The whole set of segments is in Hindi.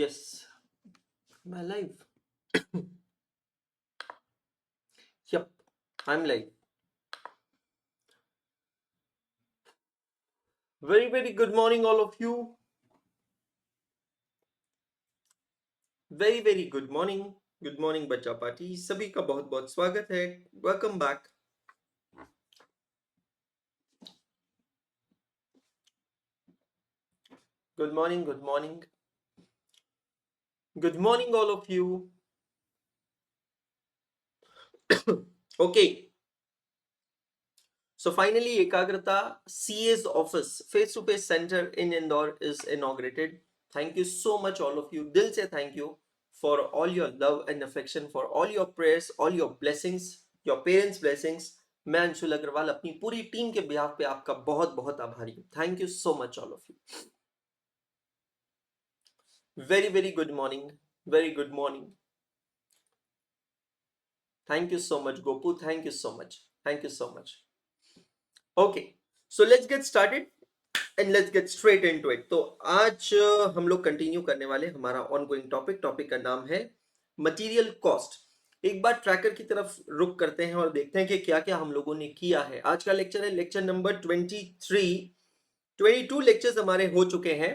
Yes, am I live? Yep, I'm live. Very good morning, all of you. Very good morning. Good morning बच्चा पार्टी सभी का बहुत बहुत स्वागत है. Welcome back. Good morning good morning good morning all of you. Okay, so finally Ekagrata CA's office face to face center in Indore is inaugurated. Thank you so much all of you. Dil se thank you for all your love and affection, for all your prayers, all your blessings, your parents blessings. मैं अंशुल अग्रवाल अपनी पूरी टीम के बिहाफ पे आपका बहुत बहुत आभारी हूँ. Thank you so much all of you. Very good morning. Very good morning. Thank you so much Gopu. Thank you so much. Thank you so much. Okay, so let's get started and let's get straight into it. तो आज हम लोग कंटिन्यू करने वाले हमारा ऑनगोइंग टॉपिक का नाम है मटेरियल कॉस्ट. एक बार ट्रैकर की तरफ रुक करते हैं और देखते हैं कि क्या क्या हम लोगों ने किया है. आज का लेक्चर है लेक्चर नंबर 23. 22 लेक्चर्स हमारे हो चुके हैं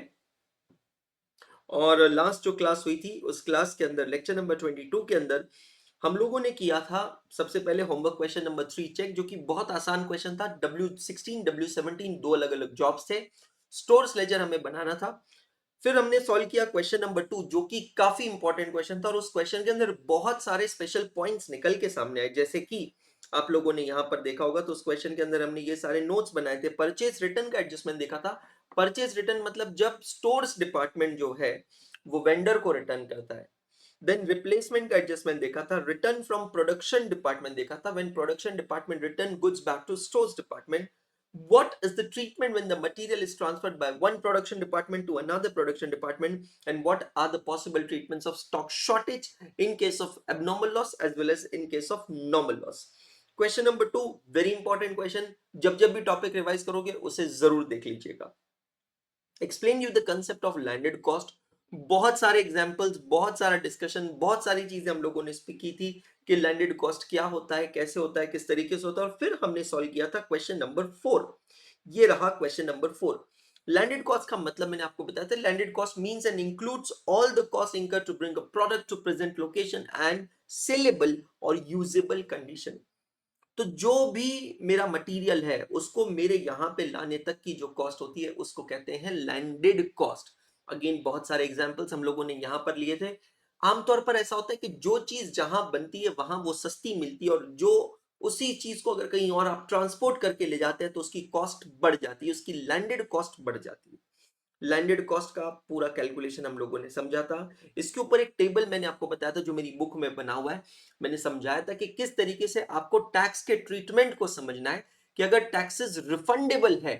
और लास्ट जो क्लास हुई थी उस क्लास के अंदर लेक्चर नंबर 22 के अंदर हम लोगों ने किया था सबसे पहले होमवर्क क्वेश्चन नंबर 3 चेक, जो कि बहुत आसान क्वेश्चन था. W16 W17 दो अलग अलग जॉब्स थे. स्टोर्स लेजर हमें बनाना था. फिर हमने सॉल्व किया क्वेश्चन नंबर 2 जो कि काफी इंपॉर्टेंट क्वेश्चन था और उस क्वेश्चन के अंदर बहुत सारे स्पेशल पॉइंट्स निकल के सामने आए. जैसे कि आप लोगों ने यहाँ पर देखा होगा तो उस क्वेश्चन के अंदर हमने ये सारे नोट्स बनाए थे. परचेज रिटर्न का एडजस्टमेंट देखा था. परचेज रिटर्न मतलब जब स्टोर्स डिपार्टमेंट जो है वो वेंडर को रिटर्न करता है. देन रिप्लेसमेंट का एडजस्टमेंट देखा था. रिटर्न फ्रॉम प्रोडक्शन डिपार्टमेंट देखा था. When production department return goods back to stores department, what is the treatment when the material is transferred by one production department to another production department, and what are the possible treatments of stock shortage in case of abnormal loss as well as in case of normal loss. Question number 2 very important question. जब जब भी टॉपिक रिवाइज करोगे उसे जरूर देख लीजिएगा. Explain you the concept of landed cost. बहुत सारे एग्जांपल्स, बहुत सारा डिस्कशन, बहुत सारी चीजें हम लोगों ने स्पीक की थी कि लैंडेड कॉस्ट क्या होता है, कैसे होता है, किस तरीके से होता है. और फिर हमने सॉल्व किया था क्वेश्चन नंबर 4. ये रहा क्वेश्चन नंबर 4. लैंडेड कॉस्ट का मतलब मैंने आपको बताया था. Landed cost means and includes all the cost incurred to bring a product to present location and saleable और यूजेबल कंडीशन. तो जो भी मेरा मटेरियल है उसको मेरे यहां पे लाने तक की जो कॉस्ट होती है उसको कहते हैं लैंडेड कॉस्ट. अगेन बहुत सारे एग्जांपल्स हम लोगों ने यहां पर लिए थे. आमतौर पर ऐसा होता है कि जो चीज जहां बनती है वहां वो सस्ती मिलती है और जो उसी चीज को अगर कहीं और आप ट्रांसपोर्ट करके ले जाते हैं तो उसकी कॉस्ट बढ़ जाती है, उसकी लैंडेड कॉस्ट बढ़ जाती है. लैंडेड कॉस्ट का पूरा कैलकुलेशन हम लोगों ने समझा था. इसके ऊपर एक टेबल मैंने आपको बताया था जो मेरी बुक में बना हुआ है. मैंने समझाया था कि किस तरीके से आपको टैक्स के ट्रीटमेंट को समझना है कि अगर टैक्सेस रिफंडेबल है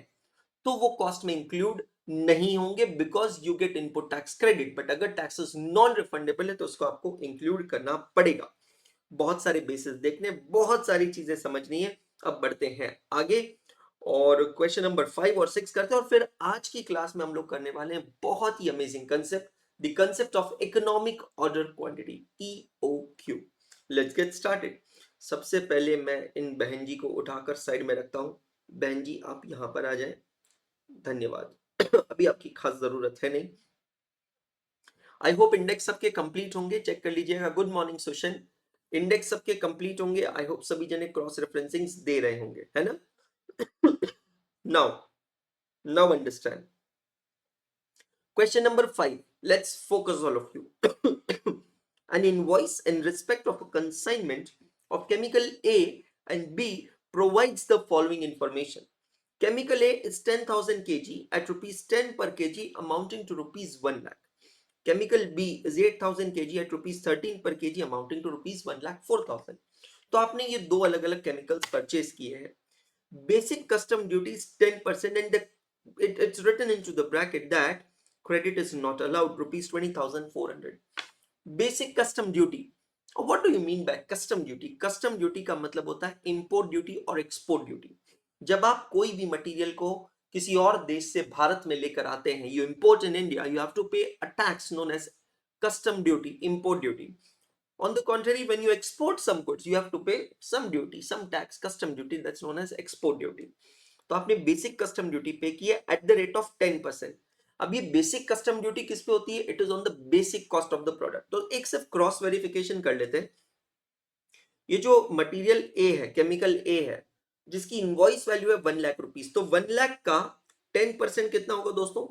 तो वो कॉस्ट में इंक्लूड नहीं होंगे because you get input tax credit. But अगर टैक्सेस नॉन रिफंडेबल है तो उसको आपको इंक्लूड करना पड़ेगा. बहुत सारे बेसिस देखने, बहुत सारी चीजें समझनी है. अब बढ़ते हैं आगे और क्वेश्चन नंबर 5 और 6 करते हैं और फिर आज की क्लास में हम लोग करने वाले हैं बहुत ही amazing concept, the concept of economic order quantity, EOQ. Let's get started. सबसे पहले मैं इन बहन जी को उठाकर साइड में रखता हूं. बहन जी आप यहां पर आ जाएं. धन्यवाद. अभी आपकी खास जरूरत है नहीं. आई होप इंडेक्स सबके कंप्लीट होंगे. चेक कर लीजिएगा. Good morning Sushan. इंडेक्स सबके कंप्लीट होंगे. आई होप सभी जने क्रॉस रेफरेंसिंग दे रहे होंगे, है ना. now understand. Question number 5. Let's focus all of you. An invoice in respect of a consignment of chemical A and B provides the following information. Chemical A is 10,000 kg at rupees 10 per kg amounting to rupees 1 lakh. Chemical B is 8,000 kg at rupees 13 per kg amounting to rupees 1 lakh 4,000. तो आपने ये दो अलग अलग केमिकल्स परचेज किए हैं. Basic custom duty is 10% and it's written into the bracket that credit is not allowed, rupees 20,400. Basic custom duty. What do you mean by custom duty? Custom duty का मतलब होता है import duty और export duty. जब आप कोई भी मटेरियल को किसी और देश से भारत में लेकर आते हैं, you import in India, you have to pay a tax known as custom duty, import duty. On the contrary, when you export some goods, you have to pay some duty, some tax, custom duty, that's known as export duty. तो आपने बेसिक कस्टम ड्यूटी पे की है एट द रेट ऑफ 10%. अब ये बेसिक कस्टम ड्यूटी किस पे होती है? It is on the basic cost of the product. तो एक सिर्फ क्रॉस वेरिफिकेशन कर लेते हैं. ये जो मटेरियल ए है, केमिकल ए है, जिसकी इनवॉइस वैल्यू है 1 लाख रुपीज, तो 1 लाख का 10% कितना होगा दोस्तों?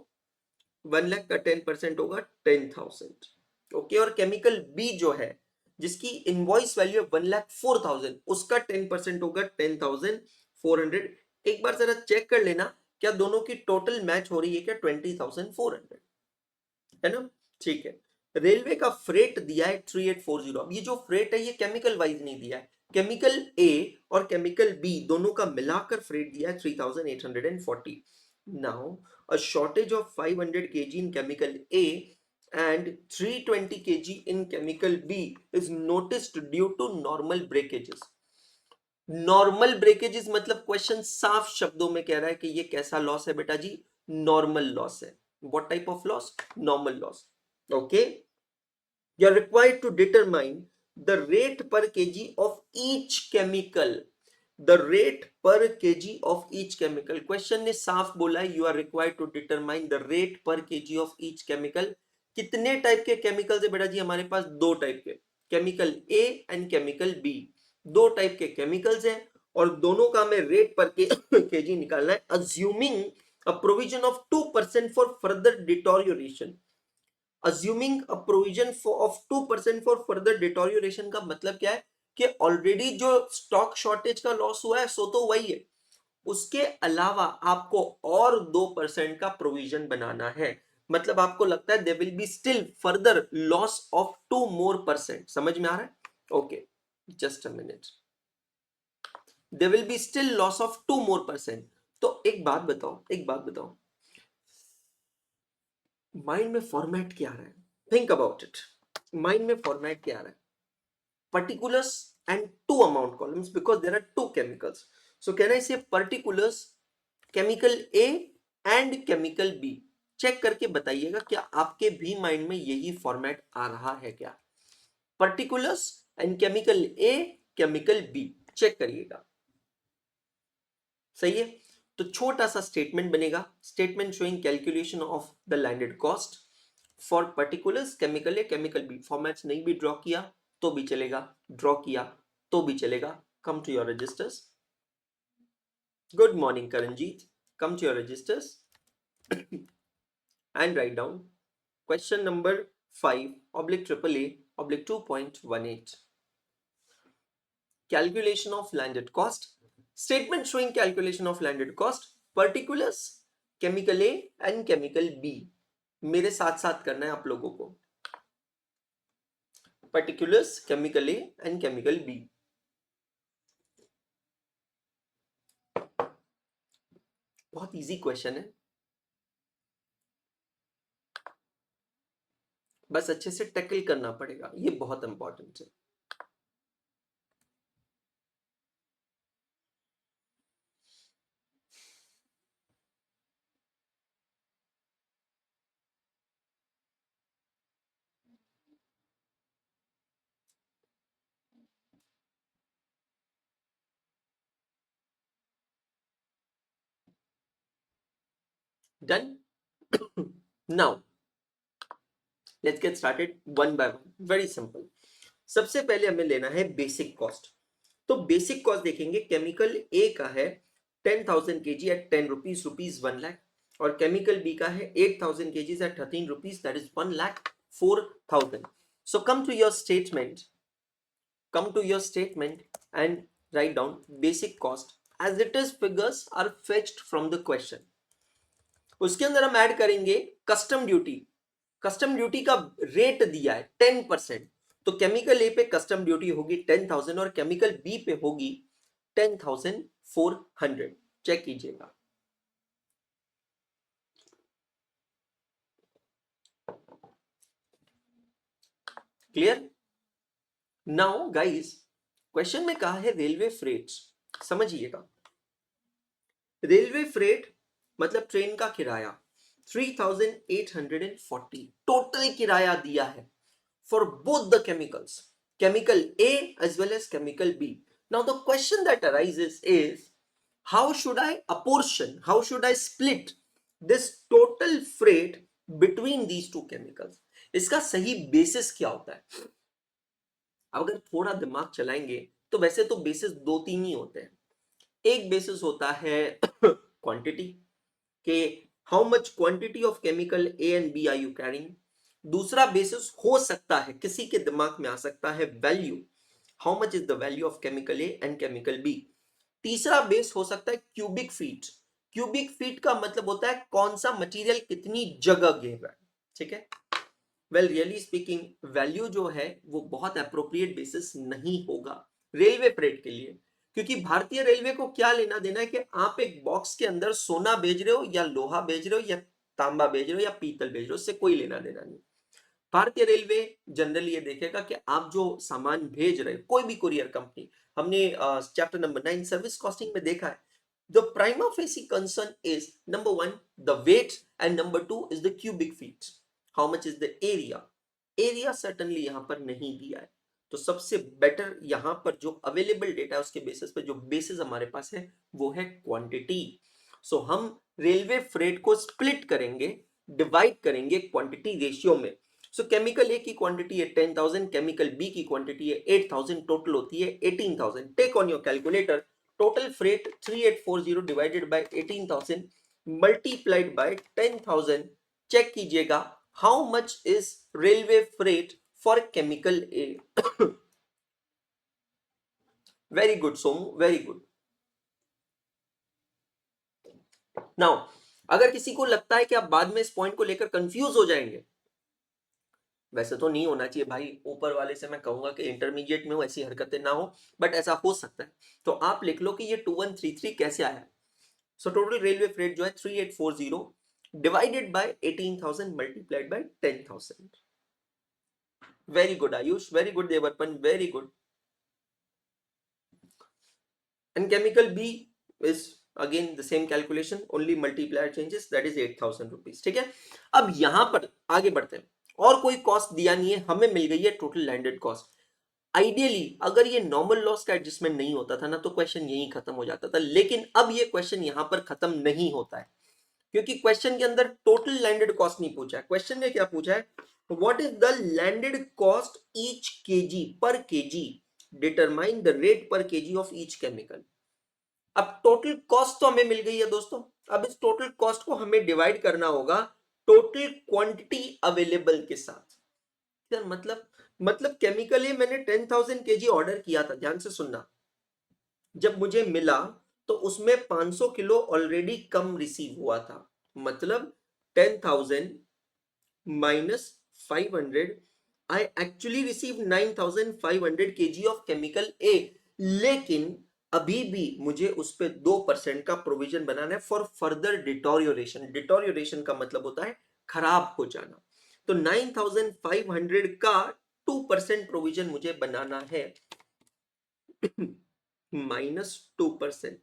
1 लाख का 10% होगा 10,000. ओके. और केमिकल बी जो है, जिसकी इनवॉइस वैल्यू है 1,04,000, उसका 10% होगा 10,400. एक बार जरा चेक कर लेना क्या दोनों की टोटल मैच हो रही है क्या? 20,400 है ना? ठीक है. रेलवे का फ्रेट दिया है 3840. अब ये जो फ्रेट है ये केमिकल वाइज नहीं दिया है. केमिकल ए और केमिकल बी दोनों का मिलाकर फ्रेट दिया है 3,840. Now a shortage of 500 kg in chemical A and 320 kg in chemical B is noticed due to normal breakages. Normal breakages मतलब क्वेश्चन साफ शब्दों में कह रहा है कि ये कैसा लॉस है बेटा जी? नॉर्मल लॉस है. What type of loss? Normal loss. Okay. You are required to determine the rate per KG of each chemical. The rate per KG of each chemical. Question ने साफ बोला है you are required to determine the rate per KG of each chemical. कितने टाइप के केमिकल्स है बेटा जी हमारे पास? 2 टाइप के, chemical A and chemical B. 2 type के केमिकल्स हैं और दोनों का हमें रेट पर केजी निकालना है. Assuming a provision of 2% for further deterioration. Assuming a provision of 2% for further deterioration का मतलब क्या है कि ऑलरेडी जो स्टॉक शॉर्टेज का लॉस हुआ है सो तो वही है, उसके अलावा आपको और 2% का प्रोविजन बनाना है. मतलब आपको लगता है there will be still further loss of 2 more percent. समझ में आ रहा है? Okay, just a minute. There will be still loss of 2 more percent. तो एक बात बताओ, माइंड में फॉर्मेट क्या आ रहा है? Think about it. माइंड में फॉर्मेट क्या आ रहा है? particulars and 2 amount columns because there are 2 chemicals. So can I say particulars, chemical A and chemical B? Check करके बताइएगा क्या आपके भी माइंड में यही फॉर्मेट आ रहा है क्या? particulars and chemical A, chemical B. Check करिएगा. सही है. तो छोटा सा स्टेटमेंट बनेगा. Statement showing calculation of the landed cost for particulars, chemical A, chemical B. Formats नहीं भी ड्रॉ किया तो भी चलेगा, ड्रॉ किया तो भी चलेगा. Come to your registers. Good morning Karanjit. Come to your registers and write down question number 5/AAA/2.18. Calculation of landed cost. Statement showing calculation of landed cost. Particulars, chemical A and chemical B. मेरे साथ साथ करना है आप लोगों को. particulars, chemical A and chemical B. बहुत इजी क्वेश्चन है, बस अच्छे से टैकल करना पड़ेगा. ये बहुत इंपॉर्टेंट है. Done. Now let's get started one by one. Very simple. सबसे पहले हमें लेना है बेसिक कॉस्ट. तो बेसिक कॉस्ट देखेंगे. केमिकल ए का है 10,000 kg एट 10 रुपीज, 1 लाख. और केमिकल बी का है 8,000 kg at 13 rupees, that is 1,04,000. So come to your statement. Come to your statement and write down basic cost as it is. Figures are fetched from the question. उसके अंदर हम ऐड करेंगे कस्टम ड्यूटी. कस्टम ड्यूटी का रेट दिया है 10%. तो केमिकल ए पे कस्टम ड्यूटी होगी 10,000 और केमिकल बी पे होगी 10,400. चेक कीजिएगा. क्लियर? नाउ गाइस, क्वेश्चन में कहा है रेलवे फ्रेट. समझिएगा. रेलवे फ्रेट मतलब ट्रेन का किराया 3,840 टोटल किराया दिया है. for both the chemicals, chemical A as well as chemical B. Now the question that arises is, how should I apportion, how should I split this total freight between these two chemicals? इसका सही बेसिस क्या होता है? अगर थोड़ा दिमाग चलाएंगे तो वैसे तो बेसिस दो तीन ही होते हैं. एक बेसिस होता है क्वांटिटी, के how much quantity of chemical A and B are you carrying. दूसरा बेसिस हो सकता है, किसी के दिमाग में आ सकता है, value, how much is the value of chemical A and chemical B. तीसरा बेस हो सकता है क्यूबिक फीट. क्यूबिक फीट का मतलब होता है कौन सा मटेरियल कितनी जगह घेर रहा है. ठीक है. वेल रियली स्पीकिंग वैल्यू जो है वो बहुत अप्रोप्रिएट बेसिस नहीं होगा रेलवे फ्रेट के लिए, क्योंकि भारतीय रेलवे को क्या लेना देना है कि आप एक बॉक्स के अंदर सोना भेज रहे हो या लोहा भेज रहे हो या तांबा भेज रहे हो या पीतल भेज रहे हो, उससे कोई लेना देना नहीं. भारतीय रेलवे जनरली ये देखेगा कि आप जो सामान भेज रहे हो, कोई भी कुरियर कंपनी, हमने चैप्टर नंबर 9 सर्विस कॉस्टिंग में देखा है, the prima facie concern is number 1 the weight and number 2 is the cubic feet. How much is the area? Area certainly यहां पर नहीं दिया है, तो सबसे बेटर यहां पर जो अवेलेबल डेटा है उसके बेसिस पे जो बेसिस हमारे पास है वो है क्वांटिटी. सो हम रेलवे फ्रेट को स्प्लिट करेंगे, डिवाइड करेंगे क्वांटिटी रेशियो में. सो केमिकल ए की क्वांटिटी है 10,000, केमिकल बी की क्वांटिटी है 8,000, टोटल होती है 18,000. Take on your calculator, total freight 3840 divided by 18,000 multiplied by 10,000. Check कीजिएगा how much is railway freight for chemical A. very good Somu, very good. now अगर किसी को लगता है कि आप बाद में इस पॉइंट को लेकर कंफ्यूज हो जाएंगे, वैसे तो नहीं होना चाहिए भाई, ऊपर वाले से मैं कहूंगा कि इंटरमीडिएट में हो ऐसी हरकतें ना हो, बट ऐसा हो सकता है, तो आप लिख लो कि ये 2133 कैसे आया है. सो टोटल रेलवे फ्रेट जो है 3840 divided by 18,000 multiplied by 10,000. Very good Ayush, very good Devarpan, very good. And chemical B is again the same calculation, only multiplier changes, that is 8,000 rupees. ठीक है. अब यहां पर आगे बढ़ते हैं. और कोई कॉस्ट दिया नहीं है, हमें मिल गई है टोटल लैंडेड कॉस्ट. आइडियली अगर ये नॉर्मल लॉस का एडजस्टमेंट नहीं होता था ना तो क्वेश्चन यही खत्म हो जाता था, लेकिन अब ये क्वेश्चन यहां पर खत्म नहीं होता है, क्योंकि क्वेश्चन के अंदर टोटल लैंडेड कॉस्ट नहीं पूछा है. क्वेश्चन ने क्या पूछा है, what is the landed cost each KG पर KG, determine the rate per KG of each chemical. अब टोटल कॉस्ट तो हमें मिल गई है दोस्तों, अब इस टोटल कॉस्ट को हमें डिवाइड करना होगा टोटल क्वांटिटी अवेलेबल के साथ. यार मतलब केमिकल मैंने 10,000 केजी ऑर्डर किया था, ध्यान से सुनना, जब मुझे मिला तो उसमें 500 किलो ऑलरेडी कम रिसीव हुआ था, मतलब 10,000 minus 500, I actually received 9,500 kg of chemical A. लेकिन अभी भी मुझे उस पे 2% का प्रोविजन बनाना है फॉर फर्दर डिटोरियोरेशन. डिटोरियोरेशन का मतलब होता है खराब हो जाना. तो 9,500 का 2% प्रोविजन मुझे बनाना है -2%.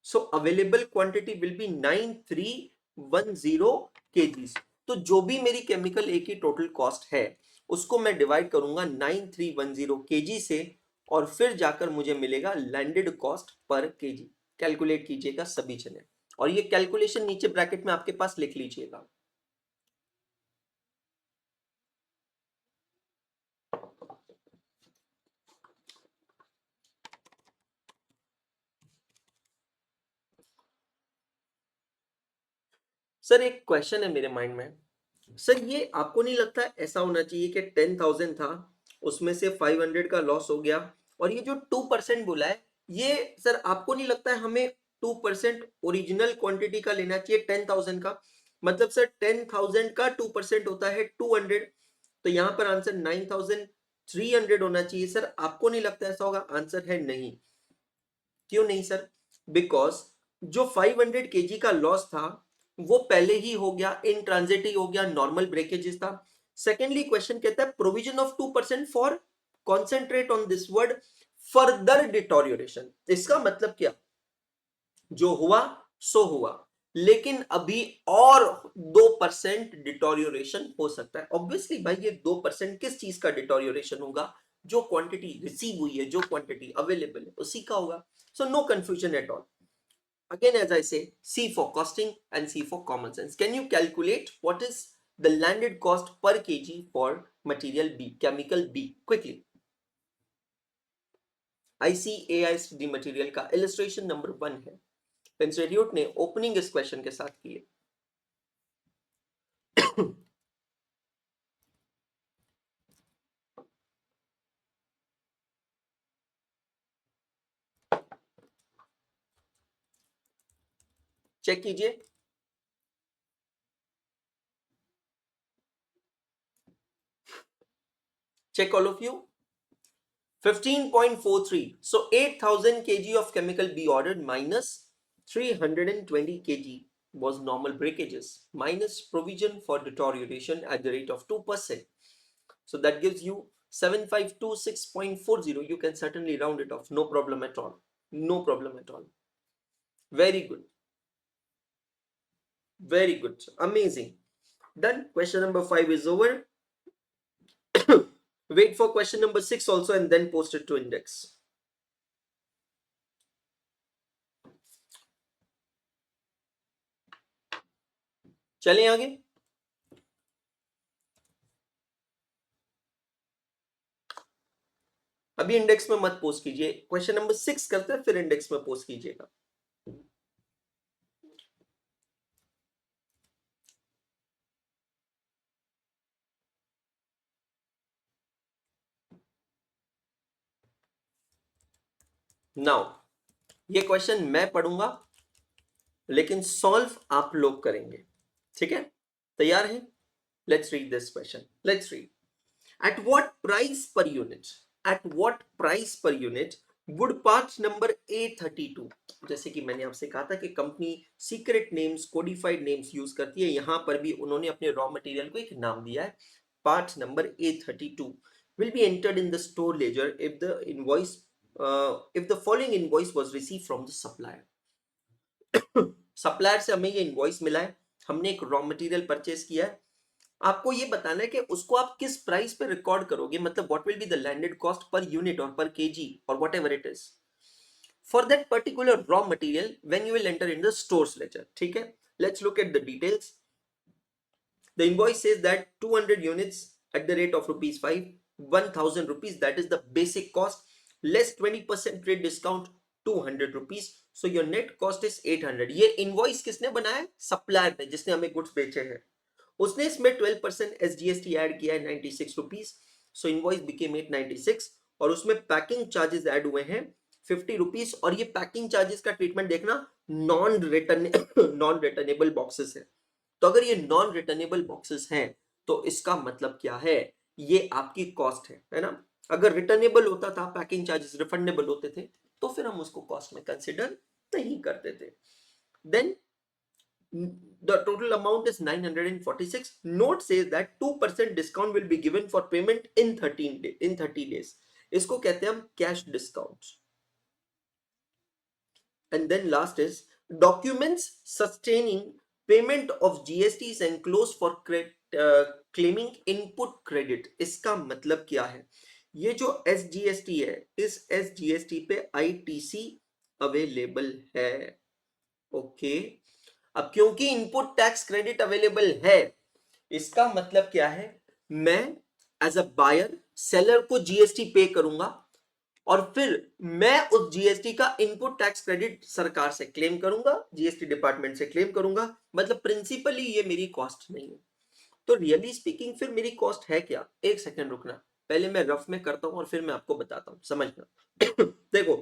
So available quantity will be 9,310 kgs. तो जो भी मेरी केमिकल ए की टोटल कॉस्ट है उसको मैं डिवाइड करूंगा 9,310 kg से, और फिर जाकर मुझे मिलेगा landed cost per KG. Calculate कीजिएगा सभी जने, और ये कैलकुलेशन नीचे ब्रैकेट में आपके पास लिख लीजिएगा. सर एक क्वेश्चन है मेरे माइंड में, सर ये आपको नहीं लगता ऐसा होना चाहिए कि 10,000 था उसमें से 500 का लॉस हो गया, और ये जो 2% बोला है ये सर आपको नहीं लगता है हमें 2% ओरिजिनल क्वांटिटी का लेना चाहिए 10,000 का, मतलब सर 10,000 का 2% होता है 200, तो यहां पर आंसर 9,300 होना चाहिए. सर आपको नहीं लगता ऐसा होगा? आंसर है नहीं. क्यों नहीं सर? बिकॉज जो 500 केजी का लॉस था वो पहले ही हो गया, इन ट्रांजिट ही हो गया, नॉर्मल ब्रेकेजेस था. सेकेंडली क्वेश्चन कहता है provision of 2% for, concentrate on this word, further deterioration. इसका मतलब क्या, जो हुआ सो हुआ, लेकिन अभी और 2% डिटोरियोरेशन हो सकता है। ऑब्वियसली भाई ये 2% किस चीज का डिटोरियोरेशन होगा? जो क्वांटिटी रिसीव हुई है, जो क्वांटिटी अवेलेबल है उसी का होगा। So no confusion at all. Again, as I say, C for costing and C for common sense. Can you calculate what is the landed cost per kg for material B, chemical B? Quickly. ICAISD material का illustration number 1 है। इंस्टीट्यूट ने ओपनिंग इस क्वेश्चन के साथ की है। चेक कीजिए। Check all of you. 15.43. So 8,000 kg of chemical B ordered minus 320 kg was normal breakages minus provision for deterioration at the rate of 2%. So that gives you 7526.40. You can certainly round it off. No problem at all. No problem at all. Very good. Very good. Amazing. Done. Question number 5 is over. Wait for question number 6 also and then post it to index. चलें आगे। अभी इंडेक्स में मत पोस्ट कीजिए, क्वेश्चन नंबर 6 करते हैं फिर इंडेक्स में पोस्ट कीजिएगा। नाउ ये क्वेश्चन मैं पढ़ूंगा लेकिन सॉल्व आप लोग करेंगे, ठीक है? तैयार है? Let's read this question. Let's read. At what price per unit, at what price per unit would part number A32, जैसे कि मैंने आपसे कहा था कि company secret names, codified names use करती है, यहां पर भी उन्होंने अपने रॉ मटेरियल को एक नाम दिया है। Part number A32 will be entered in the store ledger if the invoice if the following invoice was received from the supplier. Supplier से हमें ये इनवॉइस मिला है, हमने एक रॉ मटेरियल परचेस किया है, आपको ये बताना है कि उसको आप किस प्राइस पे रिकॉर्ड करोगे, मतलब what will be the landed cost per unit और पर केजी और whatever it is for that particular raw material when you will enter in the stores ledger, ठीक है? Let's look at the details. The invoice says that 200 units at the rate of rupees 5, 1000 rupees, that is the basic cost, less 20% trade discount, 200 rupees. So your net cost is 800. ये इनवॉइस किसने बनाया? सप्लायर ने, जिसने हमें गुड्स बेचे हैं। उसने इसमें 12% SGST ऐड किया है 96 रुपीज, सो इनवॉइस बिकेम 896, और उसमें पैकिंग चार्जेस ऐड हुए हैं 50 रुपीज, और ये पैकिंग चार्जेस का ट्रीटमेंट देखना, नॉन रिटर्नेबल बॉक्सेस है। तो अगर ये नॉन रिटर्नेबल बॉक्सेस हैं तो इसका मतलब क्या है? ये आपकी कॉस्ट है ना? अगर रिटर्नेबल होता था, पैकिंग चार्जेस रिफंडेबल होते थे, तो फिर हम उसको कॉस्ट में कंसिडर नहीं करते थे। Then the total amount is 946. Note says that 2% discount will be given for payment in 30 days. इसको कहते हैं हम cash discount. And then last is documents sustaining payment of GST is enclosed for claiming input credit. इसका मतलब क्या है? ये जो SGST है, इस SGST पे ITC अवेलेबल है, ओके? अब क्योंकि इनपुट टैक्स क्रेडिट अवेलेबल है, इसका मतलब क्या है? मैं एज अ बायर सेलर को जीएसटी पे करूंगा और फिर मैं उस जीएसटी का इनपुट टैक्स क्रेडिट सरकार से क्लेम करूंगा, जीएसटी डिपार्टमेंट से क्लेम करूंगा। मतलब प्रिंसिपली ये मेरी कॉस्ट नहीं है। तो रियली स्पीकिंग फिर मेरी कॉस्ट है क्या? एक सेकंड रुकना, पहले मैं रफ में करता हूं और फिर मैं आपको बताता हूं, समझना। देखो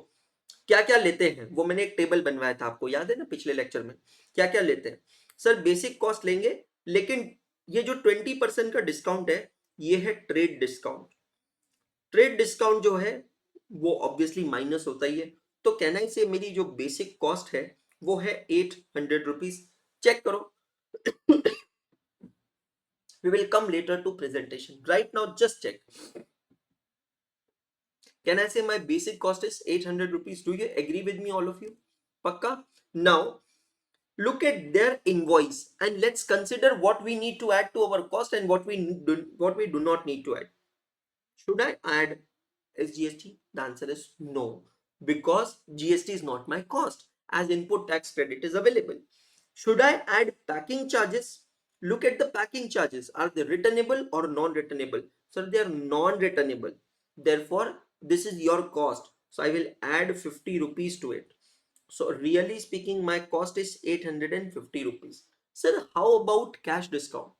क्या क्या लेते हैं, वो मैंने एक टेबल बनवाया था, आपको याद है ना पिछले लेक्चर में? क्या क्या लेते हैं सर? बेसिक कॉस्ट लेंगे, लेकिन ये जो 20% का डिस्काउंट है, ये है ट्रेड डिस्काउंट। ट्रेड डिस्काउंट जो है वो ऑब्वियसली माइनस होता ही है, तो कहना ही से मेरी जो बेसिक कॉस्ट है वो है 800 रुपीज। चेक करो। We will come later to presentation. Right now, just check. Can I say my basic cost is 800 rupees? Do you agree with me, all of you? Pakka? Now, Look at their invoice and let's consider what we need to add to our cost and what we do not need to add. Should I add SGST? The answer is no, because GST is not my cost as input tax credit is available. Should I add packing charges? Look at the packing charges. Are they returnable or non-returnable? So they are non-returnable. Therefore, this is your cost. So I will add 50 rupees to it. So really speaking, my cost is 850 rupees. Sir, how about cash discount?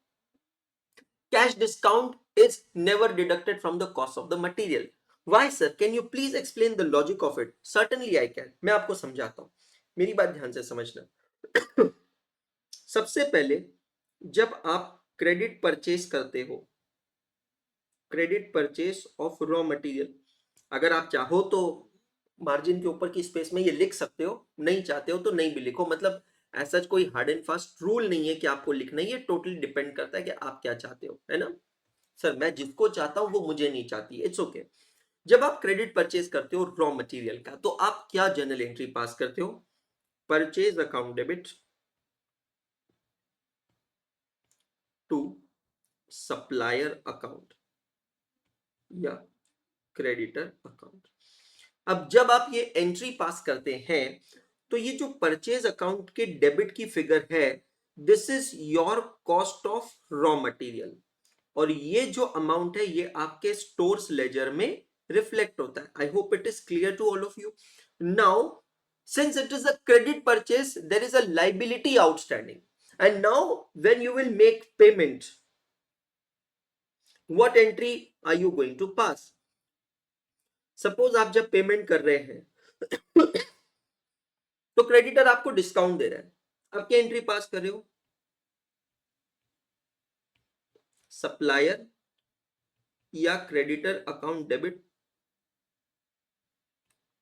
Cash discount is never deducted from the cost of the material. Why sir? Can you please explain the logic of it? Certainly I can. मैं आपको समझाता हूँ. मेरी बात ध्यान से समझना. सबसे पहले जब आप क्रेडिट परचेज करते हो, credit purchase of raw material, अगर आप चाहो तो मार्जिन के ऊपर की स्पेस में ये लिख सकते हो, नहीं चाहते हो तो नहीं भी लिखो. मतलब ऐसा कोई हार्ड एंड फास्ट रूल नहीं है कि आपको लिखना ही है. टोटली डिपेंड करता है कि आप क्या चाहते हो, है ना. सर मैं जिसको चाहता हूं वो मुझे नहीं चाहती. It's okay. जब आप क्रेडिट परचेज करते हो रॉ मटेरियल का, तो आप क्या जर्नल एंट्री पास करते हो? Purchase account debit to supplier account या क्रेडिटर अकाउंट. अब जब आप ये एंट्री पास करते हैं, तो ये जो परचेज अकाउंट के डेबिट की फिगर है, this is your cost of raw material. और ये जो अमाउंट है ये आपके स्टोर्स लेजर में रिफ्लेक्ट होता है. I hope it is clear to all of you. Now since it is a credit purchase, there is a liability outstanding, and now when you will make payment, what entry are you going to pass? Suppose आप जब पेमेंट कर रहे हैं तो क्रेडिटर आपको डिस्काउंट दे रहा है, आप क्या एंट्री पास कर रहे हो? सप्लायर या creditor account debit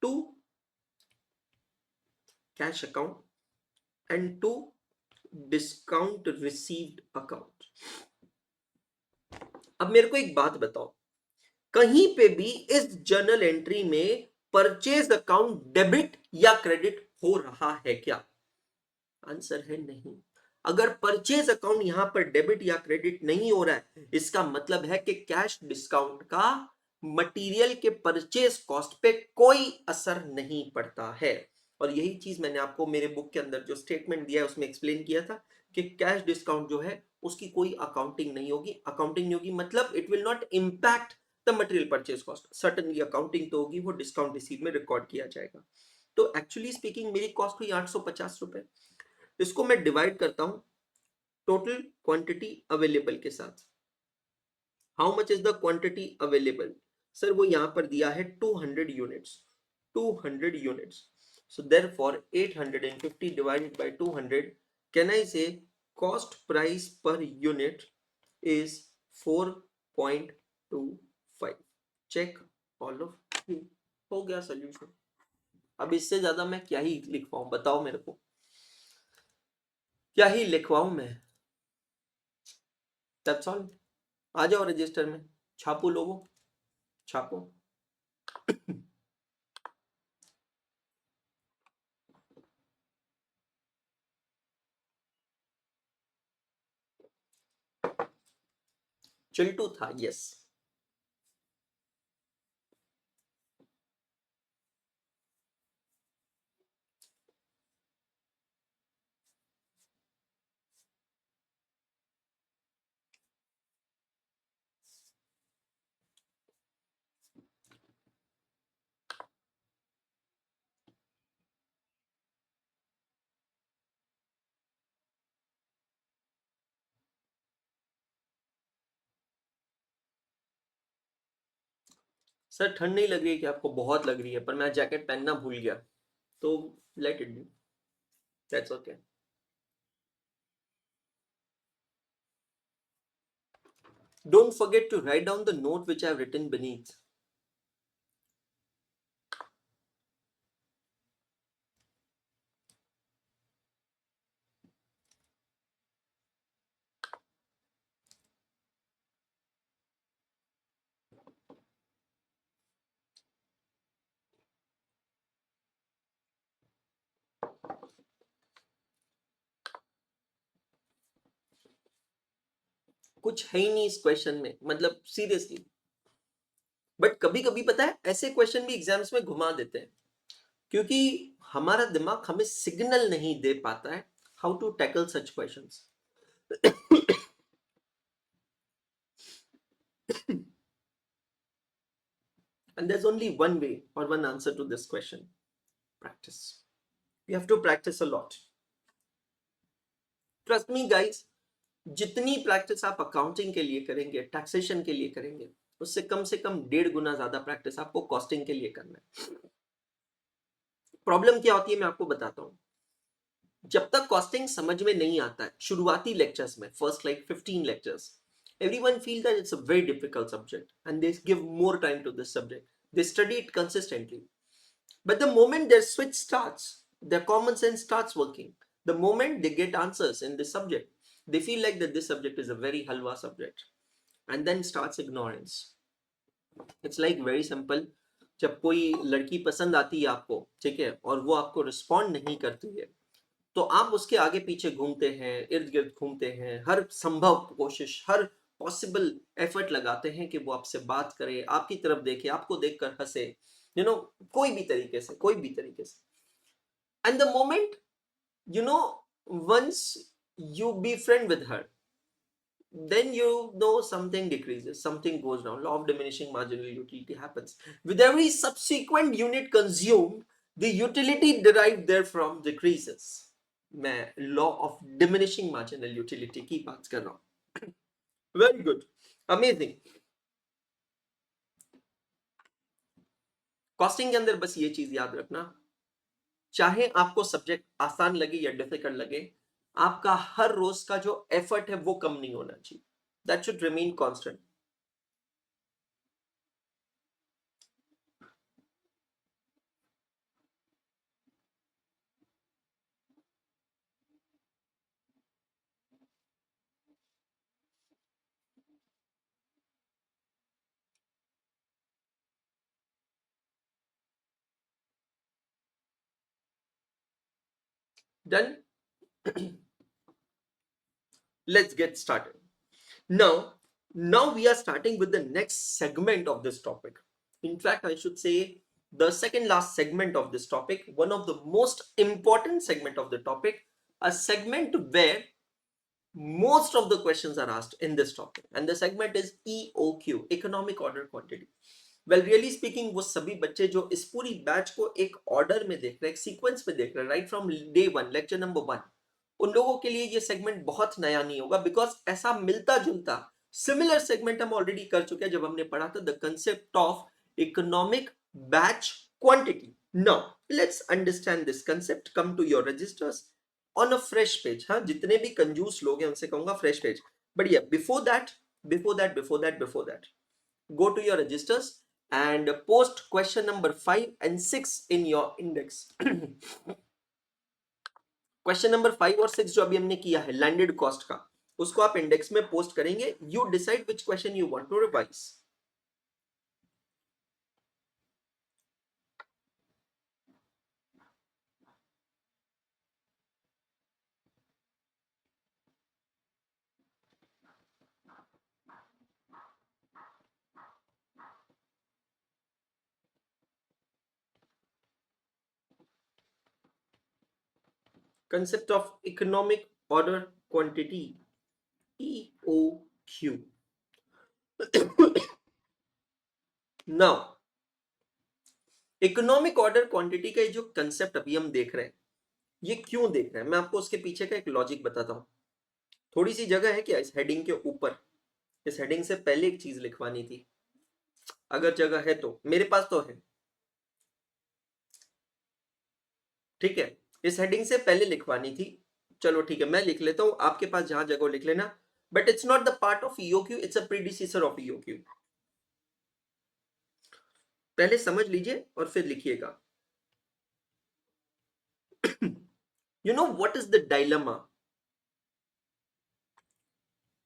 to cash account and to discount received account. अब मेरे को एक बात बताओ, कहीं पे भी इस जर्नल एंट्री में परचेज अकाउंट डेबिट या क्रेडिट हो रहा है क्या? आंसर है नहीं. अगर परचेज अकाउंट यहां पर डेबिट या क्रेडिट नहीं हो रहा है, इसका मतलब है कि कैश डिस्काउंट का मटेरियल के परचेज कॉस्ट पे कोई असर नहीं पड़ता है. और यही चीज मैंने आपको मेरे बुक के अंदर जो स्टेटमेंट दिया है उसमें एक्सप्लेन किया था कि कैश डिस्काउंट जो है उसकी कोई अकाउंटिंग नहीं होगी. अकाउंटिंग नहीं होगी मतलब it will not impact the material purchase cost. Certainly accounting तो होगी, वो डिस्काउंट रिसीव में रिकॉर्ड किया जाएगा. तो एक्चुअली स्पीकिंग मेरी कॉस्ट हुई 850 रुपए. इसको मैं डिवाइड करता हूं टोटल क्वांटिटी अवेलेबल के साथ. How much is the quantity available? Sir वो यहां पर दिया है 200 units. 200 units. So therefore 850 divided by 200, can I say cost price per unit is 4.25. Check all of you. हो गया सोल्यूशन. अब इससे ज्यादा मैं क्या ही लिखवाऊं, बताओ मेरे को, क्या ही लिखवाऊं मैं? That's all. आ जाओ रजिस्टर में, छापो लोगों, छापो. चिल्टू था, यस. सर ठंड नहीं लग रही है कि आपको? बहुत लग रही है, पर मैं जैकेट पहनना भूल गया, तो let it be. That's okay. Don't forget to write down the note which I have written beneath. कुछ है ही नहीं इस क्वेश्चन में, मतलब सीरियसली। बट कभी कभी पता है ऐसे क्वेश्चन भी एग्जाम्स में घुमा देते हैं, क्योंकि हमारा दिमाग हमें सिग्नल नहीं दे पाता है how to tackle such questions. And there's only one way or one answer to this question: practice. You have to practice a lot. Trust me guys, जितनी प्रैक्टिस आप अकाउंटिंग के लिए करेंगे, टैक्सेशन के लिए करेंगे, उससे कम से कम 1.5 गुना ज्यादा प्रैक्टिस आपको कॉस्टिंग के लिए करना है। प्रॉब्लम क्या होती है मैं आपको बताता हूँ। जब तक कॉस्टिंग समझ में नहीं आता है, शुरुआती लेक्चर्स में, first like 15 lectures, everyone feel that it's a very difficult subject and they give more time to this subject. They study it consistently. But the moment their switch starts, their common sense starts working. The moment they get answers in this subject, they feel like that this subject is a very halwa subject. And then starts ignorance. It's like very simple. जब कोई लड़की पसंद आती है आपको, ठीक है, और वो आपको रिस्पॉन्ड नहीं करती है, तो आप उसके आगे पीछे घूमते हैं, इर्द गिर्द घूमते हैं, हर संभव कोशिश, हर पॉसिबल एफर्ट लगाते हैं कि वो आपसे बात करे, आपकी तरफ देखे, आपको देखकर हंसे, यू नो, कोई भी तरीके से, कोई भी तरीके से। And the moment, you know, once you be friend with her, then you know something decreases, something goes down. Law of diminishing marginal utility happens. With every subsequent unit consumed, the utility derived therefrom decreases. मैं law of diminishing marginal utility की बात कर रहा हूं। Very good, amazing. कॉस्टिंग के अंदर बस ये चीज याद रखना, चाहे आपको सब्जेक्ट आसान लगे या डिफिकल्ट लगे, आपका हर रोज का जो एफर्ट है वो कम नहीं होना चाहिए। That should remain constant. Done. Let's get started. Now we are starting with the next segment of this topic. In fact, I should say the second last segment of this topic, one of the most important segment of the topic, a segment where most of the questions are asked in this topic, and the segment is EOQ, Economic Order Quantity. Well really speaking वो सभी बच्चे जो इस पूरी बैच को एक ऑर्डर में देख रहे हैं, एक सीक्वेंस में देख रहे हैं, right from day 1, lecture number 1, उन लोगों के लिए ये सेगमेंट बहुत नया नहीं होगा, बिकॉज ऐसा मिलता जुलता सिमिलर सेगमेंट हम ऑलरेडी कर चुके हैं जब हमने पढ़ा था the concept of economic batch quantity. Now let's understand this concept, come to your registers on a fresh page. हाँ, जितने भी कंजूस लोग हैं उनसे कहूंगा फ्रेश पेज। बढ़िया, before that go to your registers and post question number 5 and 6 in your index. Question number 5 और 6 जो अभी हमने किया है लैंडेड कॉस्ट का, उसको आप इंडेक्स में पोस्ट करेंगे। You decide which question you want to revise. concept of economic order quantity, EOQ. now economic order quantity का जो कंसेप्ट अभी हम देख रहे हैं, ये क्यों देख रहे हैं, मैं आपको उसके पीछे का एक लॉजिक बताता हूं। थोड़ी सी जगह है क्या इस हेडिंग के ऊपर? इस हेडिंग से पहले एक चीज लिखवानी थी, अगर जगह है तो। मेरे पास तो है, ठीक है, इस हेडिंग से पहले लिखवानी थी। चलो ठीक है, मैं लिख लेता हूं, आपके पास जहां जगह लिख लेना। But it's not the part of EOQ, it's a predecessor of EOQ. पहले समझ लीजिए और फिर लिखिएगा। You know what is the dilemma?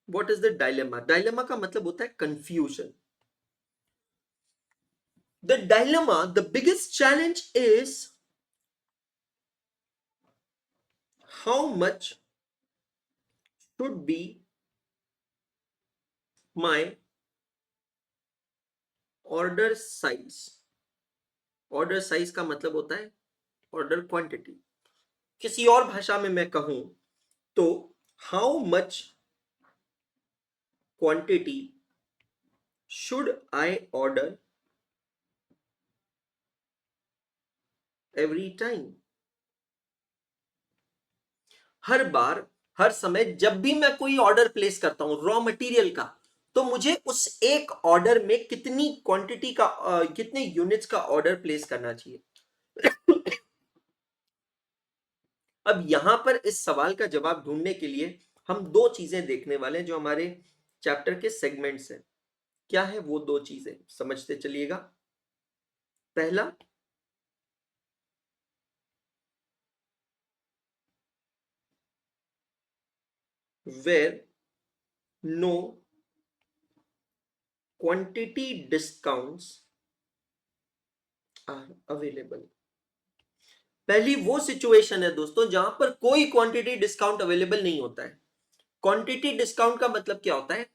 What is the dilemma? Dilemma का मतलब होता है confusion. The dilemma, the biggest challenge is how much should be my order size. Order size का मतलब होता है ऑर्डर क्वांटिटी। किसी और भाषा में मैं कहूं तो how much quantity should I order every time. हर बार, हर समय जब भी मैं कोई ऑर्डर प्लेस करता हूं रॉ मटेरियल का, तो मुझे उस एक ऑर्डर में कितनी क्वांटिटी का कितने यूनिट्स का ऑर्डर प्लेस करना चाहिए। अब यहां पर इस सवाल का जवाब ढूंढने के लिए हम दो चीजें देखने वाले हैं जो हमारे चैप्टर के सेगमेंट्स हैं। क्या है वो दो चीजें, समझते चलिएगा। पहला, where no quantity discounts are available. पहली वो सिचुएशन है दोस्तों जहां पर कोई क्वांटिटी डिस्काउंट अवेलेबल नहीं होता है। क्वांटिटी डिस्काउंट का मतलब क्या होता है?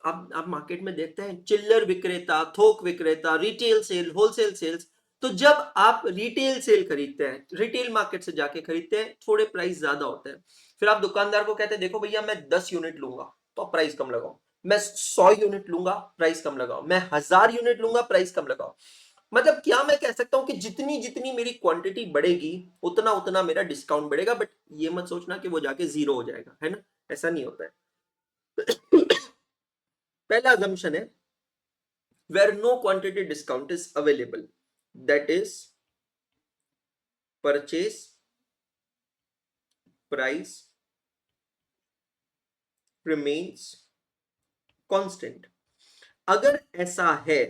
आप मार्केट में देखते हैं चिल्लर विक्रेता, थोक विक्रेता, रिटेल सेल, होलसेल सेल्स। तो जब आप रिटेल सेल खरीदते हैं, रिटेल मार्केट से जाके खरीदते हैं, थोड़े प्राइस ज्यादा होते हैं। फिर आप दुकानदार को कहते हैं देखो भैया मैं 10 यूनिट लूंगा तो प्राइस कम लगाओ, मैं 100 यूनिट लूंगा प्राइस कम लगाओ, मैं 1000 यूनिट लूंगा प्राइस कम लगाओ। मतलब क्या मैं कह सकता हूं कि जितनी जितनी मेरी क्वांटिटी बढ़ेगी उतना उतना मेरा डिस्काउंट बढ़ेगा, बट ये मत सोचना कि वो जाके जीरो हो जाएगा, है ना? ऐसा नहीं होता है। पहला assumption है where no quantity discount is available, that is purchase price remains constant। अगर ऐसा है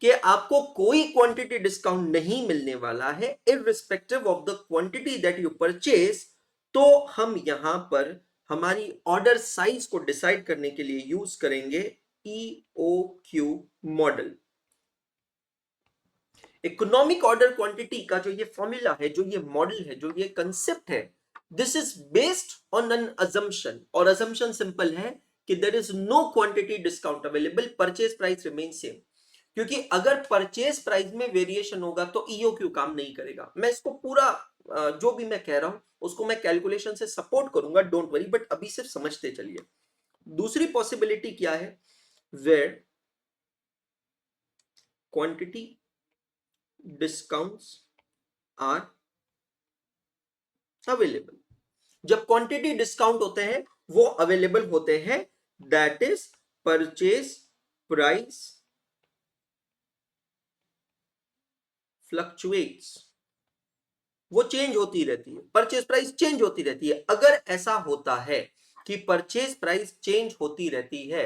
कि आपको कोई क्वांटिटी डिस्काउंट नहीं मिलने वाला है irrespective of the quantity that you purchase, तो हम यहां पर हमारी ऑर्डर साइज को डिसाइड करने के लिए यूज करेंगे EOQ model. Economic order quantity का जो ये फॉर्मूला है, जो ये मॉडल है, जो ये कंसेप्ट है, this is based on an assumption. और अजम्पशन सिंपल है कि there is no quantity discount available, purchase price remain same. क्योंकि अगर परचेज प्राइस में वेरिएशन होगा तो ईओक्यू काम नहीं करेगा। मैं इसको पूरा जो भी मैं कह रहा हूं उसको मैं कैलकुलेशन से सपोर्ट करूंगा, डोंट वरी, बट अभी सिर्फ समझते चलिए। दूसरी पॉसिबिलिटी क्या है? Where quantity discounts are available. जब क्वांटिटी डिस्काउंट होते हैं वो अवेलेबल होते हैं, that is purchase price fluctuates. वो चेंज होती रहती है, परचेज प्राइस चेंज होती रहती है। अगर ऐसा होता है कि परचेज प्राइस चेंज होती रहती है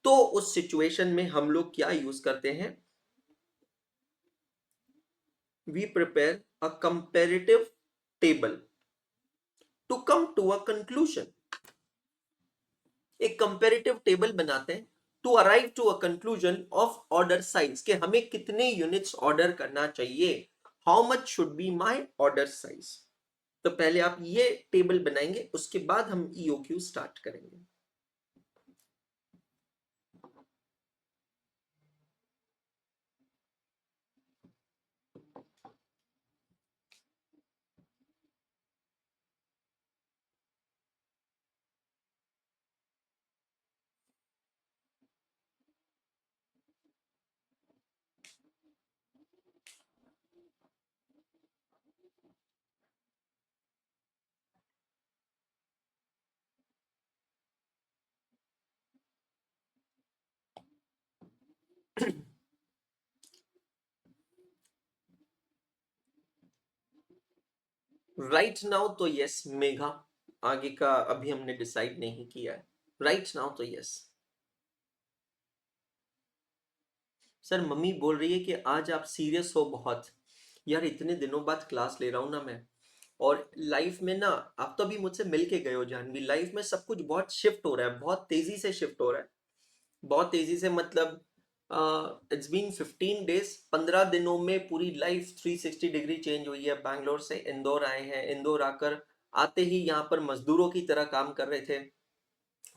तो उस सिचुएशन में हम लोग क्या यूज करते हैं? We prepare a comparative table to come to a conclusion. एक कंपेरेटिव टेबल बनाते हैं to arrive to a conclusion of order size, के हमें कितने यूनिट्स ऑर्डर करना चाहिए, how much should be my order size. तो पहले आप ये टेबल बनाएंगे, उसके बाद हम ईओक्यू स्टार्ट करेंगे। राइट नाउ तो यस मेघा, आगे का अभी हमने डिसाइड नहीं किया है। राइट नाउ तो यस। सर मम्मी बोल रही है कि आज आप सीरियस हो बहुत। यार इतने दिनों बाद क्लास ले रहा हूं ना मैं, और लाइफ में ना, आप तो अभी मुझसे मिल के गए हो जानवी, लाइफ में सब कुछ बहुत शिफ्ट हो रहा है, बहुत तेजी से शिफ्ट हो रहा है। बहुत तेजी से मतलब इट्स बीन 15 डेज, 15 दिनों में पूरी लाइफ 360 डिग्री चेंज हुई है। बैंगलोर से इंदौर आए हैं, इंदौर आकर आते ही यहाँ पर मजदूरों की तरह काम कर रहे थे।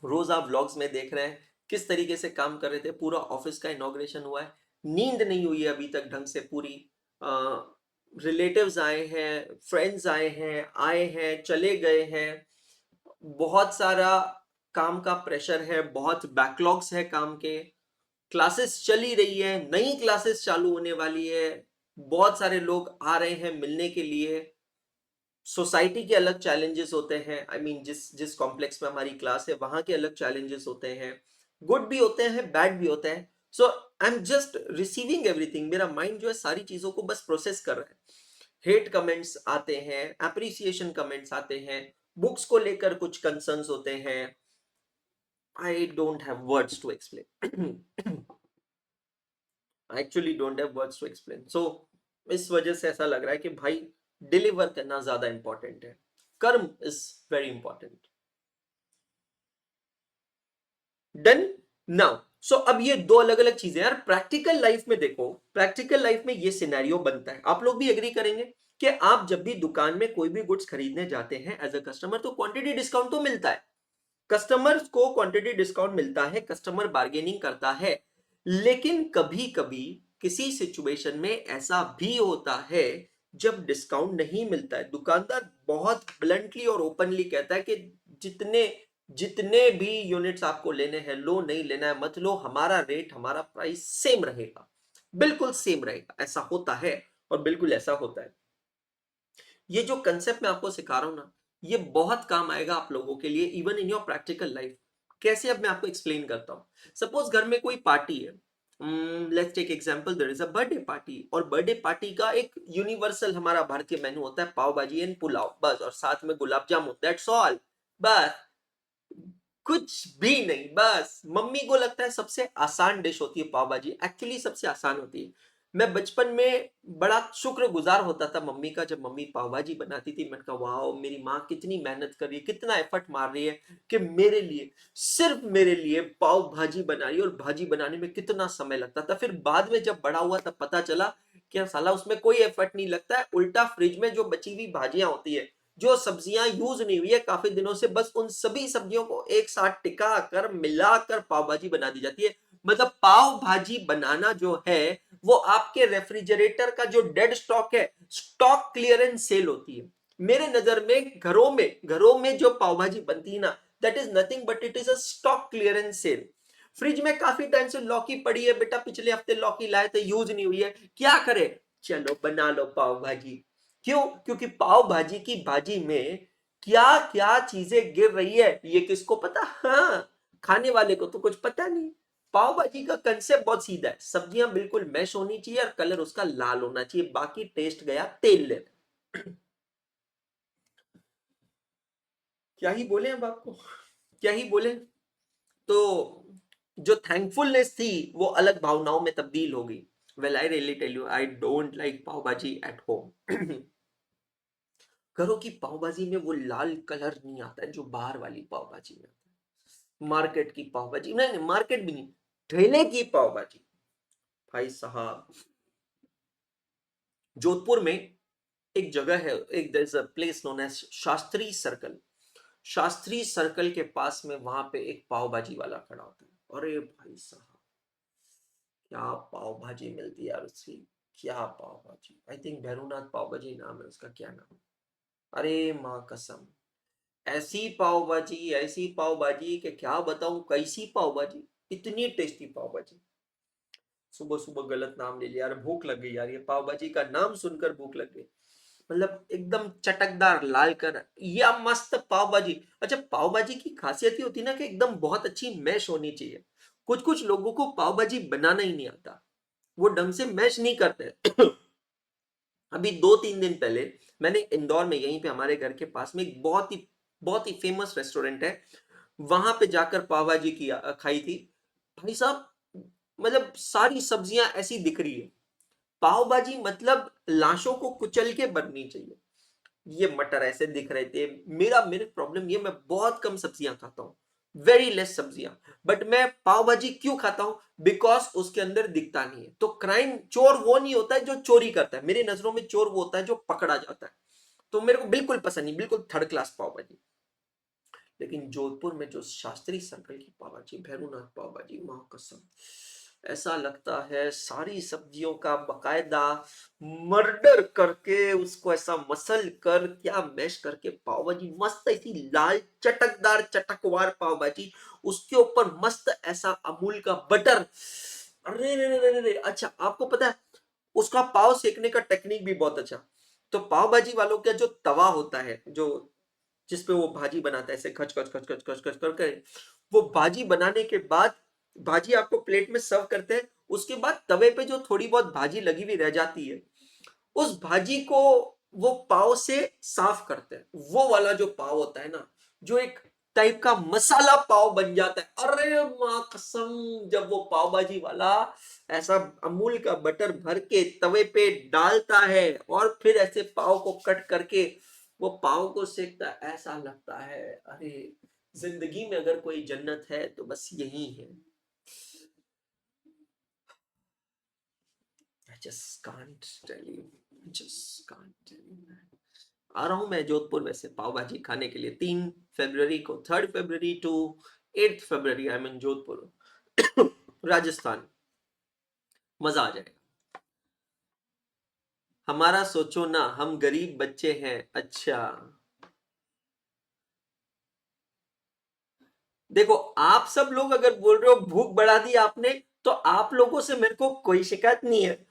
रोज आप व्लॉग्स में देख रहे हैं किस तरीके से काम कर रहे थे। पूरा ऑफिस का इनॉग्रेशन हुआ है, नींद नहीं हुई है अभी तक ढंग से पूरी। रिलेटिव्स आए हैं, फ्रेंड्स आए हैं चले गए हैं, बहुत सारा काम का प्रेशर है, बहुत बैकलॉग्स है काम के, क्लासेस चली रही है, नई क्लासेस चालू होने वाली है, बहुत सारे लोग आ रहे हैं मिलने के लिए। सोसाइटी के अलग चैलेंजेस होते हैं, आई मीन जिस जिस कॉम्प्लेक्स में हमारी क्लास है वहां के अलग चैलेंजेस होते हैं, गुड भी होते हैं बैड भी होते हैं। So I am just receiving everything, मेरा माइंड जो है सारी चीजों को बस प्रोसेस कर रहा है। हेट कमेंट्स आते हैं, अप्रिसिएशन कमेंट्स आते हैं, बुक्स को लेकर कुछ कंसर्न्स होते हैं। I don't have words to explain, I actually don't have words to explain. So इस वजह से ऐसा लग रहा है कि भाई डिलीवर करना ज्यादा इंपॉर्टेंट है, karma is very important. Done now. So अब ये दो अलग अलग चीजें यार, प्रैक्टिकल लाइफ में देखो, प्रैक्टिकल लाइफ में ये सिनेरियो बनता है, आप लोग भी एग्री करेंगे कि आप जब भी दुकान में कोई भी गुड्स खरीदने जाते हैं एज अ कस्टमर, तो क्वांटिटी डिस्काउंट तो मिलता है, कस्टमर्स को क्वांटिटी डिस्काउंट मिलता है, कस्टमर बार्गेनिंग करता है। लेकिन कभी कभी किसी सिचुएशन में ऐसा भी होता है जब डिस्काउंट नहीं मिलता है, दुकानदार बहुत ब्लंटली और ओपनली कहता है कि जितने जितने भी यूनिट्स आपको लेने हैं लो, नहीं लेना है मत लो, हमारा रेट हमारा प्राइस सेम रहेगा, बिल्कुल सेम रहेगा। ऐसा होता है और बिल्कुल ऐसा होता है। ये जो कंसेप्ट मैं आपको सिखा रहा हूं ना, ये बहुत काम आएगा आप लोगों के लिए even in your practical life. कैसे, अब मैं आपको एक्सप्लेन करता हूं। सपोज घर में कोई पार्टी है, let's take example, there is a birthday party, और बर्थडे पार्टी का एक यूनिवर्सल हमारा भारतीय मेनू होता है पाव भाजी एंड पुलाव, बस, और साथ में गुलाब जामुन, दैट्स ऑल, बस, कुछ भी नहीं। बस मम्मी को लगता है सबसे आसान डिश होती है पाव भाजी, एक्चुअली सबसे आसान होती है। मैं बचपन में बड़ा शुक्रगुजार होता था मम्मी का, जब मम्मी पाव भाजी बनाती थी। मैंने कहा वाह, मेरी माँ कितनी मेहनत कर रही है, कितना एफर्ट मार रही है कि मेरे लिए, सिर्फ मेरे लिए पाव भाजी बना रही है, और भाजी बनाने में कितना समय लगता था। फिर बाद में जब बड़ा हुआ तब पता चला कि साला उसमें कोई एफर्ट नहीं लगता है, उल्टा फ्रिज में जो बची हुई भाजियां होती है, जो सब्जियां यूज नहीं हुई है काफी दिनों से, बस उन सभी सब्जियों को एक साथ टिका कर मिलाकर पाव भाजी बना दी जाती है। मतलब पाव भाजी बनाना जो है वो आपके रेफ्रिजरेटर का जो डेड स्टॉक है, स्टॉक क्लियरेंस सेल होती है। मेरे नजर में घरों में जो पाव भाजी बनती है ना, that is nothing but it is a stock clearance sale. Fridge में काफी टाइम से लौकी पड़ी है, बेटा पिछले हफ्ते लौकी लाए थे, यूज नहीं हुई है, क्या करे, चलो बना लो पाव भाजी। क्यों? क्योंकि पाव भाजी की भाजी में क्या क्या चीजें गिर रही है ये किसको पता? हाँ, खाने वाले को तो कुछ पता नहीं। पाव भाजी का कंसेप्ट बहुत सीधा है, सब्जियां बिल्कुल मैश होनी चाहिए और कलर उसका लाल होना चाहिए, बाकी टेस्ट गया तेल लेने। क्या ही बोले अब आपको, क्या ही बोले। तो जो थैंकफुलनेस थी वो अलग भावनाओं में तब्दील हो गई। Well I really tell you, I don't like pav bhaji at home. घरों की पाव भाजी में वो लाल कलर नहीं आता है जो बाहर वाली पाव भाजी में आता है। मार्केट की पाव भाजी, नहीं नहीं, मार्केट भी नहीं, ठेले की पाव भाजी, भाई साहब। जोधपुर में एक जगह है, एक there is a place known as Shastri circle. Shastri circle के पास में वहां पे एक पाव भाजी वाला खड़ा होता है, अरे भाई साहब, क्या पाव भाजी मिलती है यार उसकी, क्या पाव भाजी, आई थिंक भैरूनाथ पाव भाजी नाम है उसका, क्या नाम, अरे माँ कसम, ऐसी पाव भाजी कि क्या बताऊं, कैसी पाव भाजी, इतनी टेस्टी पाव भाजी। सुबह सुबह गलत नाम ले लिया यार, भूख लग गई यार, ये पाव भाजी का नाम सुनकर भूख लग गई। मतलब एकदम चटकदार लाल कर या मस्त पाव भाजी। अच्छा, पाव भाजी की खासियत ये होती है ना कि एकदम बहुत अच्छी मैश होनी चाहिए। कुछ कुछ लोगों को पाव भाजी बनाना ही नहीं आता, वो ढंग से मैश नहीं करते। अभी 2-3 दिन पहले मैंने इंदौर में, यहीं पे हमारे घर के पास में एक बहुत ही फेमस रेस्टोरेंट है, वहां पे जाकर पाव भाजी की खाई थी। भाई साहब, मतलब सारी सब्जियां ऐसी दिख रही है, पाव भाजी मतलब लाशों को कुचल के बननी चाहिए। ये मटर ऐसे दिख रहे थे। मेरा मेरे प्रॉब्लम ये, मैं बहुत कम सब्जियां खाता हूँ, वेरी लेस सब्जियां, बट मैं पाव भाजी क्यों खाता हूं? बिकॉज उसके अंदर दिखता नहीं है। तो क्राइम, चोर वो नहीं होता है जो चोरी करता है, मेरी नजरों में चोर वो होता है जो पकड़ा जाता है। तो मेरे को बिल्कुल पसंद नहीं, बिल्कुल थर्ड क्लास पाव भाजी। लेकिन जोधपुर में जो शास्त्री सर्कल की पाव भाजी, भैरूनाथ पाव भाजी, मां कसम, ऐसा लगता है सारी सब्जियों का बकायदा मर्डर करके उसको ऐसा मसल कर क्या मैश करके पाव भाजी, मस्त ऐसी लाल चटकदार चटकवार पाव भाजी, उसके ऊपर मस्त ऐसा अमूल का बटर। अरे रे रे रे रे, अच्छा आपको पता है उसका पाव सेकने का टेक्निक भी बहुत अच्छा। तो पाव भाजी वालों का जो तवा होता है, जो जिसपे वो भाजी बनाता है, ऐसे खच खच खच खच खच खच करके, वो भाजी बनाने के बाद भाजी आपको प्लेट में सर्व करते हैं, उसके बाद तवे पे जो थोड़ी बहुत भाजी लगी हुई रह जाती है, उस भाजी को वो पाव से साफ करते हैं। वो वाला जो पाव होता है ना, जो एक टाइप का मसाला पाव बन जाता है, अरे मां कसम, जब वो पाव भाजी वाला ऐसा अमूल का बटर भर के तवे पे डालता है और फिर ऐसे पाव को कट करके वो पाव को सेकता है, ऐसा लगता है अरे जिंदगी में अगर कोई जन्नत है तो बस यही है। I just can't tell you. I just can't tell you that. आ रहा हूं मैं जोधपुर वैसे पाव भाजी खाने के लिए 3 फरवरी को, 3 फरवरी टू 8 फरवरी आई मीन जोधपुर राजस्थान। मजा आ जाएगा। हमारा सोचो ना, हम गरीब बच्चे हैं। अच्छा देखो, आप सब लोग अगर बोल रहे हो भूख बढ़ा दी आपने, तो आप लोगों से मेरे को कोई शिकायत नहीं है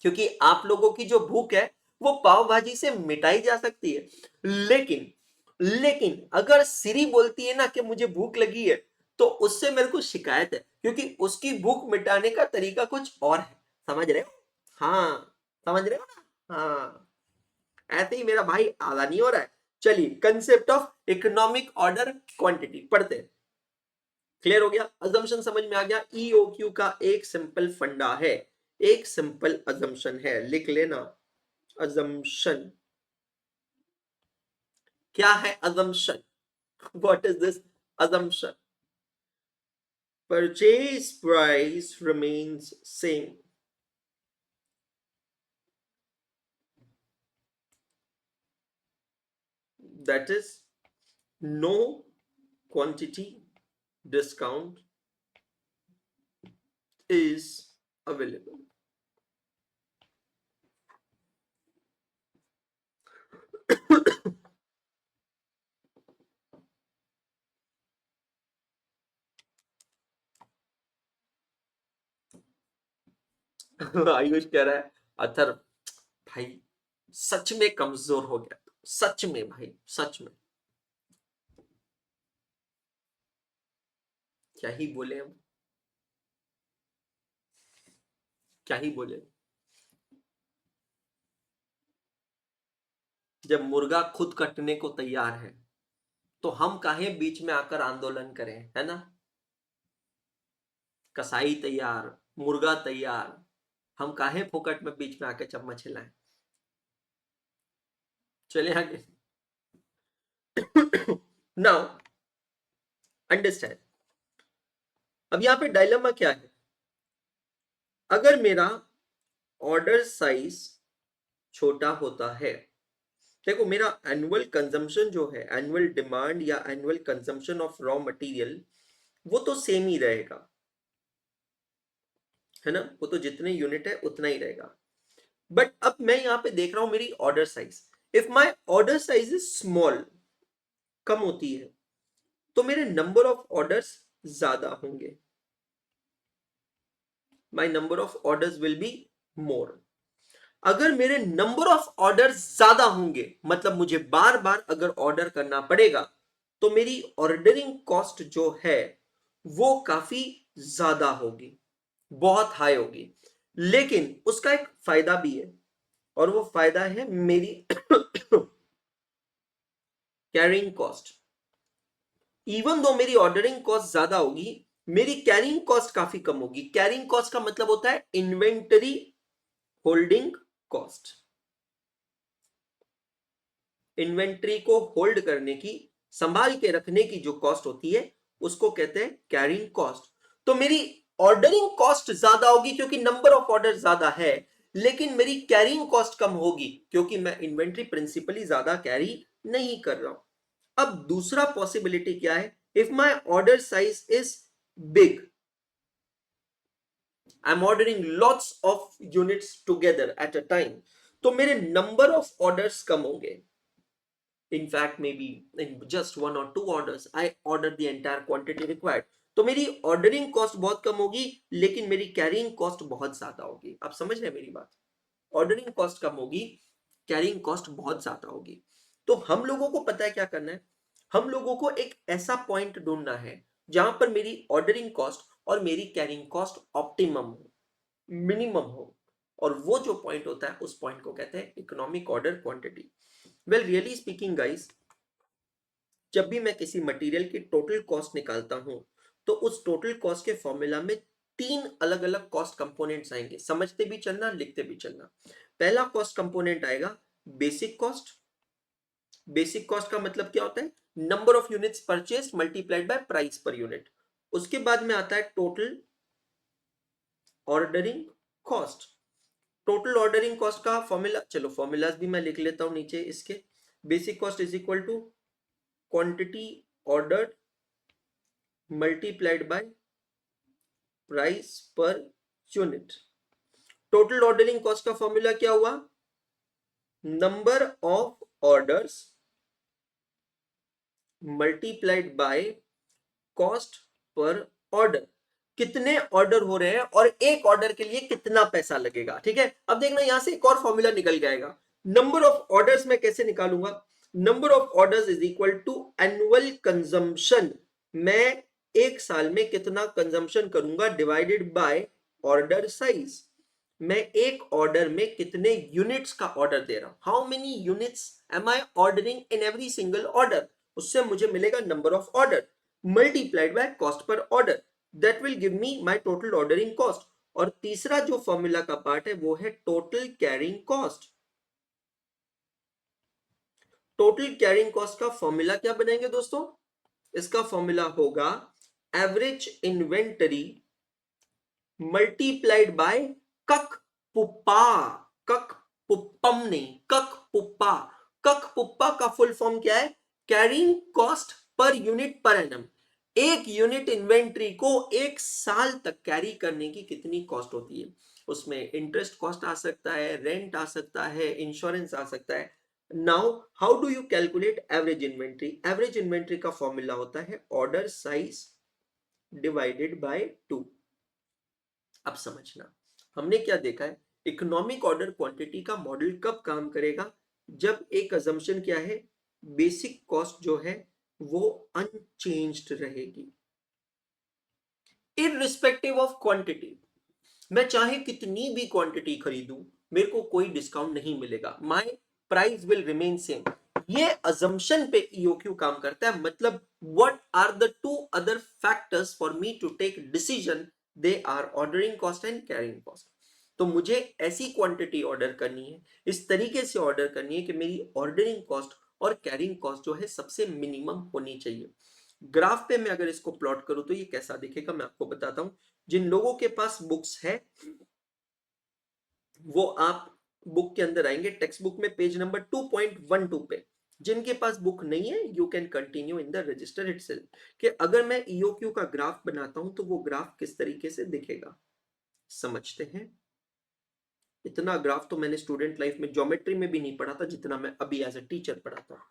क्योंकि आप लोगों की जो भूख है वो पाव भाजी से मिटाई जा सकती है। लेकिन लेकिन अगर सिरी बोलती है ना कि मुझे भूख लगी है, तो उससे मेरे को शिकायत है, क्योंकि उसकी भूख मिटाने का तरीका कुछ और है। समझ रहे हो? हाँ, समझ रहे हो ना? हाँ, ऐसे ही मेरा भाई आधा नहीं हो रहा है। चलिए, concept of economic order quantity पढ़ते हैं। क्लियर हो गया? अजम्पशन समझ में आ गया? ईओक्यू का एक सिंपल फंडा है, एक सिंपल अजम्पशन है, लिख लेना। अजम्पशन क्या है? Assumption, what is this assumption? Purchase price remains same, that is no quantity discount is available. Ayush कह रहा है अथर भाई सच में कमजोर हो गया, सच में भाई, सच में क्या ही बोले हम, क्या ही बोले। जब मुर्गा खुद कटने को तैयार है तो हम काहे बीच में आकर आंदोलन करें, है ना? कसाई तैयार, मुर्गा तैयार, हम काहे फोकट में बीच में आके चम्मच हिलाएं। चले आगे। नाउ अंडरस्टैंड, अब यहां पे डायलेमा क्या है? अगर मेरा ऑर्डर साइज छोटा होता है, देखो मेरा एनुअल कंजम्पशन जो है, एनुअल डिमांड या annual consumption of raw material, वो तो सेम ही रहेगा, है ना? वो तो जितने यूनिट है उतना ही रहेगा। बट अब मैं यहां पे देख रहा हूं मेरी order size, if my order size is small, कम होती है, तो मेरे नंबर ऑफ ऑर्डर्स ज्यादा होंगे, my number of orders will be more. अगर मेरे नंबर ऑफ ऑर्डर ज्यादा होंगे, मतलब मुझे बार बार अगर ऑर्डर करना पड़ेगा, तो मेरी ऑर्डरिंग कॉस्ट जो है वो काफी ज्यादा होगी, बहुत हाई होगी। लेकिन उसका एक फायदा भी है, और वो फायदा है मेरी कैरिंग कॉस्ट। इवन दो मेरी ऑर्डरिंग कॉस्ट ज्यादा होगी, मेरी कैरिंग कॉस्ट काफी कम होगी। कैरिंग कॉस्ट का मतलब होता है इन्वेंटरी होल्डिंग कॉस्ट। इन्वेंट्री को होल्ड करने की, संभाल के रखने की जो कॉस्ट होती है, उसको कहते हैं कैरिंग कॉस्ट। तो मेरी ऑर्डरिंग कॉस्ट ज्यादा होगी क्योंकि नंबर ऑफ ऑर्डर ज्यादा है, लेकिन मेरी कैरिंग कॉस्ट कम होगी क्योंकि मैं इन्वेंट्री प्रिंसिपली ज्यादा कैरी नहीं कर रहा हूं। अब दूसरा पॉसिबिलिटी क्या है, if my order size is big, I am ordering lots of units together at a time, तो मेरे नंबर ऑफ ऑर्डर्स कम होंगे. In fact, maybe in just one or two orders, I order the entire quantity required. तो मेरी ऑर्डरिंग कॉस्ट बहुत कम होगी, लेकिन मेरी कैरिंग कॉस्ट बहुत ज्यादा होगी. आप समझ रहे हैं मेरी बात? ऑर्डरिंग कॉस्ट कम होगी, कैरिंग कॉस्ट बहुत ज्यादा होगी. तो हम लोगों को पता है क्या करना है, हम लोगों को एक ऐसा पॉइंट ढूंढना है जहां पर मेरी ऑर्डरिंग कॉस्ट और मेरी कैरिंग कॉस्ट ऑप्टिमम हो, मिनिमम हो. और वो जो पॉइंट होता है उस पॉइंट को कहते हैं economic order quantity. Well really speaking guys, जब भी मैं किसी मटेरियल की टोटल कॉस्ट निकालता हूं, तो उस टोटल कॉस्ट के फॉर्मूला में तीन अलग अलग कॉस्ट कंपोनेंट्स आएंगे. समझते भी चलना, लिखते भी चलना. पहला कॉस्ट कंपोनेंट आएगा बेसिक कॉस्ट. बेसिक कॉस्ट का मतलब क्या होता है, number of units purchase multiplied by price per unit. उसके बाद में आता है total ordering cost. Total ordering cost का फॉर्मूला, चलो फॉर्मूलाज भी मैं लिख लेता हूं नीचे इसके. Basic cost is equal to quantity ordered multiplied by price per unit. Total ordering cost का फॉर्मूला क्या हुआ, number of orders multiplied by cost per order. कितने ऑर्डर हो रहे हैं और एक ऑर्डर के लिए कितना पैसा लगेगा. ठीक है, अब देखना यहां से एक और फॉर्मूला निकल जाएगा. नंबर ऑफ ऑर्डर्स मैं कैसे निकालूंगा, number of orders is equal to annual consumption. मैं एक साल में कितना कंजम्पशन करूंगा डिवाइडेड बाय ऑर्डर साइज. मैं एक ऑर्डर में कितने यूनिट्स का ऑर्डर दे रहा हूं, how many units am I ordering in every single order, उससे मुझे मिलेगा number of order multiplied by cost per order. That will give me my total ordering cost. और तीसरा जो फॉर्मूला का पार्ट है वो है total carrying cost. Total carrying cost का फॉर्मूला क्या बनाएंगे दोस्तों, इसका फॉर्मूला होगा एवरेज इन्वेंटरी मल्टीप्लाइड बाय कक पुप्पा. कक पुप्पम नहीं, कक पुप्पा. कक पुप्पा का फुल फॉर्म क्या है, carrying cost per unit per annum. एक यूनिट इन्वेंट्री को एक साल तक कैरी करने की कितनी कॉस्ट होती है. उसमें इंटरेस्ट कॉस्ट आ सकता है, रेंट आ सकता है, इंश्योरेंस आ सकता है. Now how do you calculate average inventory. Average inventory का फॉर्मूला होता है ऑर्डर साइज डिवाइडेड बाय 2. अब समझना, हमने क्या देखा है, इकोनॉमिक ऑर्डर क्वांटिटी का मॉडल कब काम करेगा, जब एक अजम्पशन क्या है, बेसिक कॉस्ट जो है वो अनचेंज्ड रहेगी इररिस्पेक्टिव ऑफ क्वांटिटी. मैं चाहे कितनी भी क्वांटिटी खरीदूं, मेरे को कोई डिस्काउंट नहीं मिलेगा, my price will remain same. ये अजम्पशन पे ईओक्यू काम करता है. मतलब what are the two other factors for me to take decision, they are ordering cost and carrying cost. तो मुझे ऐसी क्वांटिटी ऑर्डर करनी है, इस तरीके से ऑर्डर करनी है कि मेरी ऑर्डरिंग कॉस्ट और कैरिंग कॉस्ट जो है सबसे मिनिमम होनी चाहिए. ग्राफ पे मैं अगर इसको प्लॉट करूं तो ये कैसा दिखेगा मैं आपको बताता हूं. जिन लोगों के पास बुक्स है वो आप बुक के अंदर आएंगे, टेक्स्ट बुक में पेज नंबर 2.12 पे. जिनके पास बुक नहीं है you can continue in the register itself, कि अगर मैं ईओक्यू का ग्राफ बनाता हूं तो वो ग्राफ किस तरीके से दिखेगा. समझते हैं, इतना ग्राफ तो मैंने स्टूडेंट लाइफ में ज्योमेट्री में भी नहीं पढ़ा था जितना मैं अभी एज अ टीचर पढ़ाता हूं.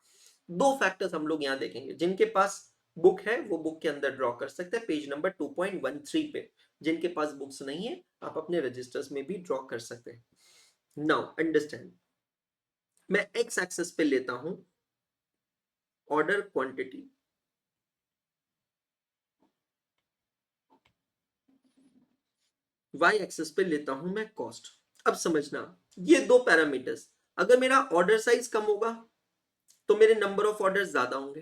दो फैक्टर्स हम लोग यहां देखेंगे. जिनके पास बुक है वो बुक के अंदर ड्रॉ कर सकते हैं पेज नंबर 2.13 पे. जिनके पास बुक्स नहीं है आप अपने रजिस्टर्स में भी ड्रॉ कर सकते हैं. नाउ अंडरस्टैंड, मैं एक्स एक्सेस पे लेता हूं ऑर्डर क्वांटिटी, वाई एक्सेस पे लेता हूं मैं कॉस्ट. अब समझना, ये दो पैरामीटर्स, अगर मेरा ऑर्डर साइज कम होगा तो मेरे नंबर ऑफ ऑर्डर ज्यादा होंगे,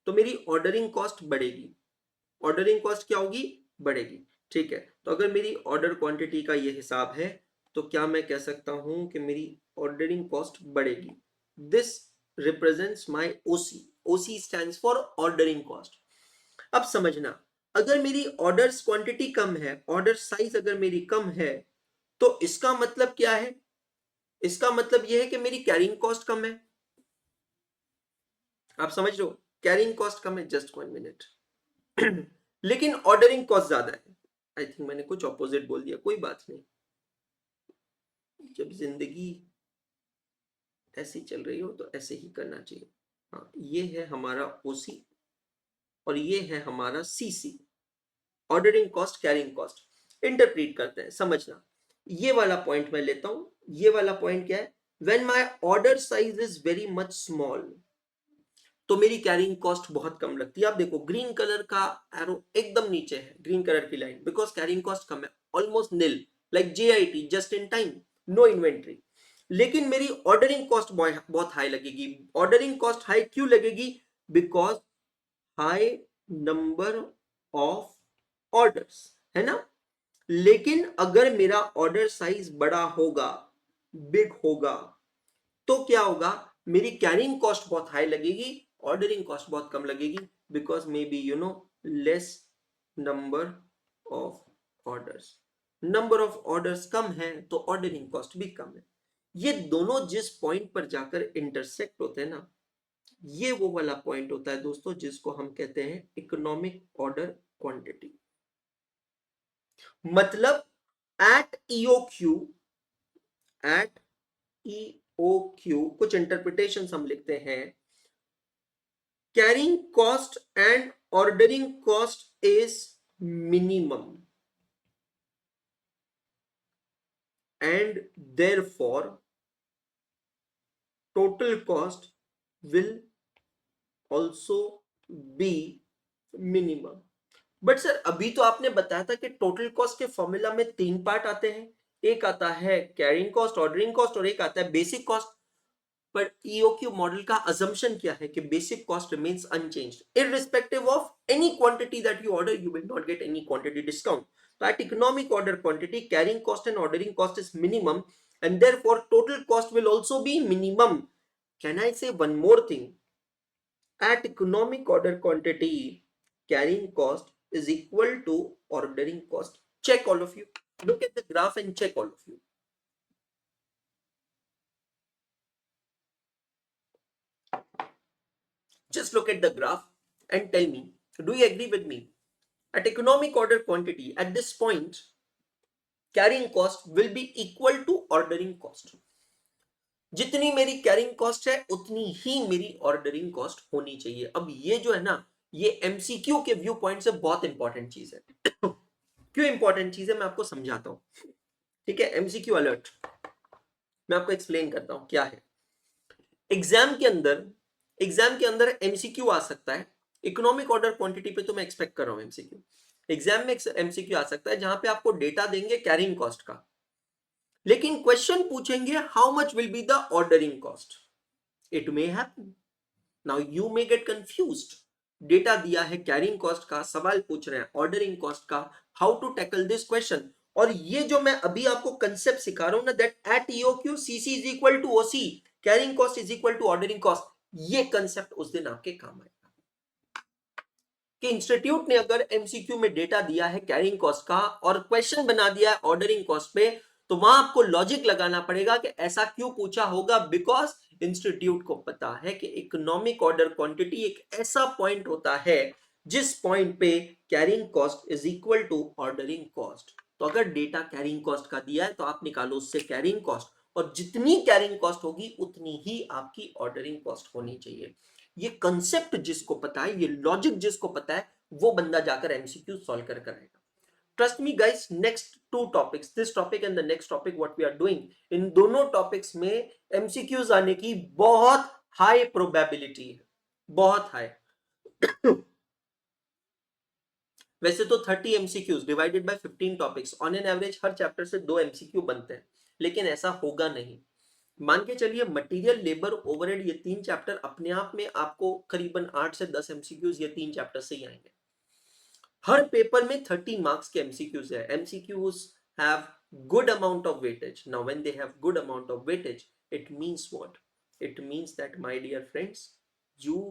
तो मेरी ऑर्डरिंग कॉस्ट बढ़ेगी. ऑर्डरिंग कॉस्ट क्या होगी, बढ़ेगी. ठीक है, तो अगर मेरी ऑर्डर क्वांटिटी का ये हिसाब है तो क्या मैं कह सकता हूं कि मेरी ऑर्डरिंग कॉस्ट बढ़ेगी. This represents my OC. OC stands for ordering cost. अब समझना, अगर मेरी ऑर्डर्स क्वांटिटी कम है, ऑर्डर साइज अगर मेरी कम है, तो इसका मतलब क्या है, इसका मतलब यह है कि मेरी कैरिंग कॉस्ट कम है. आप समझ रहे हो, कैरिंग कॉस्ट कम है, जस्ट 1 मिनट। लेकिन ऑर्डरिंग कॉस्ट ज्यादा है। आई थिंक मैंने कुछ ऑपोजिट बोल दिया, कोई बात नहीं, जब जिंदगी ऐसी चल रही हो तो ऐसे ही करना चाहिए। हाँ, ये है हमारा ओसी और ये है हमारा CC, ordering cost carrying cost. Interpret करते हैं, समझना। ये वाला पॉइंट मैं लेता हूं। ये वाला पॉइंट क्या है, when my order size is very much small, तो मेरी कैरिंग कॉस्ट बहुत कम लगती है। आप देखो ग्रीन कलर का एरो एकदम नीचे है, ग्रीन कलर की लाइन, बिकॉज कैरिंग कॉस्ट कम है, almost nil, like JIT, just in time, no inventory. लेकिन मेरी ऑर्डरिंग कॉस्ट बहुत हाई लगेगी। ऑर्डरिंग कॉस्ट हाई क्यों लगेगी, because high number of orders, है ना। लेकिन अगर मेरा ऑर्डर साइज बड़ा होगा, बिग होगा, तो क्या होगा, मेरी कैरिंग कॉस्ट बहुत हाई लगेगी, ऑर्डरिंग कॉस्ट बहुत कम लगेगी, because may be less number of orders. Number of orders कम है तो ऑर्डरिंग कॉस्ट भी कम है। ये दोनों जिस पॉइंट पर जाकर इंटरसेक्ट होते हैं ना, ये वो वाला पॉइंट होता है दोस्तों जिसको हम कहते हैं इकोनॉमिक ऑर्डर क्वांटिटी। मतलब एट EOQ, एट EOQ कुछ इंटरप्रिटेशन हम लिखते हैं, carrying cost and ordering cost is minimum, and therefore total cost will also be minimum। But sir अभी तो आपने बताया था कि टोटल कॉस्ट के फॉर्मूला में 3 पार्ट आते हैं, एक आता है कैरिंग कॉस्ट, ऑर्डरिंग कॉस्ट, और एक आता है बेसिक कॉस्ट। पर EOQ मॉडल का assumption क्या है कि basic cost remains unchanged irrespective of any quantity that you order, you will not get any quantity discount। तो at economic order quantity, carrying cost and ordering cost is minimum, and therefore total cost will also be minimum। Can I say one more thing, at economic order quantity, carrying cost is equal to ordering cost। Check all of you, look at the graph and check all of you। Just look at the graph and tell me, do you agree with me? At economic order quantity, at this point, carrying cost will be equal to ordering cost। जितनी मेरी कैरिंग कॉस्ट है उतनी ही मेरी ऑर्डरिंग कॉस्ट होनी चाहिए। अब ये जो है ना, ये MCQ के व्यू पॉइंट से बहुत इंपॉर्टेंट चीज है। क्यों इंपॉर्टेंट चीज है मैं आपको समझाता हूं, ठीक है। MCQ अलर्ट, मैं आपको एक्सप्लेन करता हूं क्या है। एग्जाम के अंदर, एग्जाम के अंदर MCQ आ सकता है। इकोनॉमिक ऑर्डर क्वांटिटी पे तो मैं एक्सपेक्ट कर रहा हूं MCQ। एग्जाम में MCQ आ सकता है जहां पे आपको डेटा देंगे कैरिंग कॉस्ट का, लेकिन क्वेश्चन पूछेंगे how much will be the ordering cost. It may happen, now you may get confused. Data दिया है कैरिंग कॉस्ट का, सवाल पूछ रहे हैं ऑर्डरिंग कॉस्ट का, how to tackle this question. और ये जो मैं अभी आपको कंसेप्ट सिखा रहा हूं ना, that at EOQ CC is equal to OC, carrying cost is equal to ordering cost, ये कंसेप्ट उस दिन आपके काम आएगा कि इंस्टीट्यूट ने अगर MCQ में डेटा दिया है कैरिंग कॉस्ट का और क्वेश्चन बना दिया है ऑर्डरिंग कॉस्ट पे, तो वहां आपको लॉजिक लगाना पड़ेगा कि ऐसा क्यों पूछा होगा, बिकॉज इंस्टीट्यूट को पता है कि इकोनॉमिक ऑर्डर क्वांटिटी एक ऐसा पॉइंट होता है जिस पॉइंट पे carrying cost is equal to ordering cost. तो अगर डेटा कैरिंग कॉस्ट का दिया है तो आप निकालो उससे कैरिंग कॉस्ट, और जितनी कैरिंग कॉस्ट होगी उतनी ही आपकी ऑर्डरिंग कॉस्ट होनी चाहिए। ये कंसेप्ट जिसको पता है, ये लॉजिक जिसको पता है, वो बंदा जाकर MCQ सॉल्व कर आएगा। Trust me guys, next 2 topics, this topic and the next topic, what we are doing, in दोनों टॉपिक्स में MCQs आने की बहुत हाई प्रोबेबिलिटी है, बहुत हाई। वैसे तो 30 MCQs divided by 15 topics, on an average her chapter से 2 MCQ बनते हैं, लेकिन ऐसा होगा नहीं। मान के चलिए मटेरियल, लेबर, ओवरहेड, ये 3 चैप्टर अपने आप में आपको करीबन 8 से 10 MCQs ये 3 चैप्टर से ही आएंगे। हर पेपर में 30 मार्क्स के MCQs है। MCQs have good amount of weightage। Now when they have good amount of weightage, it means what? It means that, my dear friends, you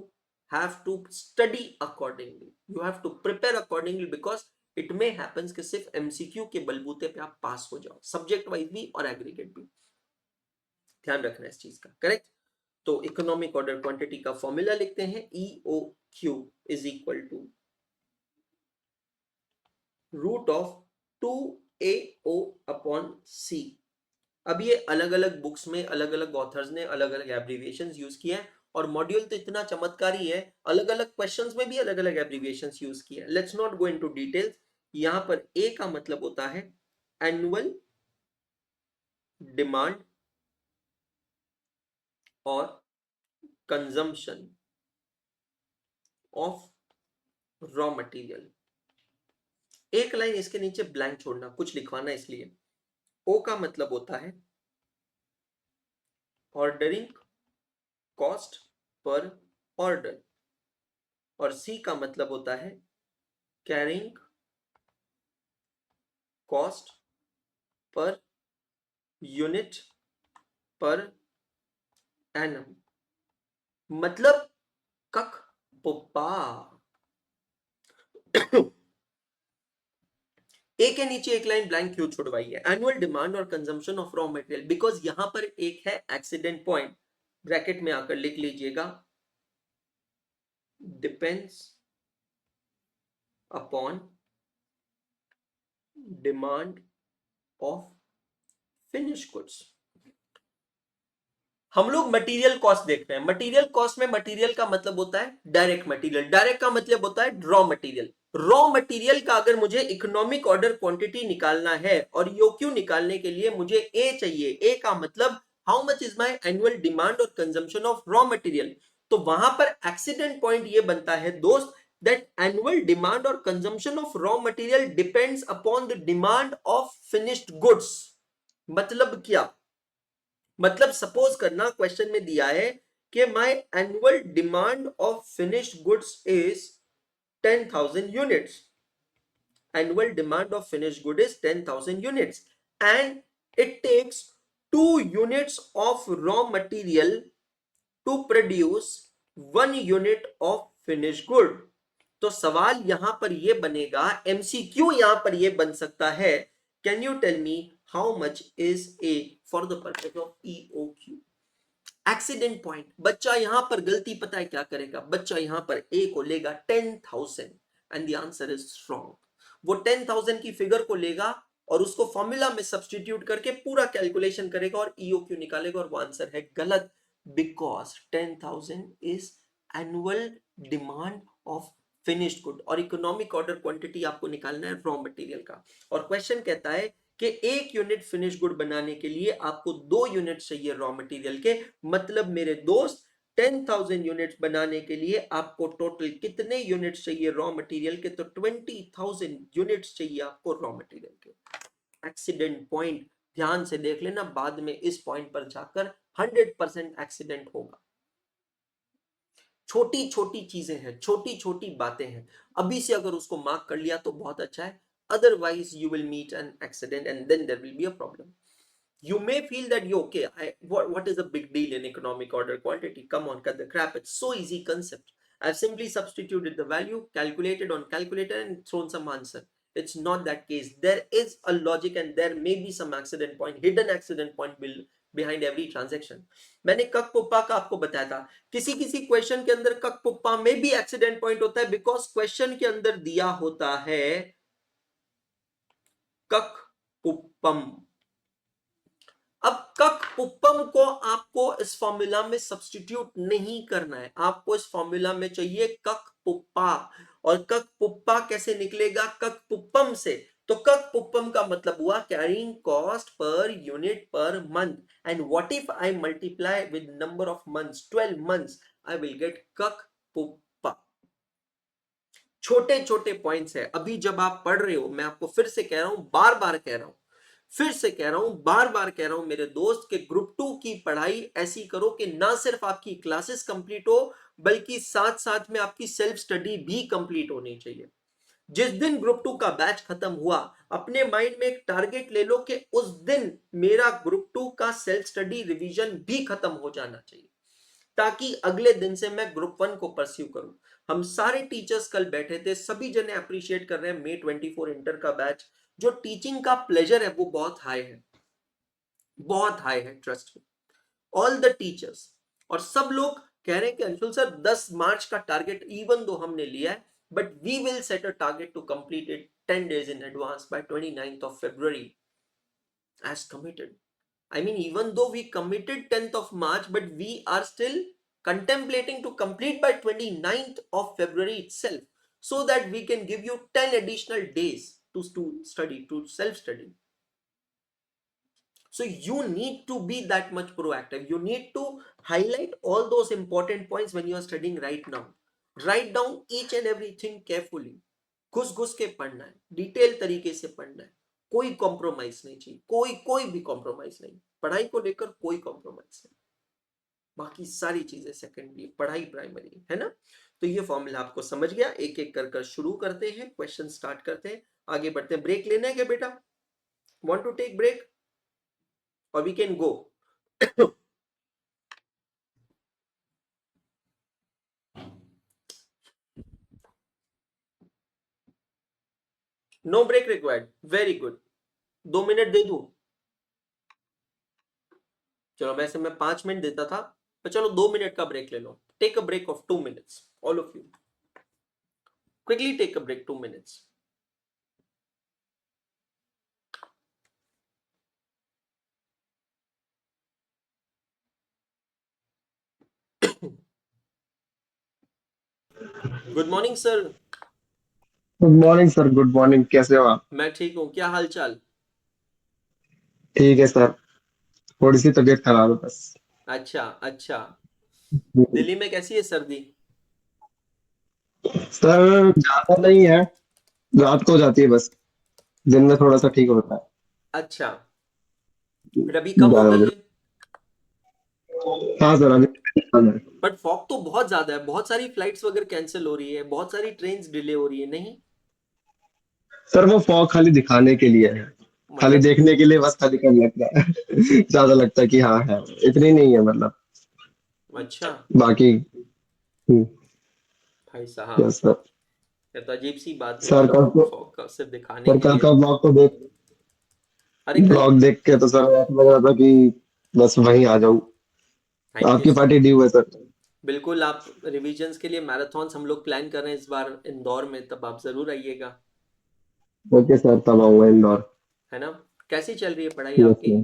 have to study accordingly, you have to prepare accordingly, because it may happens कि सिर्फ MCQ के बलबूते पे आप पास हो जाओ, सब्जेक्ट वाइज भी और एग्रीगेट भी। ध्यान रखना इस चीज का, करेक्ट। तो इकोनॉमिक ऑर्डर क्वांटिटी का फॉर्मूला लिखते हैं, EOQ is equal to root of 2AO upon C। अब ये अलग अलग बुक्स में अलग अलग ऑथर्स ने अलग अलग एब्रीविएशंस यूज किए हैं, और मॉड्यूल तो इतना चमत्कारी है, अलग अलग क्वेश्चंस में भी अलग अलग एब्रीविएशंस यूज किए हैं। Let's not go into details. यहां पर ए का मतलब होता है एनुअल डिमांड और कंजम्पशन ऑफ रॉ मटेरियल। एक लाइन इसके नीचे ब्लैंक छोड़ना, कुछ लिखवाना, इसलिए ओ का मतलब होता है ऑर्डरिंग कॉस्ट पर ऑर्डर, और सी का मतलब होता है carrying cost per unit per annum, मतलब कक पुप्पा। ए के नीचे एक लाइन ब्लैंक क्यों छुड़वाई है? एनुअल डिमांड और consumption of raw material, because यहां पर एक है एक्सीडेंट पॉइंट, ब्रैकेट में आकर लिख लीजिएगा, depends upon demand of finish goods. हम लोग मटेरियल कॉस्ट देख रहे हैं। मटेरियल कॉस्ट में मटेरियल का मतलब होता है डायरेक्ट मटेरियल, डायरेक्ट का मतलब होता है रॉ मटेरियल। रॉ मटेरियल का अगर मुझे इकोनॉमिक ऑर्डर क्वांटिटी निकालना है और ईओक्यू निकालने के लिए मुझे ए चाहिए, ए का मतलब how much is my annual demand और कंजम्पशन ऑफ रॉ मटेरियल। तो वहां पर एक्सीडेंट पॉइंट ये बनता है दोस्त, that annual demand or consumption of raw material depends upon the demand of finished goods। मतलब क्या? मतलब सपोज करना क्वेश्चन में दिया है कि my annual demand of finished goods is 10,000 units. Annual demand of finished good is 10,000 units, and it takes 2 units of raw material to produce 1 unit of finished good। तो सवाल यहां पर ये बनेगा, एमसीक्यू यहां पर ये बन सकता है, can you tell me how much is A for the purpose of EOQ. Accident point, बच्चा यहां पर गलती पता है क्या करेगा? बच्चा यहां पर ए को लेगा 10,000 and the answer is wrong. वो 10,000 की फिगर को लेगा और उसको फॉर्मूला में सब्सटीट्यूट करके पूरा कैलकुलेशन करेगा और ईओक्यू निकालेगा, और वो आंसर है गलत, because 10,000 is annual demand of finished good, और इकोनॉमिक ऑर्डर क्वांटिटी आपको निकालना है रॉ मटेरियल का। और क्वेश्चन कहता है कि 1 यूनिट फिनिश गुड बनाने के लिए आपको 2 यूनिट चाहिए रॉ मटेरियल के। मतलब मेरे दोस्त 10,000 यूनिट्स बनाने के लिए आपको टोटल कितने यूनिट्स चाहिए रॉ मटेरियल के? तो 20,000 यूनिट्स चाहिए आपको रॉ मटेरियल के। एक्सीडेंट पॉइंट ध्यान से देख लेना, बाद में इस पॉइंट पर जाकर 100% एक्सीडेंट होगा। छोटी छोटी चीजें हैं, छोटी छोटी बातें हैं, अभी से अगर उसको मार्क कर लिया तो बहुत अच्छा है, otherwise you will meet an accident and then there will be a problem। You may feel that you okay, what is a big deal in economic order quantity? Come on, cut the crap, it's so easy concept। I've simply substituted the value, calculated on calculator and thrown some answer। It's not that case, there is a logic and there may be some accident point, hidden accident point behind every transaction। मैंने कक पुप्पा का आपको बताया था, किसी किसी क्वेश्चन के अंदर कक पुप्पा में भी एक्सीडेंट पॉइंट होता है, बिकॉज क्वेश्चन के अंदर दिया होता है कक पुप्पम। अब कक पुप्पम को आपको इस फॉर्मूला में सब्स्टिट्यूट नहीं करना है, आपको इस फॉर्मूला में चाहिए कक पुप्पा। और कक पुप्पा कैसे निकलेगा? कक पुप्पम से। तो कक पुप्पम का मतलब हुआ carrying cost per unit per month, and what if I multiply with number of months, 12 months, I will get कक पुप्पा। छोटे छोटे पॉइंट्स है, अभी जब आप पढ़ रहे हो, मैं आपको फिर से कह रहा हूं, बार बार कह रहा हूं, फिर से कह रहा हूं, बार बार कह रहा हूं मेरे दोस्त के ग्रुप 2 की पढ़ाई ऐसी करो कि ना सिर्फ आपकी क्लासेस कंप्लीट हो, बल्कि साथ साथ में आपकी सेल्फ स्टडी भी कंप्लीट होनी चाहिए। जिस दिन ग्रुप 2 का बैच खत्म हुआ, अपने माइंड में एक टारगेट ले लो कि उस दिन मेरा ग्रुप 2 का सेल्फ स्टडी रिवीजन भी खत्म हो जाना चाहिए, ताकि अगले दिन से मैं ग्रुप 1 को परस्यू करूं। हम सारे टीचर्स कल बैठे थे, सभी जने अप्रिशिएट कर रहे हैं May 24 इंटर का बैच। जो टीचिंग का प्लेजर है वो बहुत हाई है, बहुत हाई है, trust me, all the teachers. और सब लोग कह रहे हैं कि अंशुल सर 10 मार्च का टारगेट इवन दो हमने लिया है, but we will set a target to complete it 10 days in advance by 29th of February as committed. I mean, even though we committed 10th of March, but we are still contemplating to complete by 29th of February itself, so that we can give you 10 additional days to study, to self-study. So you need to be that much proactive. You need to highlight all those important points when you are studying right now. Write down each and everything carefully. घुस घुस के पढ़ना है, डिटेल तरीके से पढ़ना है, कोई कॉम्प्रोमाइज नहीं चाहिए, कोई भी कॉम्प्रोमाइज नहीं, पढ़ाई को लेकर कोई कॉम्प्रोमाइज नहीं, बाकी सारी चीजें सेकेंडरी, पढ़ाई प्राइमरी है ना। तो ये फॉर्मूला आपको समझ गया, एक एक कर शुरू करते हैं, क्वेश्चन स्टार्ट करते हैं, आगे बढ़ते हैं। ब्रेक लेना है क्या बेटा? वांट टू टेक ब्रेक और we can go? No break required, very good. 2 minute दे दूं? चलो, वैसे मैं 5 मिनट देता था, पर चलो 2 मिनट का ब्रेक ले लो। Take a break of 2 minutes, all of you quickly take a break 2 minutes। Good morning sir. Good morning sir, good morning. कैसे हो आप? मैं ठीक हूँ, क्या हाल चाल? ठीक है सर, थोड़ी सी तबीयत खराब है बस। अच्छा अच्छा। दिल्ली में कैसी है सर्दी? सर ज्यादा नहीं है, रात को हो जाती है बस, दिन में थोड़ा सा ठीक होता अच्छा, है। फिर अभी कम हो ज्यादा गई हो है? जाती है। हाँ सर, अभी कम है। बट फॉग तो बहुत ज्यादा है, बहुत सारी फ्लाइट्स वगैरह कैंसिल हो रही है, बहुत सारी ट्रेन्स डिले हो रही है, नहीं? सर वो फॉग खाली दिखाने के लिए है, खाली मतलब? देखने के लिए, बस खाली कर लगता है। ज्यादा लगता है कि हाँ है, इतनी नहीं है मतलब। अच्छा। बाकी भाई साहब, यस सर। ये तो अजीब सी बात हुई, सर कल तो फॉग का सिर्फ दिखाने सर के कल लिए। का ब्लॉग तो देख अरे कल? ब्लॉग देख के तो सर ऐसा लग रहा था कि बस वहीं आ जाऊं। थैंक यू आपकी सर। पार्टी ड्यू है सर। बिल्कुल, आप रिविजन्स के लिए मैराथन्स हम लोग प्लान कर रहे हैं इस बार इंदौर में, तब आप जरूर आइएगा। ओके सर, तब आऊंगा इंदौर। है ना? कैसी चल रही है पढ़ाई यस आपकी?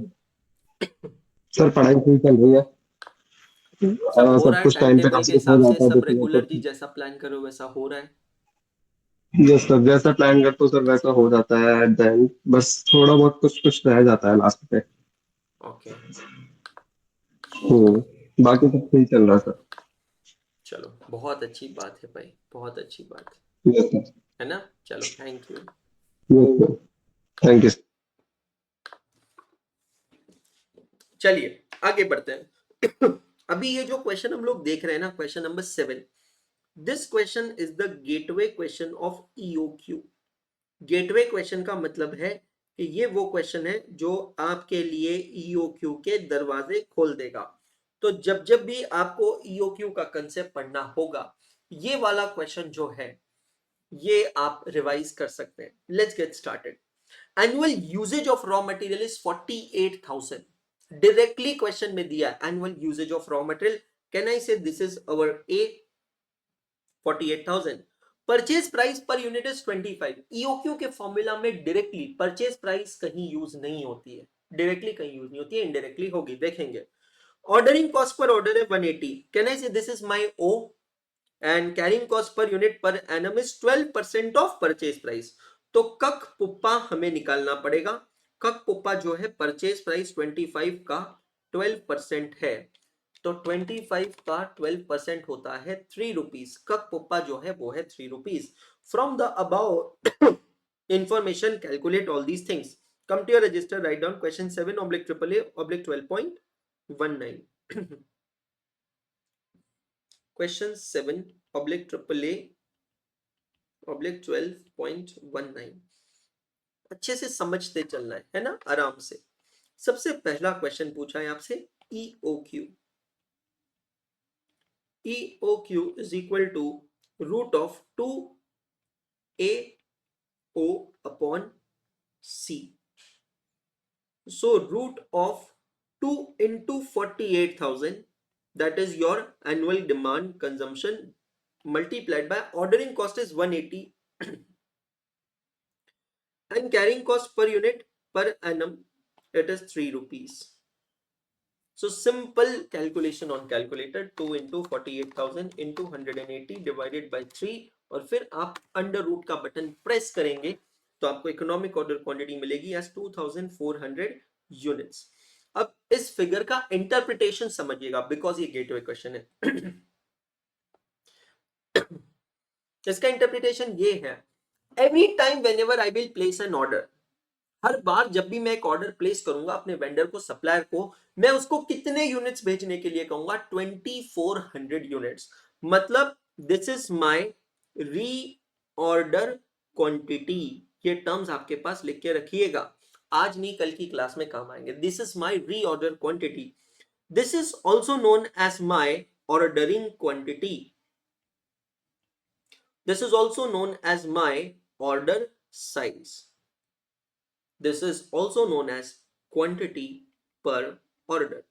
सर। सर पढ़ाई ठीक चल रही है। सब हो सब रहा है कुछ टाइम टाइम पे टेबल के कंप्लीट हो हिसाब से? जाता है सब जितना रेगुलर जी कुछ। जैसा प्लान करो वैसा हो रहा है? यस सर, जैसा प्लान करते हो सर वैसा हो जाता है एट द एंड, बस थोड़ा बहुत कुछ कुछ रह जाता है लास्ट पे। ओके। बाकी सब सही चल रहा है सर। चलो, बहुत अच्छी बात है भाई, बहुत अच्छी बात यस सर। है ना? चलो, thank you. Yes sir. Thank you. चलिए आगे बढ़ते हैं। अभी ये जो क्वेश्चन हम लोग देख रहे हैं ना, question number 7, this question is the gateway question of EOQ. Gateway question का मतलब है कि ये वो क्वेश्चन है जो आपके लिए ईओक्यू के दरवाजे खोल देगा। तो जब जब भी आपको ईओक्यू का कंसेप्ट पढ़ना होगा, ये वाला क्वेश्चन जो है ये आप रिवाइज कर सकते हैं। Let's get started. Annual usage of raw material is 48,000। Directly question में दिया annual usage of raw material. Can I say this is our A 48,000। Purchase price per unit is 25। EOQ के फॉर्मूला में डायरेक्टली परचेज प्राइस कहीं यूज नहीं होती है, डायरेक्टली कहीं यूज नहीं होती है, इनडायरेक्टली होगी, देखेंगे। ऑर्डरिंग कॉस्ट पर ऑर्डर है 180। Can I say this is my O and carrying cost per unit per annum is 12% of purchase price. तो कक पुप्पा हमें निकालना पड़ेगा। कक पुप्पा जो है परचेज प्राइस 25 का 12% है, तो 25 का 12% होता है 3 रुपीज। कक पुप्पा जो है वो है 3 rupees. From the above information calculate all these things. Come to your register, write down question 7/AAA/12.19। Question 7/AAA/12.19 अच्छे से समझते चलना है ना, आराम से। सबसे पहला क्वेश्चन पूछा है आपसे EOQ. EOQ is equal to root of 2AO upon C। So root of 2 into 48,000 that is your annual demand consumption multiplied by ordering cost is 180 and carrying cost per unit per annum it is 3 rupees. So simple calculation on calculator, 2 into 48,000 into 180 divided by 3 और फिर आप अंडर रूट का बटन प्रेस करेंगे तो आपको इकोनॉमिक ऑर्डर क्वांटिटी मिलेगी एज 2400 यूनिट्स. अब इस फिगर का इंटरप्रिटेशन समझिएगा बिकॉज ये गेटवे क्वेश्चन है. इसका इंटरप्रिटेशन ये है, every time whenever I will place an order, हर बार जब भी मैं एक ऑर्डर प्लेस करूंगा अपने वेंडर को, सप्लायर को, मैं उसको कितने यूनिट्स भेजने के लिए कहूंगा, 2400 यूनिट्स. मतलब this is my reorder quantity. ये टर्म्स आपके पास लिख के रखिएगा, आज नहीं कल की क्लास में काम आएंगे. This is my reorder quantity. This is also known as my ordering quantity. This is also known as my order size. This is also known as quantity per order.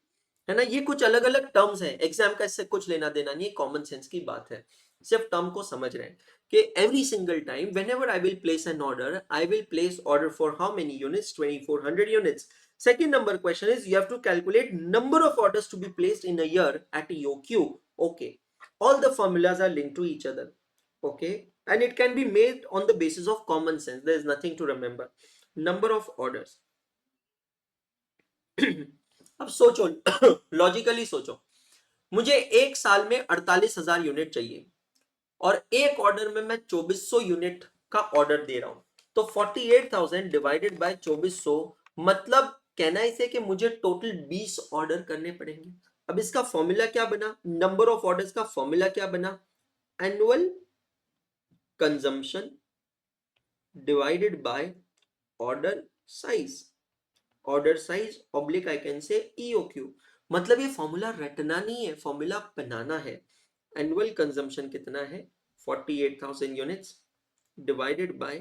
है ना, ये कुछ अलग अलग टर्म्स हैं, एग्जाम का इससे कुछ लेना देना नहीं है, कॉमन सेंस की बात है, सिर्फ टर्म को समझ रहे हैं कि every single time whenever I will place an order, I will place order for how many units, 2400 units. Second number question is you have to calculate number of orders to be placed in a year at EOQ. Okay, all the formulas are linked to each other. Okay, and it can be made on the basis of common sense. There is nothing to remember. Number of orders. अब सोचो, लॉजिकली सोचो, मुझे एक साल में 48,000 यूनिट चाहिए और एक ऑर्डर में मैं 2400 यूनिट का ऑर्डर दे रहा हूं, तो 48,000 डिवाइडेड बाय 2400, मतलब कहना इसे कि मुझे टोटल 20 ऑर्डर करने पड़ेंगे. अब इसका फॉर्मूला क्या बना, नंबर ऑफ ऑर्डर्स का फॉर्मूला क्या बना, annual consumption divided by order size. Order size oblique I can say EOQ. मतलब ये फॉर्मूला रटना नहीं है, फॉर्मूला बनाना है. एनुअल कंजम्पशन कितना है, 48,000 units divided by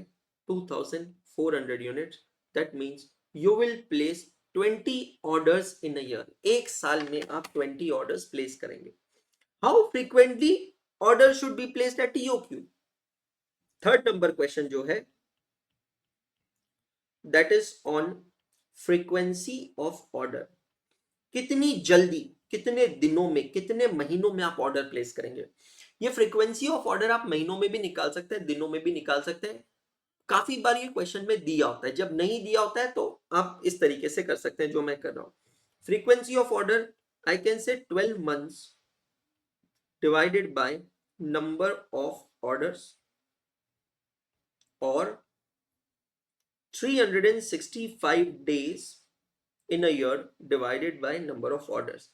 2,400 units. That means you will place 20 orders in a year. एक साल में आप 20 ऑर्डर्स प्लेस करेंगे. How frequently order should be placed at EOQ. Third number question जो है that is on frequency of order. कितनी जल्दी, कितने दिनों में, कितने महीनों में आप ऑर्डर प्लेस करेंगे. ये फ्रीक्वेंसी ऑफ ऑर्डर आप महीनों में भी निकाल सकते हैं, दिनों में भी निकाल सकते हैं. काफी बार ये क्वेश्चन में दिया होता है, जब नहीं दिया होता है तो आप इस तरीके से कर सकते हैं जो मैं कर रहा हूं. Frequency of order I can say 12 months divided by number of orders or 365 days in a year divided by number of orders.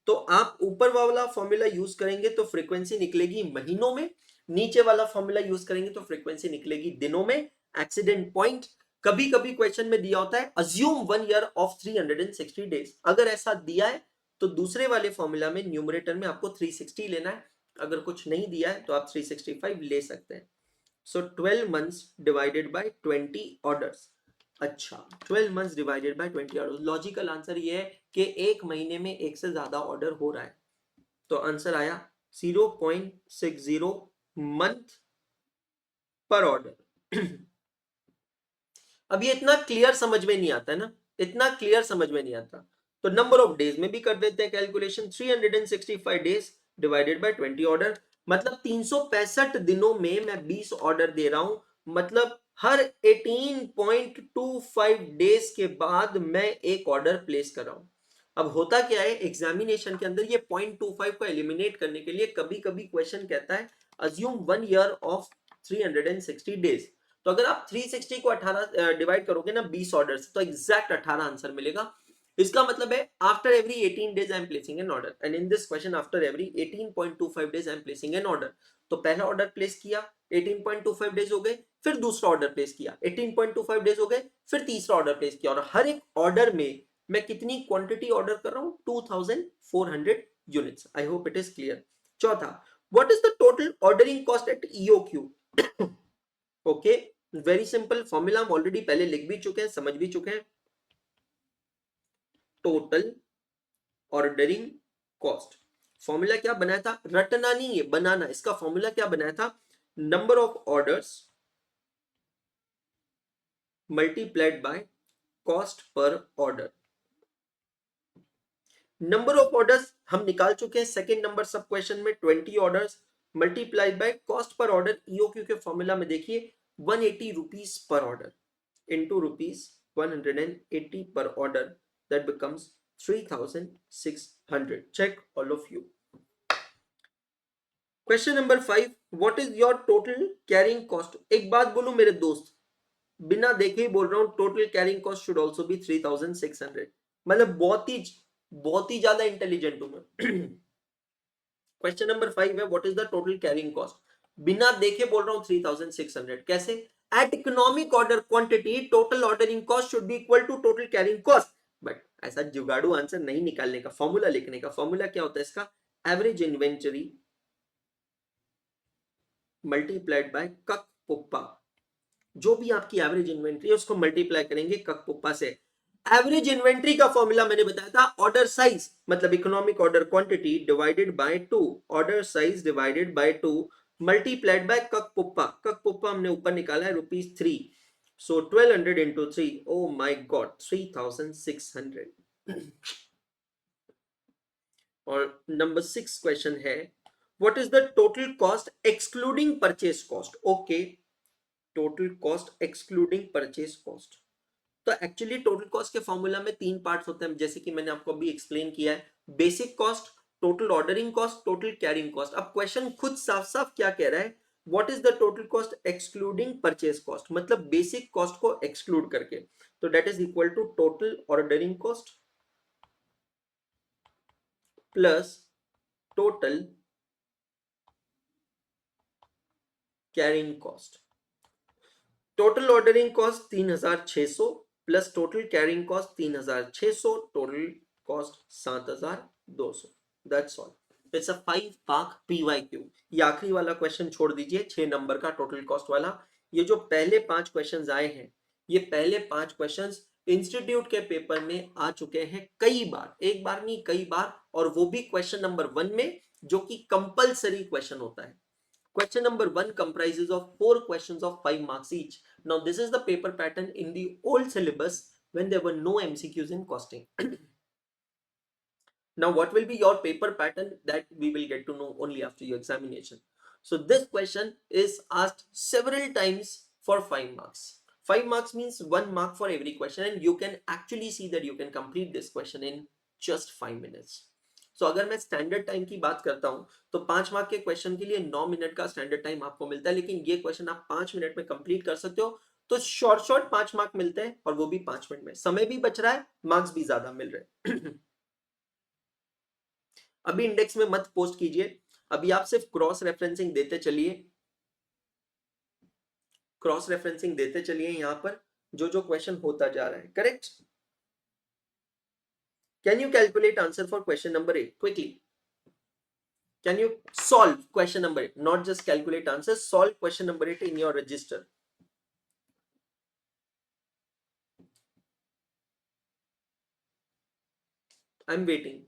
तो आप ऊपर वाला फॉर्मूला यूज करेंगे तो फ्रीक्वेंसी निकलेगी महीनों में, नीचे वाला फॉर्मूला यूज करेंगे तो फ्रीक्वेंसी निकलेगी दिनों में. एक्सीडेंट पॉइंट, कभी कभी क्वेश्चन में दिया होता है अज्यूम 1 year of 360 days. अगर ऐसा दिया है तो दूसरे वाले फॉर्मूला में न्यूमरेटर में आपको 360 लेना है, अगर कुछ नहीं दिया है तो आप 365 ले सकते हैं. So 12 months divided by 20 orders. अच्छा, 12 months divided by 20 orders. Logical answer ये है कि एक महीने में एक से ज्यादा ऑर्डर हो रहा है, तो आंसर आया 0.60 मंथ पर ऑर्डर. अब ये इतना क्लियर समझ में नहीं आता है ना, इतना क्लियर समझ में नहीं आता, तो नंबर ऑफ डेज में भी कर देते हैं calculation. 365 days divided by 20 order, मतलब 365 दिनों में मैं 20 ऑर्डर दे रहा हूं, मतलब हर 18.25 डेज के बाद मैं एक ऑर्डर प्लेस कर रहा हूं. अब होता क्या है एग्जामिनेशन के अंदर, ये 0.25 को एलिमिनेट करने के लिए कभी कभी क्वेश्चन कहता है अज्यूम 1 year of 360 डेज. तो अगर आप 360 को 18 डिवाइड करोगे ना 20 ऑर्डर से, तो एग्जैक्ट 18 आंसर मिलेगा. इसका मतलब है after every 18 days I am placing an order, and in this question after every 18.25 days I am placing an order. तो पहला ऑर्डर प्लेस किया, 18.25 डेज हो गए, फिर दूसरा ऑर्डर प्लेस किया, 18.25 डेज हो गए, फिर तीसरा ऑर्डर प्लेस किया, और हर एक ऑर्डर में मैं कितनी क्वांटिटी ऑर्डर कर रहा हूं, 2400 units. I hope it is clear. चौथा, what is the total ordering cost at EOQ. Okay, very simple formula हम ऑलरेडी पहले लिख भी चुके हैं, समझ भी चुके हैं. Total ordering cost. फॉर्मूला क्या बनाया था, रटना नहीं है, बनाना। इसका फॉर्मूला क्या बनाया था, number of orders multiplied by cost per order. Number of orders हम निकाल चुके हैं सेकंड नंबर सब क्वेश्चन में, 20 orders multiplied by cost per order, EOQ के फॉर्मूला में देखिए 180 रुपीस पर order into rupees 180 per order, that becomes 3600. Check all of you. Question number 5, what is your total carrying cost? एक बात बोलूं मेरे दोस्त, बिना देखे ही बोल रहा हूं, total carrying cost should also be 3600। मतलब बहुत ही ज्यादा इंटेलिजेंट हूं मैं। क्वेश्चन नंबर 5 है, what is the total carrying cost, बिना देखे बोल रहा हूं 3600। कैसे, at economic order quantity total ordering cost should be equal to total carrying cost. But ऐसा जुगाड़ू आंसर नहीं निकालने का, फॉर्मूला लिखने का। फॉर्मूला क्या होता है इसका, एवरेज इन्वेंटरी मल्टीप्लाइड बाय कक पुप्पा। जो भी आपकी एवरेज इन्वेंटरी है उसको मल्टीप्लाई करेंगे कक पुप्पा से। एवरेज इन्वेंट्री का फॉर्मूला मैंने बताया था, ऑर्डर साइज मतलब economic order quantity divided by 2, order size divided by 2 multiplied bye कक पुप्पा। कक पुप्पा हमने ऊपर निकाला है ₹3, सो 1200 इंटू 3, ओ माय गॉड 3600। और नंबर 6 क्वेश्चन है, what is the total cost excluding purchase cost. Okay, total cost excluding purchase cost. तो एक्चुअली टोटल कॉस्ट के फॉर्मूला में 3 पार्ट्स होते हैं, जैसे कि मैंने आपको अभी एक्सप्लेन किया है, basic cost, total ordering cost, total carrying cost. अब क्वेश्चन खुद साफ साफ क्या कह रहा है, what is the total cost excluding purchase cost, मतलब बेसिक कॉस्ट को एक्सक्लूड करके। तो that is equal to total ordering cost plus total carrying cost. Total ordering cost 3600 plus total carrying cost 3600, total cost 7200। That's all, it's a 5 mark PYQ. ये आखिरी वाला क्वेश्चन छोड़ दीजिए, 6 नंबर का टोटल कॉस्ट वाला। ये जो पहले 5 क्वेश्चंस आए हैं, ये पहले 5 क्वेश्चंस इंस्टीट्यूट के पेपर में आ चुके हैं कई बार, एक बार नहीं कई बार, और वो भी क्वेश्चन नंबर 1 में, जो कि कंपलसरी क्वेश्चन होता है। Question number 1 comprises of 4 questions of 5 marks each. Now this is the paper pattern in the old syllabus when there were no MCQs in costing. Now what will be your paper pattern, that we will get to know only after your examination. So this question is asked several times for 5 marks. 5 marks means 1 mark for every question, and you can actually see that you can complete this question in just 5 minutes. So अगर मैं स्टैंडर्ड टाइम की बात करता हूं, तो 5 मार्क के क्वेश्चन के लिए 9 मिनट का स्टैंडर्ड टाइम आपको मिलता है, लेकिन ये क्वेश्चन आप 5 मिनट में कंप्लीट कर सकते हो। तो शॉर्ट शॉर्ट 5 मार्क मिलते हैं, और वो भी 5 मिनट में। समय भी बच रहा है, मार्क्स भी ज्यादा मिल रहे हैं। अभी इंडेक्स में मत पोस्ट कीजिए, अभी आप सिर्फ क्रॉस रेफरेंसिंग देते चलिए, क्रॉस रेफरेंसिंग देते चलिए यहां पर, जो जो क्वेश्चन होता जा रहा है। Correct, can you calculate answer for question number 8 quickly? Can you solve question number 8? Not just calculate answers, solve question number 8 in your register. I'm waiting.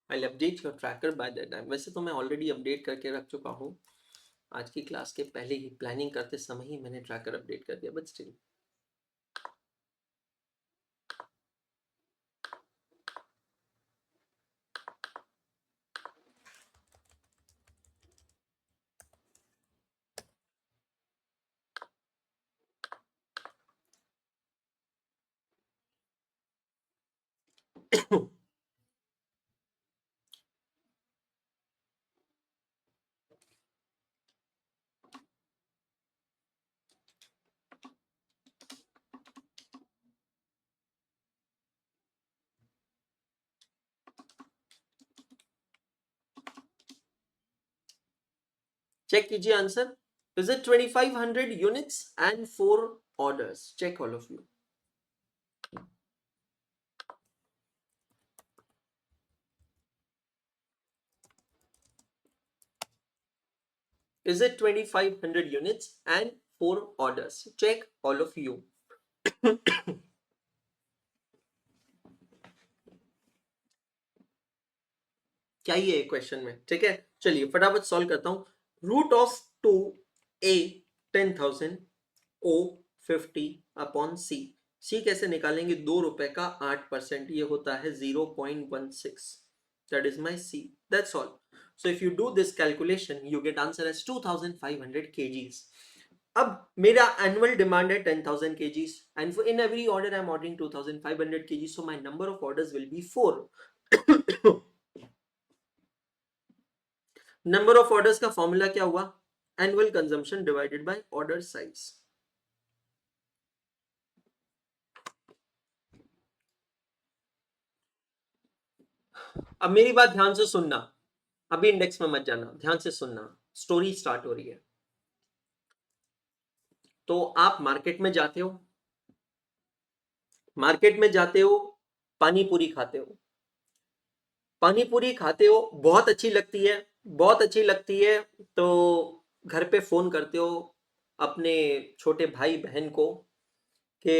I'll update your tracker by that time. वैसे तो मैं ऑलरेडी अपडेट करके रख चुका हूँ, आज की क्लास के पहले ही प्लानिंग करते समय ही मैंने ट्रैकर अपडेट कर दिया, बट स्टिल चेक कीजिए answer. Is it 2500 units and 4 orders? Check all of you. Is it 2500 units and 4 orders? Check all of you. क्या ही है क्वेश्चन में. ठीक है, चलिए फटाफट सॉल्व करता हूं. Root of 2a 10,000 o 50 upon c. c कैसे निकालेंगे? 2 रुपए का 8%, ये होता है 0.16. That is my c. That's all. So if you do this calculation, you get answer as 2,500 kgs. अब मेरा एनुअल डिमांड है 10,000 kgs and in every order I'm ordering 2,500 kgs, so my number of orders will be 4. Number of orders का फॉर्मूला क्या हुआ? Annual consumption divided by order size. अब मेरी बात ध्यान से सुनना, अभी इंडेक्स में मत जाना, ध्यान से सुनना, स्टोरी स्टार्ट हो रही है. तो आप मार्केट में जाते हो, मार्केट में जाते हो, पानी पूरी खाते हो, पानी पूरी खाते हो, बहुत अच्छी लगती है, बहुत अच्छी लगती है, तो घर पे फोन करते हो अपने छोटे भाई बहन को कि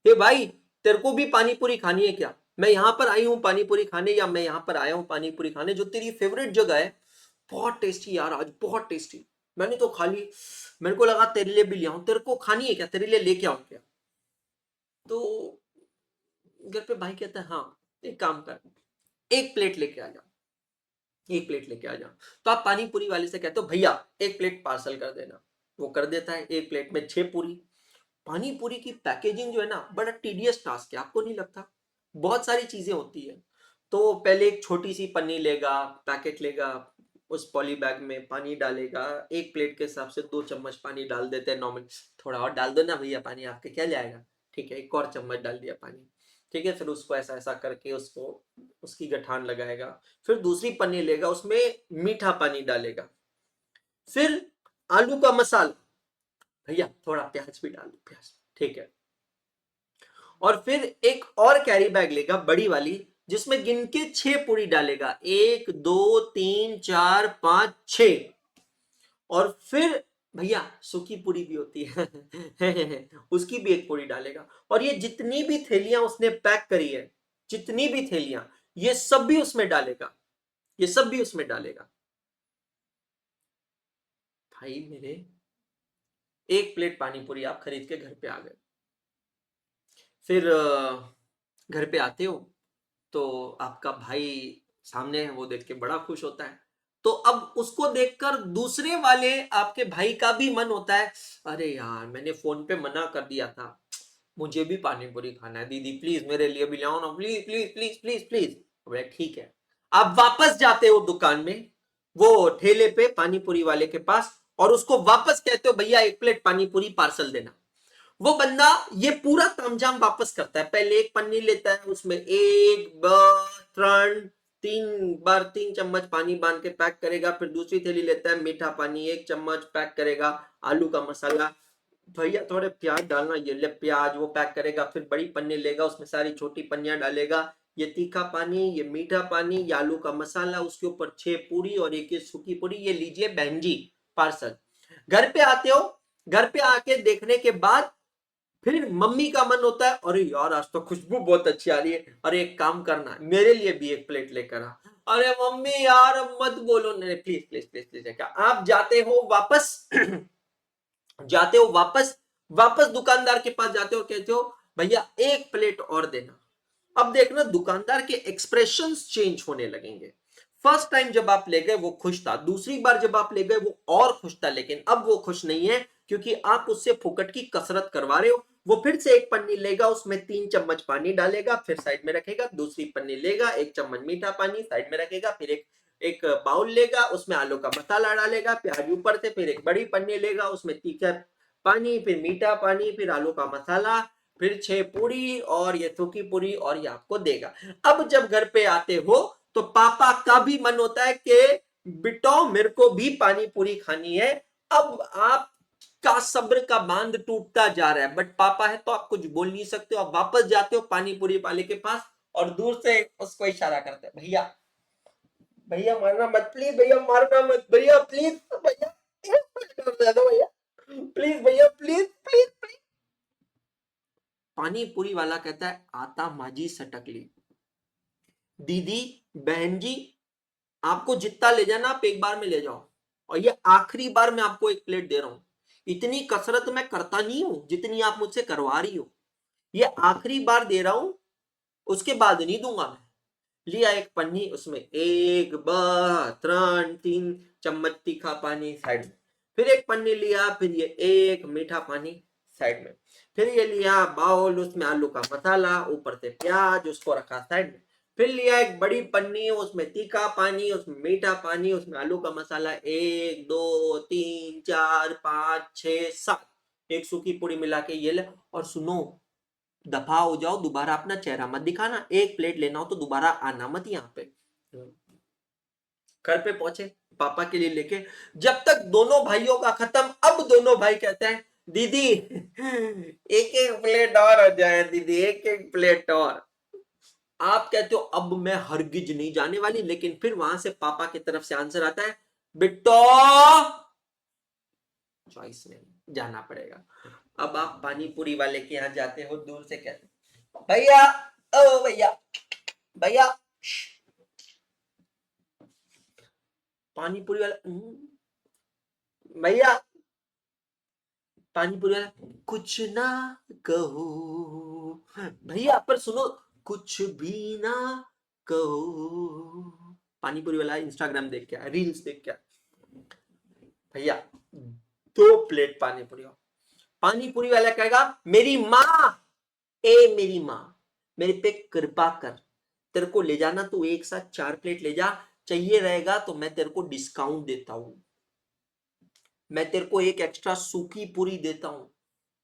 हे भाई तेरे को भी पानी पूरी खानी है क्या? मैं यहाँ पर आई हूँ पानी पूरी खाने, या मैं यहाँ पर आया हूँ पानी पूरी खाने, जो तेरी फेवरेट जगह है, बहुत टेस्टी यार, आज बहुत टेस्टी, मैंने तो खा ली, मेरे को लगा तेरे लिए भी ले आऊं, तेरे को खानी है क्या, तेरे लिए लेके आऊं क्या? तो घर पे भाई कहता है हाँ एक काम कर, एक प्लेट लेके आ जा, एक प्लेट लेके आ जा. तो आप पानी पूरी वाले से कहते हो भैया एक प्लेट पार्सल कर देना, वो कर देता है. एक प्लेट में 6 पूरी. पानी पूरी की पैकेजिंग जो है ना, बड़ा टीडियस टास्क है, आपको नहीं लगता? बहुत सारी चीजें होती है. तो पहले एक छोटी सी पन्नी लेगा, पैकेट लेगा, उस पॉली बैग में पानी डालेगा, एक प्लेट के हिसाब से 2 चम्मच पानी डाल देते हैं नॉर्मल. थोड़ा और डाल दो ना भैया पानी, आपके क्या जाएगा? ठीक है, एक और चम्मच डाल दिया पानी. ठीक है, फिर उसको ऐसा ऐसा करके उसको उसकी गठान लगाएगा. फिर दूसरी पन्नी लेगा, उसमें मीठा पानी डालेगा. फिर आलू का मसाला, भैया थोड़ा प्याज भी डाल दो, प्याज. ठीक है. और फिर एक और कैरी बैग लेगा बड़ी वाली, जिसमें गिन के 6 पूरी डालेगा, 1 2 3 4 5 6. और फिर भैया सूखी पूरी भी होती है उसकी भी एक पूरी डालेगा. और ये जितनी भी थैलियां उसने पैक करी है, जितनी भी थैलियां, ये सब भी उसमें डालेगा, ये सब भी उसमें डालेगा. भाई मेरे, एक प्लेट पानी पूरी आप खरीद के घर पे आ गए. फिर घर पे आते हो तो आपका भाई सामने है, वो देख के बड़ा खुश होता है. तो अब उसको देखकर दूसरे वाले आपके भाई का भी मन होता है, अरे यार मैंने फोन पे मना कर दिया था, मुझे भी पानी पूरी खाना है, दीदी प्लीज मेरे लिए भी लाओ ना, please please please please please. बोले ठीक है. आप वापस जाते हो दुकान में, वो ठेले पे पानी पूरी वाले के पास, और उसको वापस कहते हो भैया एक प्लेट पानी पूरी पार्सल देना. वो बंदा ये पूरा तामझाम वापस करता है. पहले एक पन्नी लेता है, उसमें 1 2 3 3 चम्मच पानी बांध के पैक करेगा. फिर दूसरी थैली लेता है, मीठा पानी 1 चम्मच पैक करेगा, आलू का मसाला, भैया थोड़े प्याज डालना, ये ले प्याज, वो पैक करेगा. फिर बड़ी पन्नी लेगा, उसमें सारी छोटी पन्नियां डालेगा, ये तीखा पानी, ये मीठा पानी, ये आलू का मसाला, उसके ऊपर 6 पूरी और 1 सूखी पूरी, ये लीजिए बहन जी पार्सल. घर पे आते हो, घर पे आके देखने के बाद फिर मम्मी का मन होता है, अरे यार आज तो खुशबू बहुत अच्छी आ रही है, अरे एक काम करना मेरे लिए भी एक प्लेट लेकर आ. अरे मम्मी यार अब मत बोलो, नहीं प्लीज प्लीज प्लीज प्लीज. क्या आप जाते हो वापस जाते हो वापस, वापस दुकानदार के पास जाते हो, कहते हो भैया एक प्लेट और देना. अब देखना दुकानदार के एक्सप्रेशंस चेंज होने लगेंगे. फर्स्ट टाइम जब आप ले गए वो खुश था, दूसरी बार जब आप ले गए वो और खुश था, लेकिन अब वो खुश नहीं है, क्योंकि आप उससे फुकट की कसरत करवा रहे हो. वो फिर से एक पन्नी लेगा, उसमें 3 चम्मच पानी डालेगा, फिर साइड में रखेगा, दूसरी पन्नी लेगा, 1 चम्मच मीठा पानी साइड में रखेगा, फिर एक एक बाउल लेगा, उसमें आलू का मसाला डालेगा, प्याज ऊपर से, फिर एक बड़ी पन्नी लेगा, उसमें तीखा पानी, फिर मीठा पानी, फिर आलू का मसाला, फिर 6 पूरी, और ये सूखी पूरी, और ये आपको देगा। अब जब घर पे आते हो तो पापा का भी मन होता है कि बिटो मेरे को भी पानी पूरी खानी है। अब आप का सब्र का बांध टूटता जा रहा है, बट पापा है तो आप कुछ बोल नहीं सकते हो। आप वापस जाते हो पानी पूरी वाले के पास और दूर से उसको इशारा करते हैं, भैया भैया मारना मत, प्लीज भैया मारना मत, भैया प्लीज भैया, दे दो भैया, प्लीज भैया, प्लीज प्लीज प्लीज। पानी पूरी वाला कहता है आता माझी सटकली, दीदी बहन जी आपको जितना ले जाना आप एक बार में ले जाओ, और ये आखिरी बार मैं आपको एक प्लेट दे रहा हूं। इतनी कसरत मैं करता नहीं हूं जितनी आप मुझसे करवा रही हो, ये आखिरी बार दे रहा हूं, उसके बाद नहीं दूंगा मैं। लिया एक पन्नी, उसमें 1 2 3 3 चम्मच तीखा पानी साइड में, फिर एक पन्नी लिया, फिर ये एक मीठा पानी साइड में, फिर ये लिया बाउल, उसमें आलू का मसाला, ऊपर से प्याज, उसको रखा साइड में, फिर लिया एक बड़ी पन्नी, उसमें तीखा पानी, उसमें मीठा पानी, उसमें आलू का मसाला, 1 2 3 4 5 6 7, एक सूखी पूरी मिला के ये ले। और सुनो, दफा हो जाओ, दोबारा अपना चेहरा मत दिखाना, एक प्लेट लेना हो तो दोबारा आना मत यहाँ पे। घर पे पहुंचे, पापा के लिए लेके, जब तक दोनों भाइयों का खत्म, अब दोनों भाई कहते हैं दीदी एक एक प्लेट और हो जाए, दीदी एक एक प्लेट और। आप कहते हो अब मैं हरगिज नहीं जाने वाली, लेकिन फिर वहां से पापा की तरफ से आंसर आता है, बिट्टो चॉइस नहीं, जाना पड़ेगा। अब आप पानी पूरी वाले के यहाँ जाते हो, दूर से कहते भैया, ओ भैया भैया, पानी पूरी वाला, भैया पानी पूरी वाला, कुछ ना कहो भैया, पर सुनो कुछ भी ना कहो। पानी पूरी वाला इंस्टाग्राम देख के, रील्स देख के, भैया 2 प्लेट पानी पूरी। पानी पूरी वाला कहेगा मेरी माँ, मेरी माँ मेरे पे कृपा कर, तेरे को ले जाना तू एक साथ 4 प्लेट ले जा, चाहिए रहेगा तो मैं तेरे को डिस्काउंट देता हूं, मैं तेरे को एक एक्स्ट्रा सूखी पूरी देता हूं,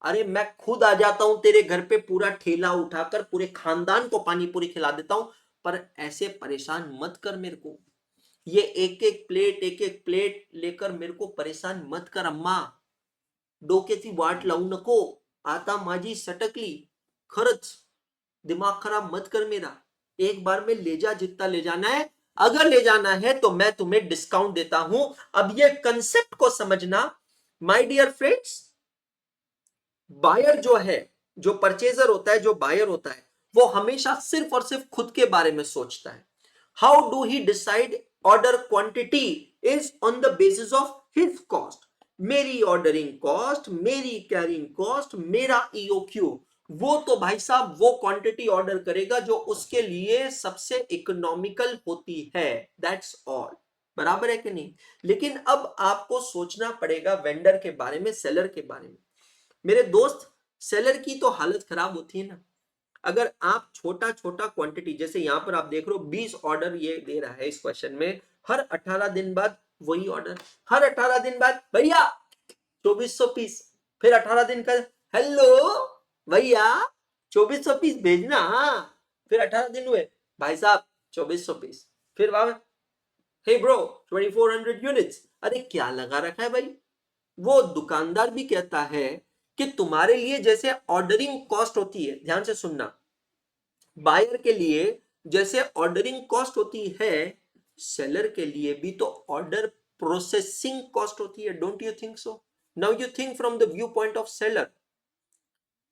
अरे मैं खुद आ जाता हूं तेरे घर पे, पूरा ठेला उठाकर पूरे खानदान को पानी पूरी खिला देता हूं, पर ऐसे परेशान मत कर मेरे को, ये एक एक प्लेट लेकर मेरे को परेशान मत कर अम्मा, डोक्याची वाट लावू नको, आता माझी सटकली, खरंच दिमाग खराब मत कर मेरा, एक बार में ले जा जितना ले जाना है, अगर ले जाना है तो मैं तुम्हें डिस्काउंट देता हूं। अब ये कंसेप्ट को समझना माय डियर फ्रेंड्स, बायर जो है, जो परचेजर होता है, जो बायर होता है, वो हमेशा सिर्फ और सिर्फ खुद के बारे में सोचता है। How do he decide order quantity, is on the basis of his cost, मेरी ऑर्डरिंग कॉस्ट, मेरी कैरिंग कॉस्ट, मेरा ईओक्यू, वो तो भाई साहब वो क्वांटिटी ऑर्डर करेगा जो उसके लिए सबसे इकोनॉमिकल होती है, दैट्स ऑल। बराबर है कि नहीं? लेकिन अब आपको सोचना पड़ेगा वेंडर के बारे में, सेलर के बारे में। मेरे दोस्त, सेलर की तो हालत खराब होती है ना, अगर आप छोटा छोटा क्वांटिटी, जैसे यहां पर आप देख रहे हो 20 ऑर्डर ये दे रहा है इस क्वेश्चन में, हर 18 दिन बाद वही ऑर्डर, हर 18 दिन बाद भैया 2400 पीस, फिर 18 दिन का हेलो भैया 2400 पीस भेजना, फिर 18 दिन हुए भाई साहब 2400 पीस, फिर वापस हे ब्रो 2400 यूनिट्स, अरे क्या लगा रखा है भाई। वो दुकानदार भी कहता है कि तुम्हारे लिए जैसे ऑर्डरिंग कॉस्ट होती है, ध्यान से सुनना, बायर के लिए जैसे ऑर्डरिंग कॉस्ट होती है, सेलर के लिए भी तो ऑर्डर प्रोसेसिंग कॉस्ट होती है, don't you think so? Now you think from the view point of seller,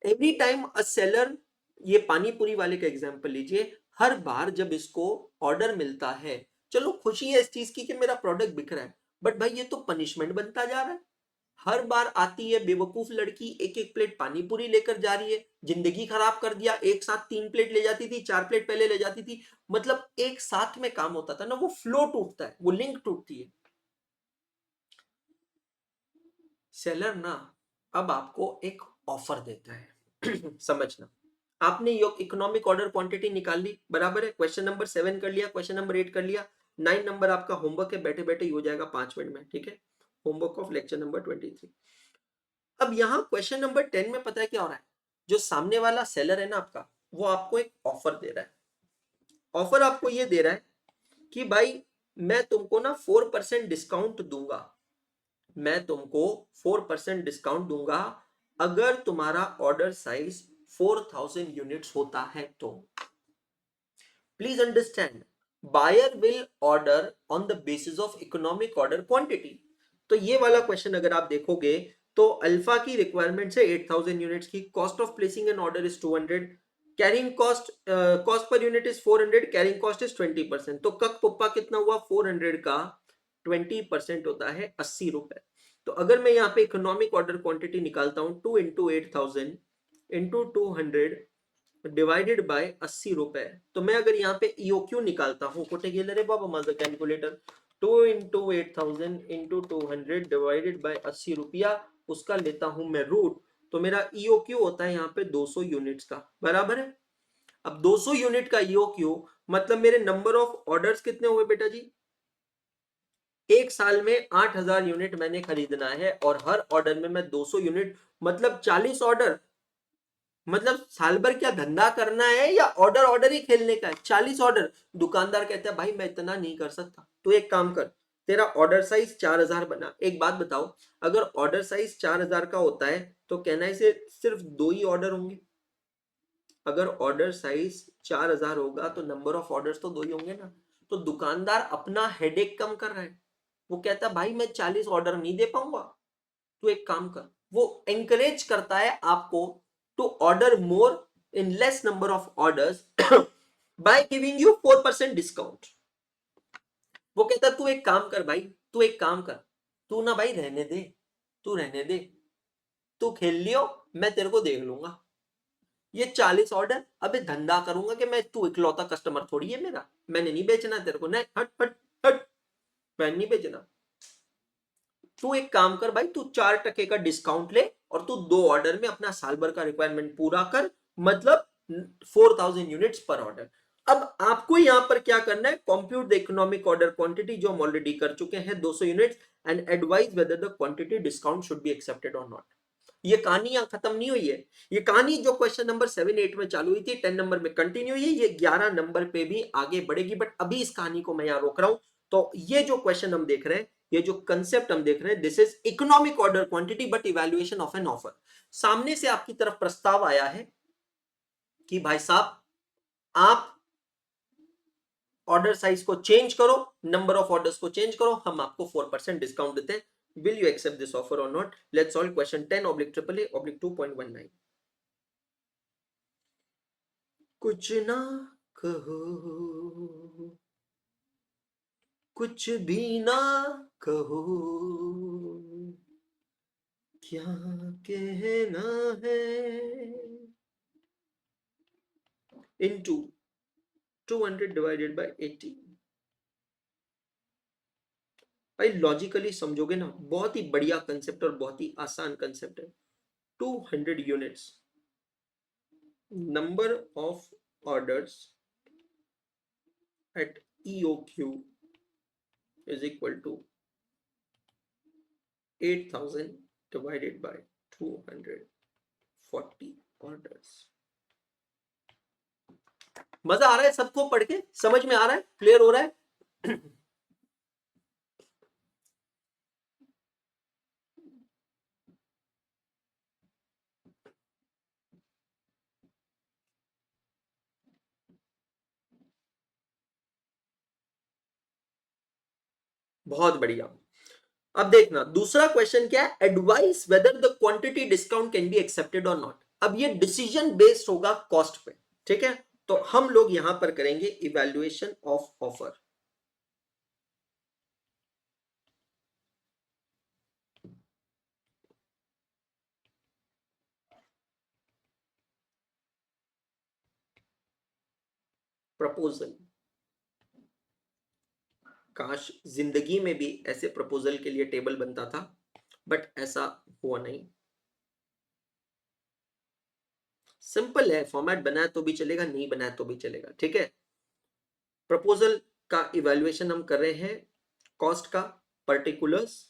every time a seller, ये पानी पूरी वाले का एग्जांपल लीजिए, हर बार जब इसको ऑर्डर मिलता है, चलो खुशी है इस चीज की कि मेरा प्रोडक्ट बिक रहा है, बट भाई ये तो पनिशमेंट बनता जा रहा है। हर बार आती है बेवकूफ लड़की, एक एक प्लेट पानी पूरी लेकर जा रही है, जिंदगी खराब कर दिया, एक साथ 3 प्लेट ले जाती थी, 4 प्लेट पहले ले जाती थी, मतलब एक साथ में काम होता था ना, वो फ्लो टूटता है, वो लिंक टूटती है। सेलर ना अब आपको एक ऑफर देता है, समझना, आपने इकोनॉमिक ऑर्डर क्वांटिटी निकाल ली, बराबर है, क्वेश्चन नंबर 7 कर लिया, क्वेश्चन नंबर 8 कर लिया, 9 नंबर आपका होमवर्क है, बैठे बैठे ही हो जाएगा 5 मिनट में, ठीक है, होमवर्क ऑफ लेक्चर नंबर 23। अब यहाँ क्वेश्चन नंबर 10 में पता है क्या हो रहा है, जो सामने वाला सेलर है ना आपका, वो आपको एक ऑफर दे रहा है। ऑफर आपको ये दे रहा है कि भाई मैं तुमको ना 4% डिस्काउंट दूंगा, मैं तुमको 4% डिस्काउंट दूंगा अगर तुम्हारा ऑर्डर साइज 4000 यूनिट्स होता है तो। Please understand, buyer will order on the basis of economic order quantity. तो ये वाला क्वेश्चन अगर आप देखोगे तो अल्फा की रिक्वायरमेंट है 8000 यूनिट्स की, cost of placing an order is 200, carrying cost cost per unit is 400, carrying cost is 20%, तो कक पुप्पा कितना हुआ, 400 का 20% होता है 80 रुपए। तो अगर मैं यहाँ पे इकोनॉमिक ऑर्डर क्वांटिटी निकालता हूं 2 इंटू 8000 इंटू 200 डिवाइडेड बाय 80 रुपए, तो मैं अगर यहाँ पे ईओक्यू निकालता हूँ, कोटे गेले रे बाबा माझं calculator, 2 into 8000 into 200 divided bye 80 रुपया, उसका लेता हूं मैं रूट, तो मेरा ईओक्यू होता है यहाँ पे 200 यूनिट्स का, बराबर है। अब 200 यूनिट का ईओक्यू मतलब मेरे नंबर ऑफ ऑर्डर्स कितने हुए बेटा जी, एक साल में 8000 यूनिट मैंने खरीदना है और हर ऑर्डर में मैं 200 यूनिट, मतलब 40 ऑर्डर, मतलब साल भर क्या धंधा करना है या ऑर्डर ऑर्डर ही खेलने का है, 40 ऑर्डर। दुकानदार कहता है भाई मैं इतना नहीं कर सकता, तो एक काम कर, तेरा ऑर्डर साइज 4000 बना। एक बात बताओ, अगर ऑर्डर साइज 4000 का होता है तो कहना है से सिर्फ 2 ही ऑर्डर होंगे, अगर ऑर्डर साइज 4000 होगा तो नंबर ऑफ ऑर्डर्स तो 2 ही होंगे ना। तो दुकानदार अपना हेडेक कम कर रहा है, वो कहता भाई मैं 40 ऑर्डर नहीं दे पाऊंगा, तो एक काम कर, वो एंकरेज करता है आपको to order more in less number of orders by giving you 4% discount. वो कहता तू एक काम कर भाई, तू एक काम कर, तू ना भाई रहने दे, तू रहने दे, तू खेल लियो, मैं तेरे को देख लूंगा, ये 40 ऑर्डर अबे धंधा करूंगा कि मैं, तू इकलौता कस्टमर थोड़ी है मेरा, मैंने नहीं बेचना तेरे को, नहीं हट हट हट, मैं नहीं बेचना। तू एक काम कर भाई, तू 4% का डिस्काउंट ले और तू 2 ऑर्डर में अपना साल भर का रिक्वायरमेंट पूरा कर, मतलब 4000 यूनिट्स पर ऑर्डर। अब आपको यहां पर क्या करना है, compute the economic order quantity, जो हम ऑलरेडी कर चुके हैं 200 units, and advise whether the quantity discount should be accepted और नॉट। ये कहानी यहां खत्म नहीं हुई है, ये कहानी जो क्वेश्चन नंबर 7 8 में चालू हुई थी 10 नंबर में कंटिन्यू हुई है, ये 11 नंबर पे भी आगे बढ़ेगी, बट अभी इस कहानी को मैं यहां रोक रहा हूं। तो ये जो क्वेश्चन हम देख रहे हैं, ये जो कंसेप्ट हम देख रहे हैं, this is economic order quantity but evaluation of an offer. सामने से आपकी तरफ प्रस्ताव आया है कि भाई साहब आप ऑर्डर साइज को चेंज करो, नंबर ऑफ ऑर्डर्स को चेंज करो, हम आपको 4% डिस्काउंट देते हैं, will you accept this offer और not. Let's solve question 10/AAA/2.19। कुछ ना कहो, कुछ भी ना कहो, क्या कहना है, इनटू 200 डिवाइडेड बाय 80। भाई लॉजिकली समझोगे ना, बहुत ही बढ़िया कंसेप्ट और बहुत ही आसान कंसेप्ट है। 200 units, number of orders at EOQ is equal to 8000 divided by 240 orders। मजा आ रहा है सबको पढ़ के, समझ में आ रहा है, क्लियर हो रहा है? बहुत बढ़िया। अब देखना दूसरा क्वेश्चन क्या है, advice weather the quantity discount can be accepted और नॉट। अब ये डिसीजन बेस्ड होगा कॉस्ट पे, ठीक है, तो हम लोग यहां पर करेंगे इवैल्यूएशन ऑफ ऑफर। प्रपोजल, काश जिंदगी में भी ऐसे प्रपोजल के लिए टेबल बनता था, बट ऐसा हुआ नहीं। सिंपल है, फॉर्मेट बनाया तो भी चलेगा, नहीं बनाया तो भी चलेगा, ठीक है। प्रपोजल का इवैल्यूएशन हम कर रहे हैं, कॉस्ट का, particulars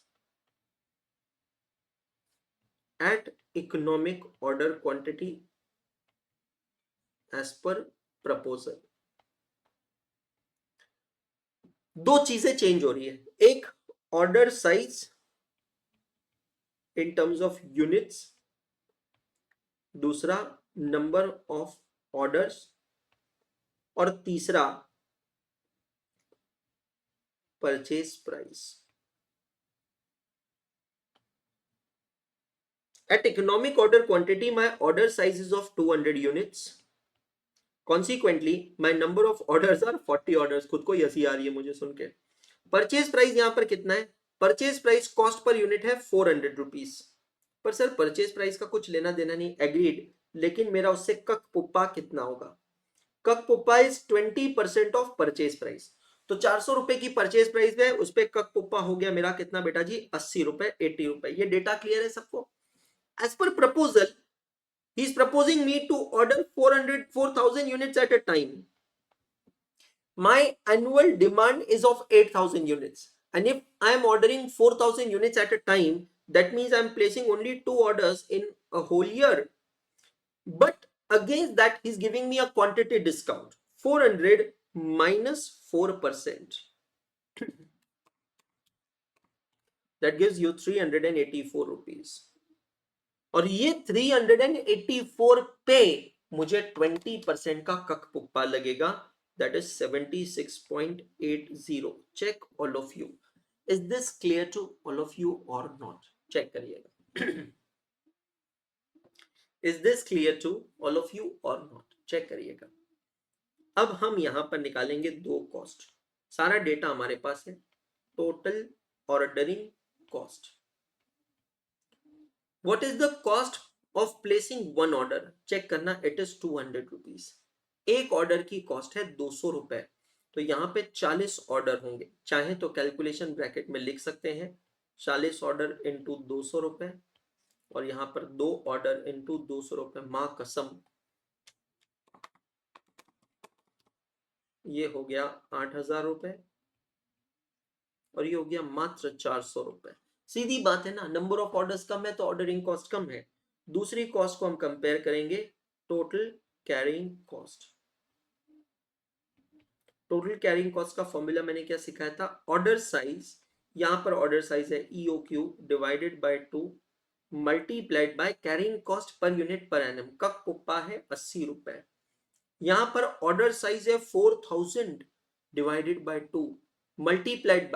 at economic order quantity as per proposal. दो चीजें चेंज हो रही है, एक order size in terms of units, दूसरा नंबर ऑफ ऑर्डर्स, और तीसरा purchase price. At economic order quantity, my order size is of 200 units. Consequently, my number of orders are 40 orders. खुद को हंसी आ रही है मुझे सुन के। परचेज प्राइस यहां पर कितना है? Purchase price cost per unit है 400 रुपीज। पर सर परचेज प्राइस का कुछ लेना देना नहीं, एग्रीड, लेकिन मेरा उससे कक पुप्पा कितना होगा? कक पुप्पा इज 20% ऑफ परचेज प्राइस। तो 400 रुपए की परचेज प्राइस है, उस पर कक पुप्पा हो गया मेरा कितना बेटा जी? 80 रुपए, 80 रुपए। ये डेटा क्लियर है सबको? As per proposal, he is proposing me to order 4,000 units at a time. My annual demand is of 8,000 units, and if I am ordering 4,000 units at a time, that means I am placing only 2 orders in a whole year. But against that, he is giving me a quantity discount, 400 minus 4%. That gives you 384 rupees. और ये 384 पे मुझे 20% का कक पुप्पा लगेगा, that is 76.80। Check all of you, is this clear to all of you or not? Check करिएगा। Is this clear to all of you or not? Check करिएगा। अब हम यहां पर निकालेंगे दो कॉस्ट, सारा डेटा हमारे पास है। Total ordering cost, what is the cost of placing one order? Check करना, it is 200 rupees। एक ऑर्डर की कॉस्ट है 200 रुपए, तो यहां पे 40 ऑर्डर होंगे। चाहे तो कैलकुलेशन ब्रैकेट में लिख सकते हैं 40 ऑर्डर इंटू 200 रुपए, और यहां पर 2 ऑर्डर इंटू 200 रुपए। मां कसम ये हो गया 8,000 रुपए, और ये हो गया मात्र 400 रुपए। सीधी बात है ना, नंबर ऑफ ऑर्डर्स कम है तो ऑर्डरिंग कॉस्ट कम है। दूसरी कॉस्ट को हम कंपेयर करेंगे, total carrying cost. Total carrying cost का फॉर्मूला मैंने क्या सिखाया था? ऑर्डर साइज, यहां पर ऑर्डर साइज है EOQ divided by 2 multiplied by carrying cost per unit per annum. कब पुप्पा है 80 रुपए। यहां पर ऑर्डर साइज है 4,000 डिवाइडेड बाय 2 मल्टीप्लाइड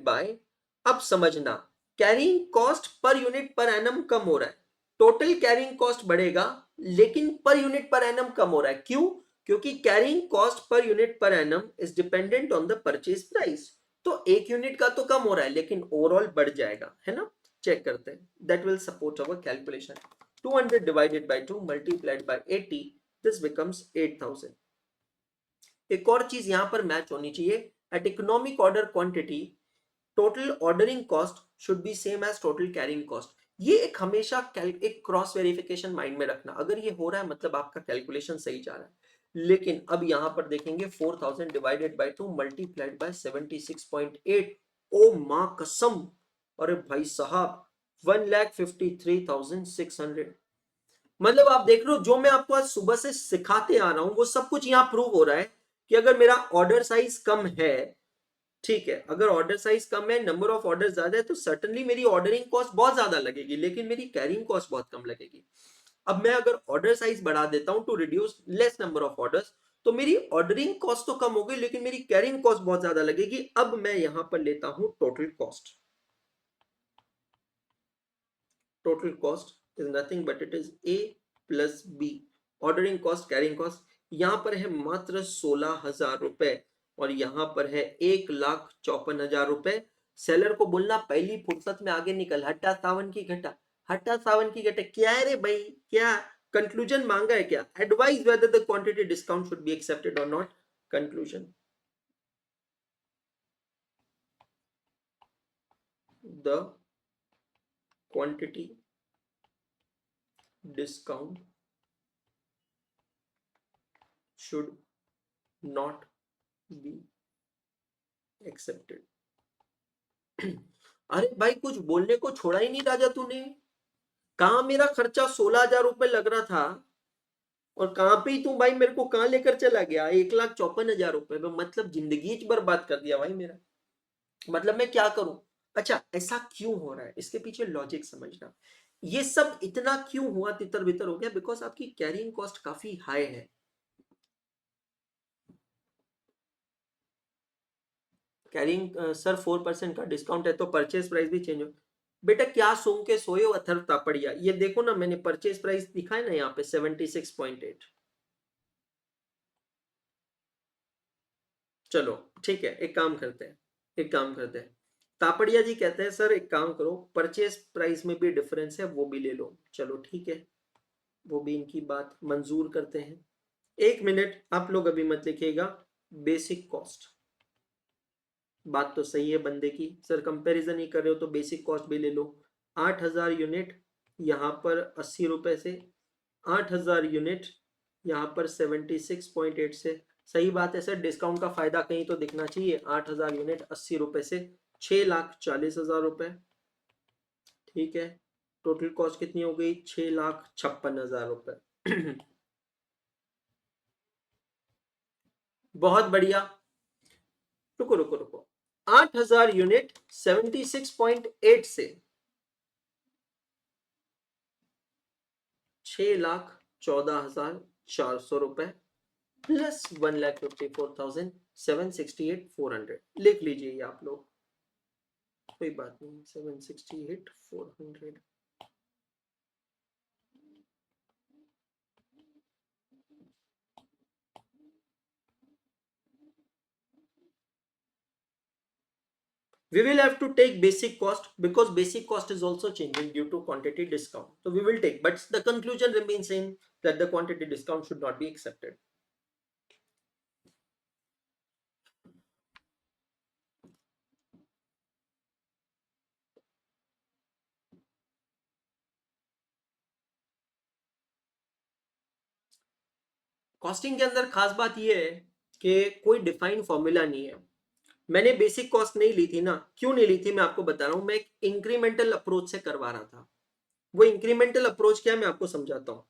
बाय, अब समझना, carrying cost per unit per annum कम हो रहा है। टोटल कैरिंग कॉस्ट बढ़ेगा लेकिन पर यूनिट पर एनम कम हो रहा है। क्यों? क्योंकि carrying cost per unit per annum is dependent on the purchase price. तो एक यूनिट का तो कम हो रहा है लेकिन ओवरऑल बढ़ जाएगा, है ना? चेक करते हैं, that will support our calculation. 200 divided by 2 multiplied by 80, this becomes 8,000। एक और चीज यहां पर मैच होनी चाहिए, at economic order quantity total ordering cost should be same as total carrying cost. ये एक हमेशा एक क्रॉस वेरिफिकेशन माइंड में रखना, अगर ये हो रहा है मतलब आपका कैलकुलेशन सही जा रहा है। लेकिन अब यहां पर देखेंगे 4,000 डिवाइडेड बाय 2 मल्टीप्लाइड बाय 76.8, ओ मां कसम, अरे भाई साहब 1,53,600। मतलब आप देख लो, जो मैं आपको आज सुबह से सिखाते आ रहा हूं वो सब कुछ यहां प्रूव हो रहा है कि अगर मेरा ऑर्डर साइज कम है, ठीक है, अगर ऑर्डर साइज कम है, नंबर ऑफ ऑर्डर ज्यादा है, तो सर्टनली मेरी ऑर्डरिंग कॉस्ट बहुत ज्यादा लगेगी लेकिन मेरी कैरिंग कॉस्ट बहुत कम लगेगी। अब मैं अगर ऑर्डर साइज बढ़ा देता हूं to reduce less number of orders, तो मेरी ऑर्डरिंग कॉस्ट तो कम होगी लेकिन मेरी कैरिंग कॉस्ट बहुत ज्यादा लगेगी। अब मैं यहां पर लेता हूं total cost. Total cost is nothing but it is A plus B। Ordering cost, carrying cost यहां पर है मात्र 16,000 रुपए, और यहां पर है 1,54,000 रुपए। सेलर को बोलना पहली फुर्सत में आगे निकल, हट्टा सावन की घटा, हट्टा सावन की घटा। क्या है रे भाई, क्या कंक्लूजन मांगा है क्या? Advise whether the quantity discount should be accepted और not. Conclusion, the quantity discount should not be accepted. अरे भाई कुछ बोलने को छोड़ा ही नहीं राजा तूने। कहां मेरा खर्चा 16,000 रुपए लग रहा था और कहां पे ही तू भाई मेरे को कहां लेकर चला गया 1,54,000 रुपए में। मतलब जिंदगी बर्बाद कर दिया भाई मेरा। मतलब मैं क्या करूं। अच्छा ऐसा क्यों हो रहा है इसके पीछे लॉजिक समझना। ये सब इतना क्यों हुआ तितर बितर हो गया बिकॉज आपकी कैरिंग कॉस्ट काफी हाई है। कैरिंग सर 4% का डिस्काउंट है तो परचेज प्राइस भी चेंज हो। बेटा क्या सूंघ के सोए हो अथर्व तापड़िया। ये देखो ना मैंने परचेज प्राइस दिखा है ना यहाँ पे 76.8। चलो ठीक है एक काम करते हैं। तापड़िया जी कहते हैं सर एक काम करो परचेज प्राइस में भी डिफरेंस है वो भी ले लो। चलो ठीक है वो भी इनकी बात मंजूर करते हैं। एक मिनट आप लोग अभी मत लिखिएगा। बेसिक कॉस्ट बात तो सही है बंदे की। सर कंपैरिजन ही कर रहे हो तो बेसिक कॉस्ट भी ले लो। 8,000 यूनिट यहाँ पर 80 रुपए से 8,000 यूनिट यहाँ पर 76.8 से। सही बात है सर डिस्काउंट का फायदा कहीं तो दिखना चाहिए। 8,000 यूनिट 80 रुपए से 6,40,000 रुपए। ठीक है टोटल कॉस्ट कितनी हो गई 6,56,000 रुपए। बहुत बढ़िया। रुको रुको रुको 8,000 यूनिट 76.8 से 6,14,400 रुपए प्लस 1,54,768,400 लिख लीजिए ये आप लोग। कोई बात नहीं 768,400। We will have to take basic cost because basic cost is also changing due to quantity discount. So we will take, but the conclusion remains same that the quantity discount should not be accepted. Costing के अंदर खास बात यह है कि कोई डिफाइंड फॉर्मूला नहीं है। मैंने बेसिक कॉस्ट नहीं ली थी ना। क्यों नहीं ली थी मैं आपको बता रहा हूं। मैं एक इंक्रीमेंटल अप्रोच से करवा रहा था। वो इंक्रीमेंटल अप्रोच क्या है मैं आपको समझाता हूं।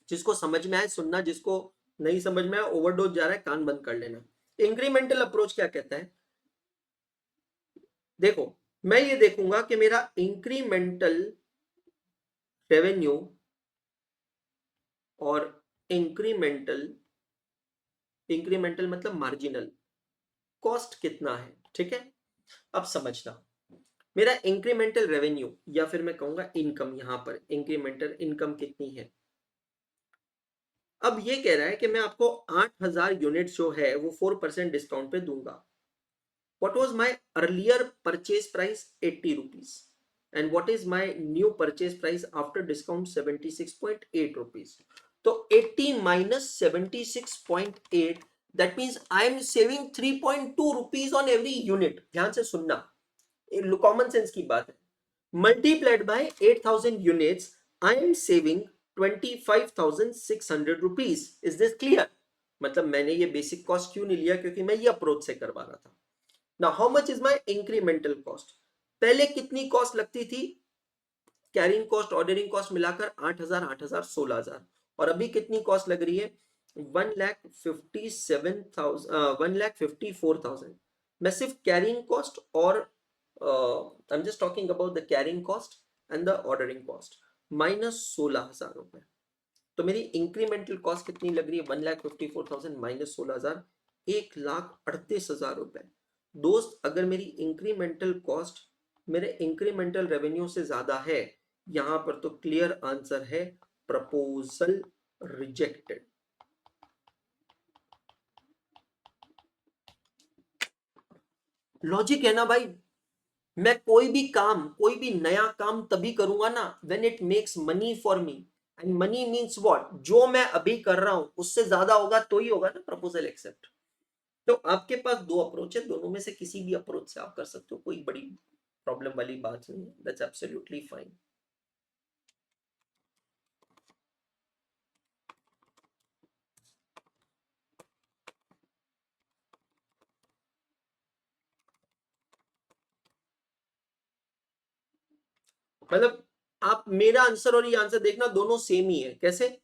जिसको समझ में आए सुनना जिसको नहीं समझ में आए ओवरडोज जा रहा है कान बंद कर लेना। इंक्रीमेंटल अप्रोच क्या कहता है देखो मैं ये देखूंगा कि मेरा इंक्रीमेंटल रेवेन्यू और इंक्रीमेंटल इंक्रीमेंटल मतलब मार्जिनल कॉस्ट कितना है। ठीक है अब समझना मेरा इंक्रीमेंटल रेवेन्यू या फिर मैं कहूंगा इनकम यहां पर इंक्रीमेंटल इनकम कितनी है। अब ये कह रहा है कि मैं आपको 8,000 यूनिट जो है वो 4% डिस्काउंट पे दूंगा। What was my earlier purchase price 80 rupees and what is my new purchase price after discount 76.8 rupees. तो 80 minus 76.8 that means I am saving 3.2 rupees on every unit। ध्यान से सुनना कॉमन सेंस की बात है। Multiplied by 8,000 units I am saving 25,600 rupees। Is this clear? मतलब मैंने ये बेसिक कॉस्ट क्यों नहीं लिया क्योंकि मैं ये अप्रोच से करवा रहा था। Now how much is my incremental cost? पहले कितनी कॉस्ट लगती थी कैरिंग कॉस्ट ऑर्डरिंग कॉस्ट मिलाकर 8,000 8,000 16,000 और अभी कितनी कॉस्ट लग रही है 1,57,000 मैं सिर्फ कैरिंग कॉस्ट और आई am just talking about the carrying cost and the ordering cost minus 16,000 रुपए। तो मेरी इंक्रीमेंटल कॉस्ट कितनी लग रही है 1,54,000 माइनस 16,000 1,38,000 रुपए। दोस्त अगर मेरी इंक्रीमेंटल कॉस्ट मेरे इंक्रीमेंटल रेवेन्यू से ज्यादा है यहां पर तो क्लियर आंसर है प्रपोजल रिजेक्टेड। लॉजिक है ना भाई। मैं कोई भी नया काम तभी करूंगा ना when it makes money for me and money means what जो मैं अभी कर रहा हूं उससे ज्यादा होगा तो ही होगा ना प्रपोजल एक्सेप्ट। तो आपके पास दो अप्रोच है दोनों में से किसी भी अप्रोच से आप कर सकते हो कोई बड़ी प्रॉब्लम वाली बात नहीं है दैट्स एब्सोल्युटली फाइन। मतलब आप मेरा आंसर और ये आंसर देखना दोनों सेम ही है। कैसे?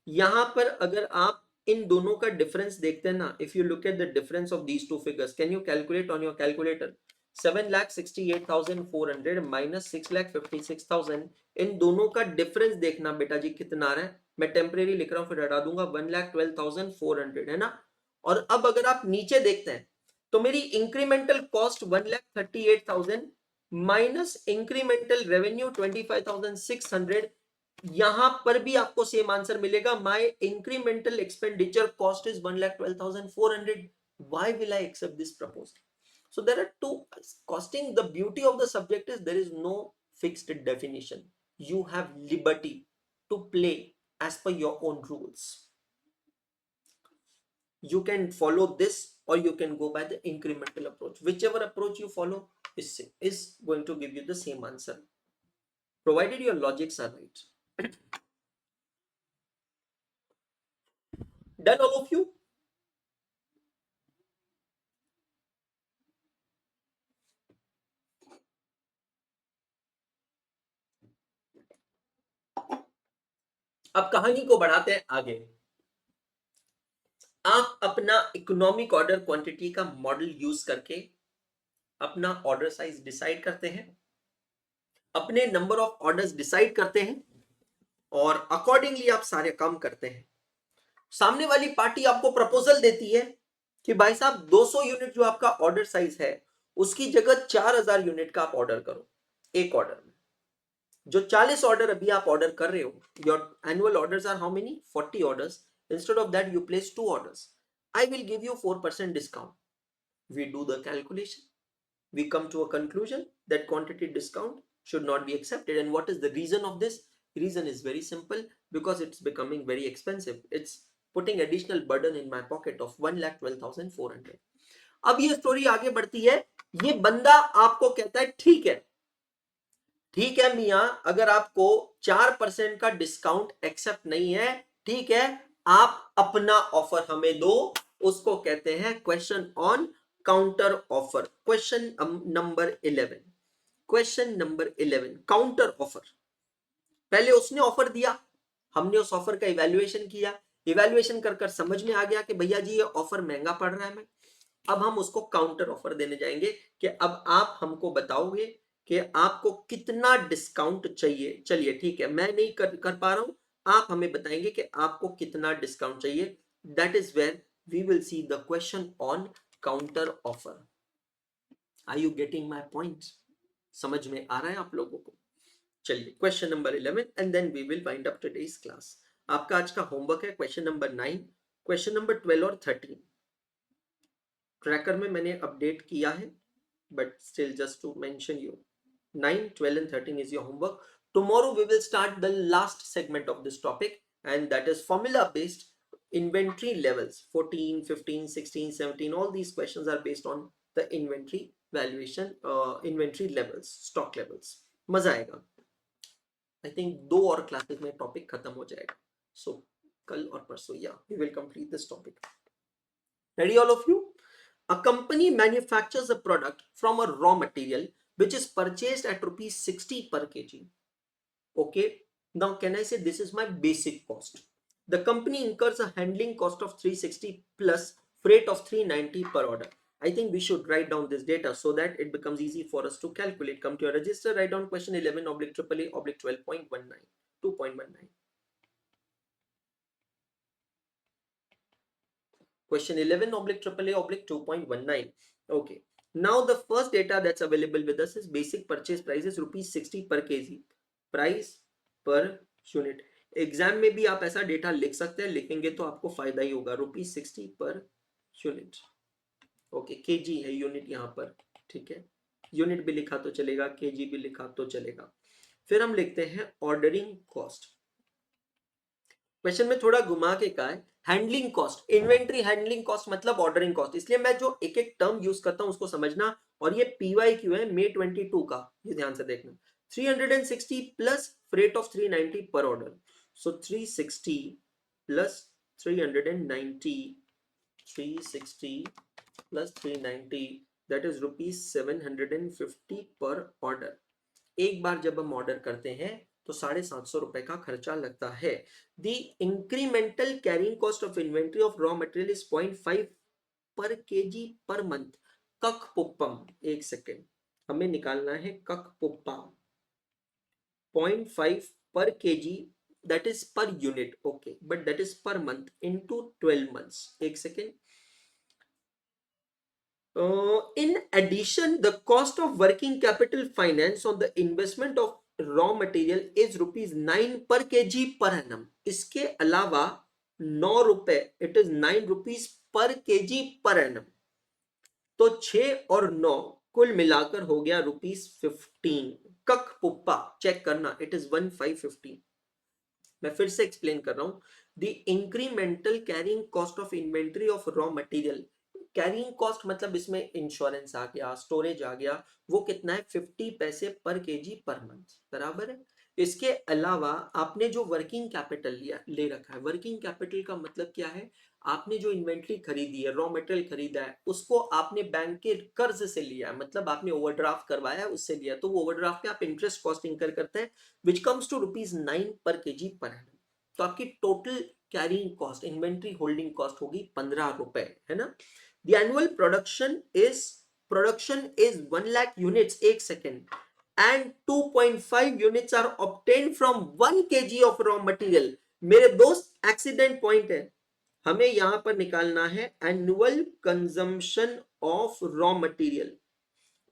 यहां पर अगर आप इन दोनों का डिफरेंस देखते हैं ना, if you look at the difference of these two figures, can you calculate on your calculator? 7,68,400 minus 6,56,000, इन दोनों का डिफरेंस देखना बेटा जी कितना आ रहा है। मैं टेम्परेरी लिख रहा हूं फिर हटा दूंगा। 1,12,400 है ना। और अब अगर आप नीचे देखते हैं तो मेरी incremental cost 1,38,000 minus incremental revenue 25,600, यहां पर भी आपको सेम आंसर मिलेगा। My incremental expenditure cost is 1,12,400। Why will I accept this proposal? So there are two costing. The beauty of the subject is there is no fixed definition. You have liberty to play as per your own rules. You can follow this or you can go by the incremental approach. Whichever approach you follow is going to give you the same answer, provided your logics are right. Done all of you? अब कहानी को बढ़ाते हैं आगे। आप अपना इकोनॉमिक ऑर्डर क्वांटिटी का मॉडल यूज करके अपना ऑर्डर साइज डिसाइड करते हैं, अपने नंबर ऑफ ऑर्डर्स डिसाइड करते हैं और अकॉर्डिंगली आप सारे काम करते हैं। सामने वाली पार्टी आपको प्रपोजल देती है कि भाई साहब 200 यूनिट जो आपका ऑर्डर साइज है उसकी जगह 4,000 यूनिट का आप ऑर्डर करो एक ऑर्डर में। जो 40 ऑर्डर अभी आप ऑर्डर कर रहे हो, your annual orders are how many? 40 orders. Instead of that you place 2 orders, I will give you 4% discount. We do the calculation, we come to a conclusion that quantity discount should not be accepted. And what is the reason of this? Reason is very simple, because it's becoming very expensive. It's putting additional burden in my pocket of 1,12,400. अब ये स्टोरी आगे बढ़ती है। ये बंदा आपको कहता है ठीक है मियां, अगर आपको 4% का डिस्काउंट एक्सेप्ट नहीं है, ठीक है, आप अपना ऑफर हमें दो। उसको कहते हैं question on counter offer. Question number 11, question number 11 counter offer. पहले उसने ऑफर दिया, हमने उस ऑफर का इवैल्यूएशन किया, इवैल्यूएशन कर कर समझ में आ गया कि भैया जी ये ऑफर महंगा पड़ रहा है हमें। अब हम उसको काउंटर ऑफर देने जाएंगे कि अब आप हमको बताओगे कि आपको कितना डिस्काउंट चाहिए। चलिए ठीक है, मैं नहीं कर पा रहा हूं, आप हमें बताएंगे कि आपको कितना डिस्काउंट चाहिए। That is where we will see the question on counter offer. Are you getting my point? समझ में आ रहा है आप लोगों को? चलिए question number 11 and then we will wind up today's class. आपका आज का होमवर्क है क्वेश्चन नंबर 9, क्वेश्चन नंबर 12 और 13। ट्रैकर में मैंने अपडेट किया है, but still just to mention you, 9, 12 and 13 is your homework. Tomorrow we will start the last segment of this topic, and that is formula based inventory levels. 14, 15, 16, 17, all these questions are based on the inventory valuation, inventory levels, stock levels. मजा आएगा। आई थिंक 2 और क्लासेस में टॉपिक खत्म हो जाएगा। सो कल और परसों या we will complete this topic. Ready all of you? A company manufactures a product from a raw material which is purchased at rupees 60 per kg. Okay, now can I say this is my basic cost? The company incurs a handling cost of 360 plus freight of 390 per order. I think we should write down this data so that it becomes easy for us to calculate. Come to your register, write down question 11 oblique AAA oblique 12.19, 2.19. Question 11 oblique AAA oblique 2.19. Okay. Now the first data that's available with us is basic purchase price is rupees 60 per kg. Price per unit. Exam में भी आप ऐसा डेटा लिख सकते हैं, लिखेंगे तो आपको फायदा ही होगा। Rupees 60 per unit. Okay, KG है यूनिट यहाँ पर, ठीक है। यूनिट भी लिखा तो चलेगा, केजी भी लिखा तो चलेगा। फिर हम लिखते हैं ऑर्डरिंग कॉस्ट। क्वेश्चन में थोड़ा घुमा के कहा है handling cost, inventory handling cost मतलब ऑर्डरिंग कॉस्ट। इसलिए मैं जो एक एक टर्म यूज करता हूं उसको समझना। और ये PYQ है मई 22 का, ये ध्यान से देखना। 360 प्लस फ्रेट ऑफ 390 पर order. So 360 plus 390, 360 plus 390, that is rupees 750 पर ऑर्डर। एक बार जब हम ऑर्डर करते हैं तो 750 रुपए का खर्चा लगता है। The incremental carrying cost of inventory of raw material is 0.5 पर केजी पर मंथ। कक पुप्पम, एक सेकेंड, हमें निकालना है कक पुप्पा। 0.5 per kg, that is per unit, okay, but that is per month into 12 months. एक second. In addition, the cost of working capital finance on the investment of raw material is ₹9 per kg per annum. इसके अलावा 9 रुपए, it is 9 rupees per kg per annum. तो 6 और 9 कुल मिलाकर हो गया ₹15। कक पुप्पा चेक करना, इट इज 1515। मैं फिर से एक्सप्लेन कर रहा हूं। The incremental carrying cost of inventory of raw material, carrying cost मतलब इसमें इंश्योरेंस आ गया, स्टोरेज आ गया, वो कितना है 50 पैसे पर केजी पर मंथ, बराबर है। इसके अलावा आपने जो वर्किंग कैपिटल लिया ले रखा है, वर्किंग कैपिटल का मतलब क्या है, आपने जो इन्वेंट्री खरीदी है, रॉ मटेरियल खरीदा है, उसको आपने बैंक के कर्ज से लिया है, मतलब आपने ओवरड्राफ्ट करवाया है उससे लिया, तो वो ओवरड्राफ्ट पे आप इंटरेस्ट कॉस्ट इंकर करते हैं, विच कम्स टू ₹9 पर केजी पर एनम। तो आपकी total carrying cost, inventory holding cost होगी 15 रुपए, है ना। The annual production is 1 lakh units, एक second, and 2.5 units are obtained from 1 kg of raw material। मेरे दोस्त एक्सीडेंट पॉइंट है, हमें यहां पर निकालना है annual consumption of raw material.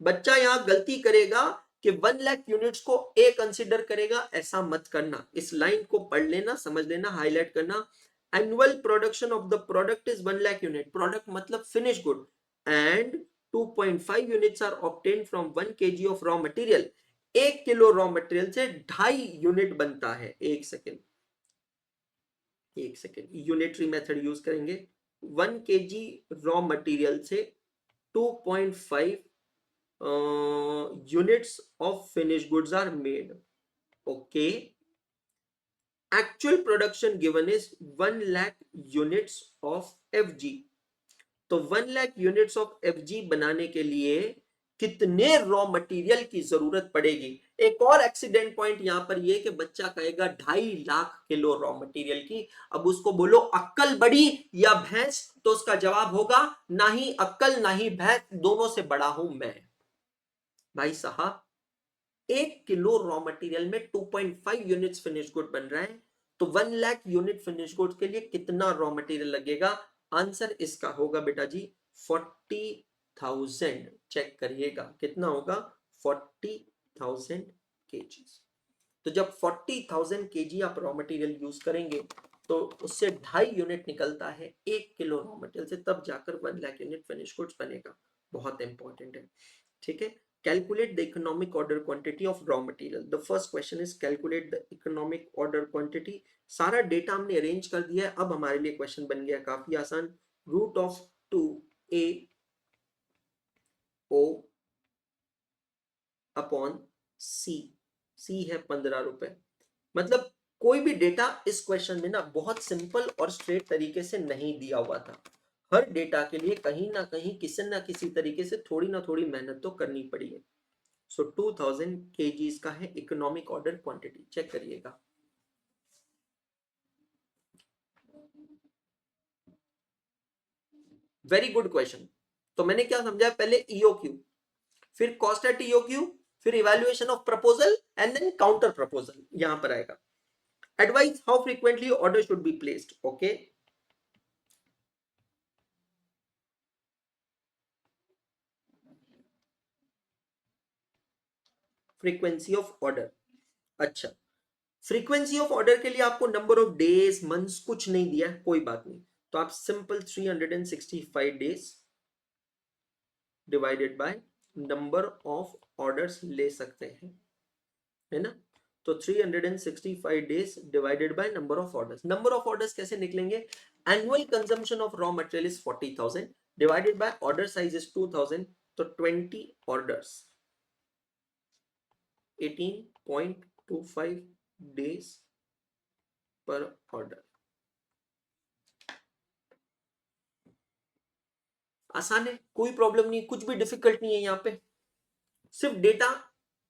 बच्चा यहां गलती करेगा कि 1 लाख यूनिट्स को ए कंसीडर करेगा, ऐसा मत करना। इस लाइन को पढ़ लेना, समझ लेना, हाईलाइट करना। Annual production of the product is 1 lakh unit, product मतलब finish good, and 2.5 units are obtained from 1 KG of raw material. 1 kilo raw material से 2.5 यूनिट बनता है। एक सेकेंड, यूनिटरी मेथड यूज करेंगे। 1 केजी रॉ मटेरियल से 2.5 units of finished goods are made, okay। Actual production given is 1 lakh units of FG। तो 1 लाख यूनिट्स ऑफ FG बनाने के लिए कितने रॉ मटेरियल की जरूरत पड़ेगी। एक और एक्सीडेंट पॉइंट यहां पर ये कि बच्चा कहेगा 2.5 लाख किलो रॉ मटेरियल की। अब उसको बोलो अक्कल बड़ी या भैंस, तो उसका जवाब होगा ना ही अक्कल ना ही भैंस, दोनों से बड़ा हूं मैं। भाई साहब, 1 किलो रॉ मटेरियल में 2.5 यूनिट्स फिनिश गुड बन रहा है, तो 1 लाख यूनिट फिनिश गुड के लिए कितना रॉ मटेरियल लगेगा। आंसर इसका होगा बेटा जी 40,000। चेक करिएगा कितना होगा, 40,000 केजी। तो जब 40,000 केजी आप रॉ मटेरियल यूज करेंगे तो उससे 2.5 यूनिट निकलता है 1 किलो रॉ मटेरियल से, तब जाकर 1 लाख यूनिट फिनिश गुड्स बनेगा। बहुत इंपॉर्टेंट है, ठीक है। Calculate the economic order quantity of raw material। The first question is calculate the economic order quantity। सारा डेटा हमने अरेंज कर दिया है, अब हमारे लिए क्वेश्चन बन गया काफी आसान। Root of 2a o upon c, c है 15 रुपए। मतलब कोई भी डेटा इस क्वेश्चन में ना बहुत सिंपल और स्ट्रेट तरीके से नहीं दिया हुआ था। हर डेटा के लिए कहीं ना किसी तरीके से थोड़ी ना थोड़ी मेहनत तो करनी पड़ी है। सो 2000 kgs का है इकोनॉमिक ऑर्डर क्वांटिटी, चेक करिएगा। Very good question. तो मैंने क्या समझा, पहले ईओक्यू, फिर कॉस्ट एट ईओक्यू, फिर evaluation of proposal and then counter proposal यहां पर आएगा। Advice how frequently order should be placed, okay. Frequency of order, अच्छा, फ्रीक्वेंसी ऑफ ऑर्डर के लिए आपको नंबर ऑफ डेज मंथ्स कुछ नहीं दिया है, कोई बात नहीं। तो आप simple 365 days divided by number of orders ले सकते हैं, है ना। तो 365 days divided by number of orders. Number of orders कैसे निकलेंगे, annual consumption of raw material is 40,000 divided by order size is 2000, तो 20 ऑर्डर्स 18.25 डेज पर ऑर्डर। आसान है, कोई प्रॉब्लम नहीं, कुछ भी डिफिकल्ट नहीं है यहाँ पे, सिर्फ डेटा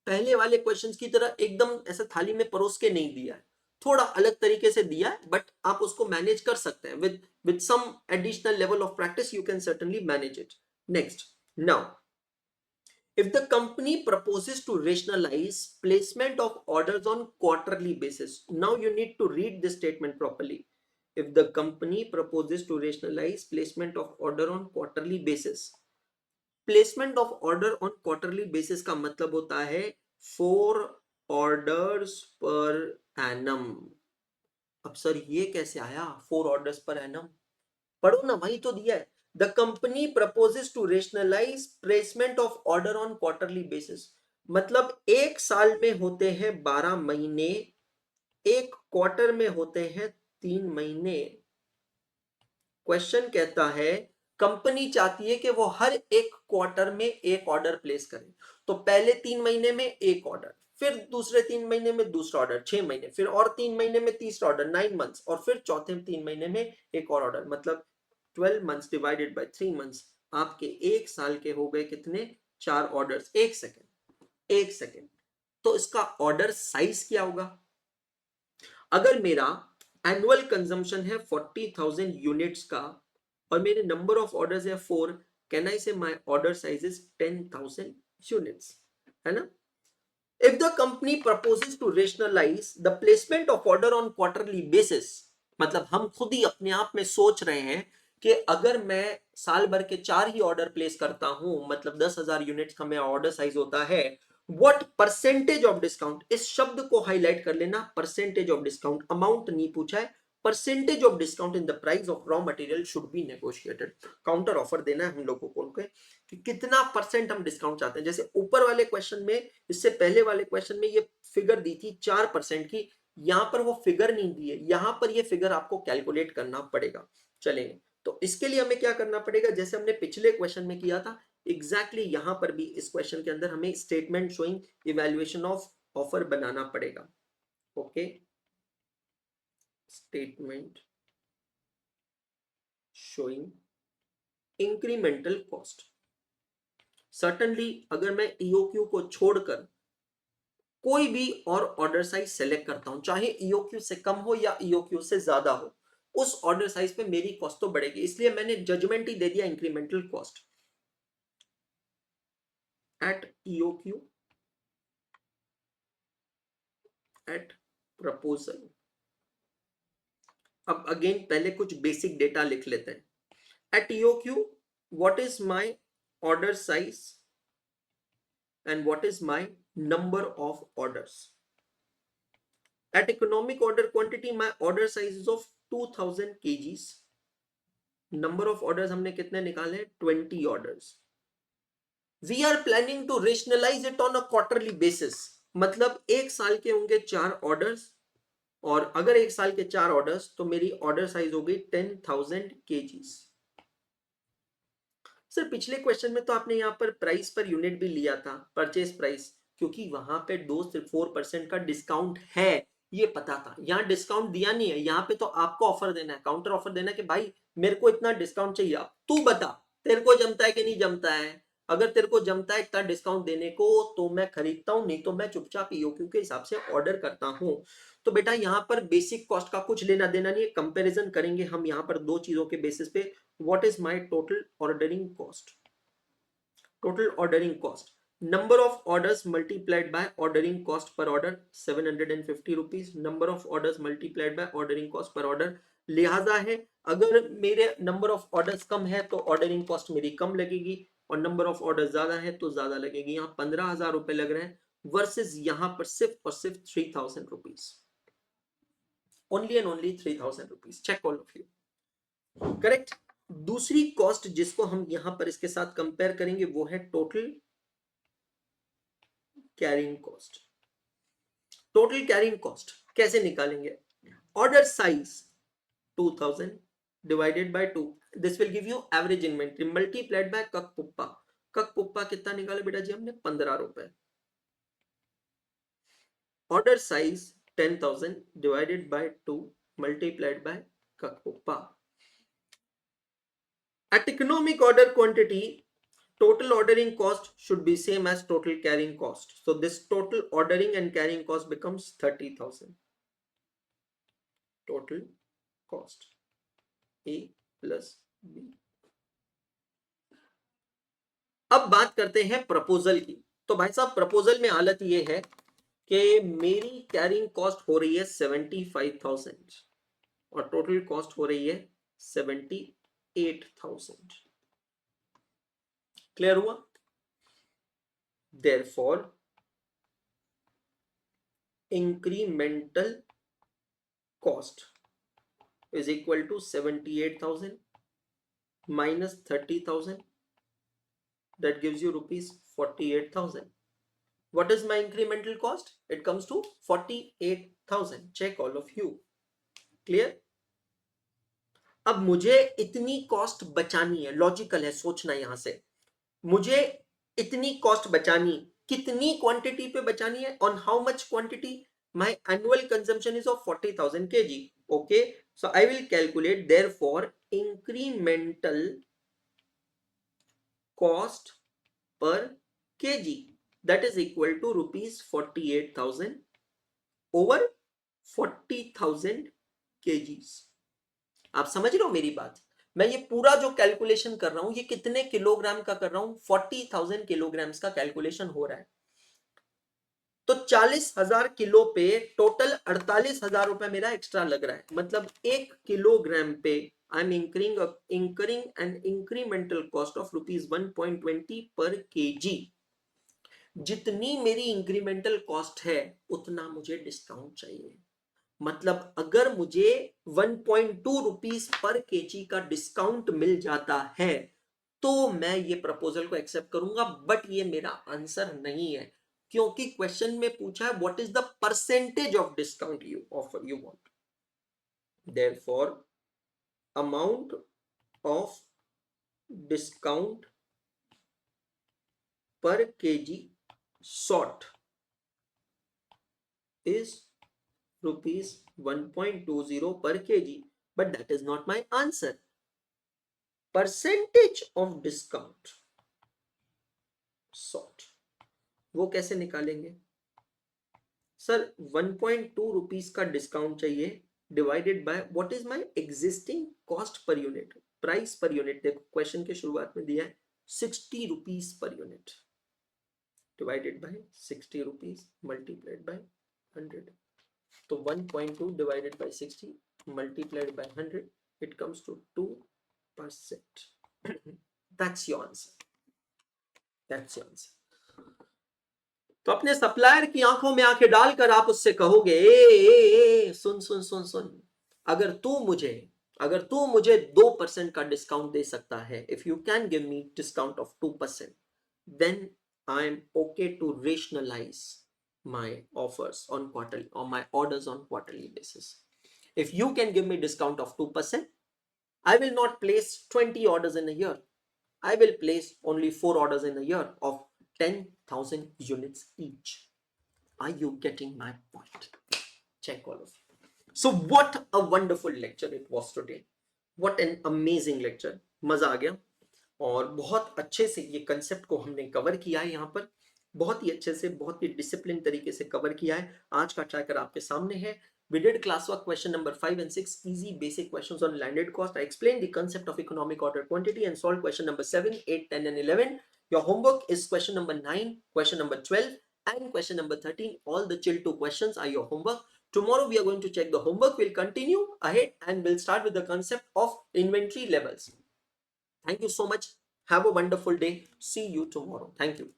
पहले वाले क्वेश्चंस की तरह एकदम ऐसा थाली में परोस के नहीं दिया है, थोड़ा अलग तरीके से दिया है, बट आप उसको मैनेज कर सकते हैं with some additional level of practice you can certainly manage it. Next, now if the company proposes to rationalize placement of orders on quarterly basis, now you need to read this statement properly. If the company proposes to rationalize placement of order on quarterly basis, placement of order on quarterly basis का मतलब होता है 4 ऑर्डर्स पर एनम. अब सर ये कैसे आया 4 ऑर्डर्स पर एनम? पढ़ो ना, वही तो दिया है. The company proposes to rationalise placement of order on quarterly basis, मतलब एक साल में होते हैं 12 महीने, एक क्वार्टर में होते हैं 3 महीने. क्वेश्चन कहता है कंपनी चाहती है कि वो हर एक क्वार्टर में एक ऑर्डर प्लेस करे. तो पहले 3 महीने में एक ऑर्डर, फिर दूसरे 3 महीने में दूसरा ऑर्डर 6 महीने, फिर और 3 महीने में तीसरा ऑर्डर 9 मंथ्स, और फिर चौथे 3 महीने में एक और ऑर्डर. मतलब 12 मंथ्स डिवाइडेड बाय 3 मंथ्स, आपके एक साल के हो गए कितने? 4 ऑर्डर्स. एक सेकेंड, एक सेकेंड, तो इसका ऑर्डर साइज क्या होगा? अगर मेरा एनुअल कंजम्पशन है 40,000 यूनिट्स का और मेरे नंबर ऑफ ऑर्डर्स है 4, can I say my order size is 10,000 units, है ना? If the company proposes to rationalise the placement of order on quarterly basis, मतलब हम खुद ही अपने आप में सोच रहे हैं कि अगर मैं साल भर के 4 ही ऑर्डर प्लेस करता हूं, मतलब 10,000 यूनिट्स का मेरा ऑर्डर साइज होता है, व्हाट परसेंटेज ऑफ डिस्काउंट, इस शब्द को हाईलाइट कर लेना, परसेंटेज ऑफ डिस्काउंट, अमाउंट नहीं पूछा है, percentage of discount in the price of raw material should be negotiated. Counter offer देना है हम लोगों को उनको कि कितना परसेंट हम डिस्काउंट चाहते हैं. जैसे ऊपर वाले क्वेश्चन में, इससे पहले वाले क्वेश्चन में ये फिगर दी थी 4% की, यहां पर वो फिगर नहीं दी है, यहां पर ये फिगर आपको कैलकुलेट करना पड़ेगा. चलेंगे, तो इसके लिए हमें क्या करना पड़ेगा, जैसे हमने पिछले क्वेश्चन में किया था, एग्जैक्टली यहां पर भी इस क्वेश्चन के अंदर हमें statement showing evaluation of offer बनाना पड़ेगा. Okay, statement showing incremental cost. Certainly अगर मैं ईओक्यू को छोड़कर कोई भी और ऑर्डर साइज सेलेक्ट करता हूं, चाहे ईओक्यू से कम हो या ईओक्यू से ज्यादा हो, उस ऑर्डर साइज पे मेरी कॉस्ट तो बढ़ेगी. इसलिए मैंने जजमेंट ही दे दिया incremental cost at EOQ at proposal. अब अगेन पहले कुछ बेसिक डेटा लिख लेते हैं. At EOQ what is my order size and what is my number of orders. At economic order quantity, my order size is of 2000 kgs. Number of orders हमने कितने निकाले? 20 orders. We are planning to rationalize it on a quarterly basis. मतलब एक साल के होंगे 4 ऑर्डर्स, और अगर एक साल के 4 ऑर्डर्स तो मेरी ऑर्डर साइज हो गई 10,000 kgs. सर पिछले क्वेश्चन में तो आपने यहाँ पर प्राइस पर यूनिट भी लिया था, परचेज प्राइस, क्योंकि वहां पे 4% का डिस्काउंट है, ये पता था. यहाँ डिस्काउंट दिया नहीं है, यहाँ पे तो आपको ऑफर देना है, काउंटर ऑफर देना है कि भाई मेरे को इतना डिस्काउंट चाहिए, अब तू बता तेरे को जमता है कि नहीं जमता है. अगर तेरे को जमता है इतना डिस्काउंट देने को तो मैं खरीदता हूं, नहीं तो मैं चुपचाप ईओक्यू के हिसाब से ऑर्डर करता हूं. तो बेटा यहाँ पर बेसिक कॉस्ट का कुछ लेना देना नहीं है, कंपैरिजन करेंगे हम यहाँ पर दो चीजों के बेसिस पे. What is my total ordering cost? Total ordering cost, number of orders multiplied by ordering cost per order 750 rupees, number of orders multiplied by ordering cost per order. लिहाजा है अगर मेरे नंबर ऑफ ऑर्डर्स कम है तो ऑर्डरिंग कॉस्ट मेरी कम लगेगी, और नंबर ऑफ ऑर्डर ज्यादा है तो ज्यादा लगेगी. यहाँ 15,000 रुपए लग रहे हैं वर्सेस यहाँ पर सिर्फ और सिर्फ 3,000 rupees. Only and only 3,000 rupees. Check all of you. Correct. दूसरी कॉस्ट जिसको हम यहां पर इसके साथ कंपेयर करेंगे वो है total carrying cost. Total carrying cost कैसे निकालेंगे? Order size 2000 divided by 2, this will give you average inventory multiplied by कक पुप्पा. कक पुप्पा कितना निकाले बेटा जी हमने? 15 रुपए. Order size 10,000 divided by 2 multiplied bye कक पुप्पा. At economic order quantity, total ordering cost should be same as total carrying cost. So this total ordering and carrying cost becomes 30,000. Total cost A plus B. अब बात करते हैं प्रपोजल की। तो भाई साहब प्रपोजल में हालत ये है कि मेरी कैरिंग कॉस्ट हो रही है 75,000 और टोटल कॉस्ट हो रही है 78,000। क्लियर हुआ? Therefore, incremental cost is equal to 78,000 minus 30,000. That gives you rupees 48,000. What is my incremental cost? It comes to 48,000. Check all of you. Clear? अब मुझे इतनी कॉस्ट बचानी है, लॉजिकल है सोचना यहां से, मुझे इतनी कॉस्ट बचानी, कितनी क्वांटिटी पे बचानी है, on how much quantity? My annual consumption is of 40,000 kg. Okay, so I will calculate therefore incremental cost per kg that is equal to rupees 48,000 over 40,000 kgs. आप समझ रहे हो मेरी बात? मैं ये पूरा जो कैलकुलेशन कर रहा हूं ये कितने किलोग्राम का कर रहा हूं? 40,000 किलोग्राम्स का कैलकुलेशन हो रहा है। तो 40,000 किलो पे टोटल 48,000 रुपए मेरा एक्स्ट्रा लग रहा है। मतलब 1 किलोग्राम पे I am incurring an incremental cost of rupees 1.20 per KG. जितनी मेरी इंक्रीमेंटल कॉस्ट है उतना मुझे डिस्काउंट चाहिए। मतलब अगर मुझे 1.2 रुपीस पर केजी का डिस्काउंट मिल जाता है तो मैं ये प्रपोजल को एक्सेप्ट करूंगा, बट ये मेरा आंसर नहीं है क्योंकि क्वेश्चन में पूछा है what is the percentage of discount you offer you want. Therefore amount of discount पर KG sought is rupees 1.20 per kg, but that is not my answer. Percentage of discount sought वो कैसे निकालेंगे सर? 1.2 रुपीस का डिस्काउंट चाहिए divided by what is my existing cost per unit, price per unit. देखो क्वेश्चन के शुरुआत में दिया है 60 rupees per unit divided by 60 rupees multiplied by 100. So 1.2 divided by 60 multiplied by 100, it comes to 2%. That's your answer. That's your answer. तो अपने सप्लायर की आंखों में आंखें डालकर आप उससे कहोगे सुन सुन सुन सुन, अगर तू मुझे 2% का डिस्काउंट दे सकता है, if you can give me discount of 2%, then I am okay to rationalize my offers on quarterly or my orders on quarterly basis. If you can give me discount of 2%, I will not place 20 orders in a year. I will place only 4 orders in a year of 10,000 units each. Are you getting my point? Check all of you. So what a wonderful lecture it was today. What an amazing lecture. मजा आ गया और बहुत अच्छे से ये कंसेप्ट को हमने कवर किया है। यहाँ पर बहुत ही अच्छे से, बहुत ही डिसिप्लिन तरीके से कवर किया है। आज का ट्रैकर आपके सामने है। We did classwork question number 5 and 6, easy basic questions on landed cost. I explained the concept of economic order quantity and solved question number 7, 8, 10 and 11. Your homework is question number 9, question number 12 and question number 13. All the chill 2 questions are your homework. Tomorrow we are going to check the homework. We'll continue ahead and we'll start with the concept of inventory levels. Thank you so much. Have a wonderful day. See you tomorrow. Thank you.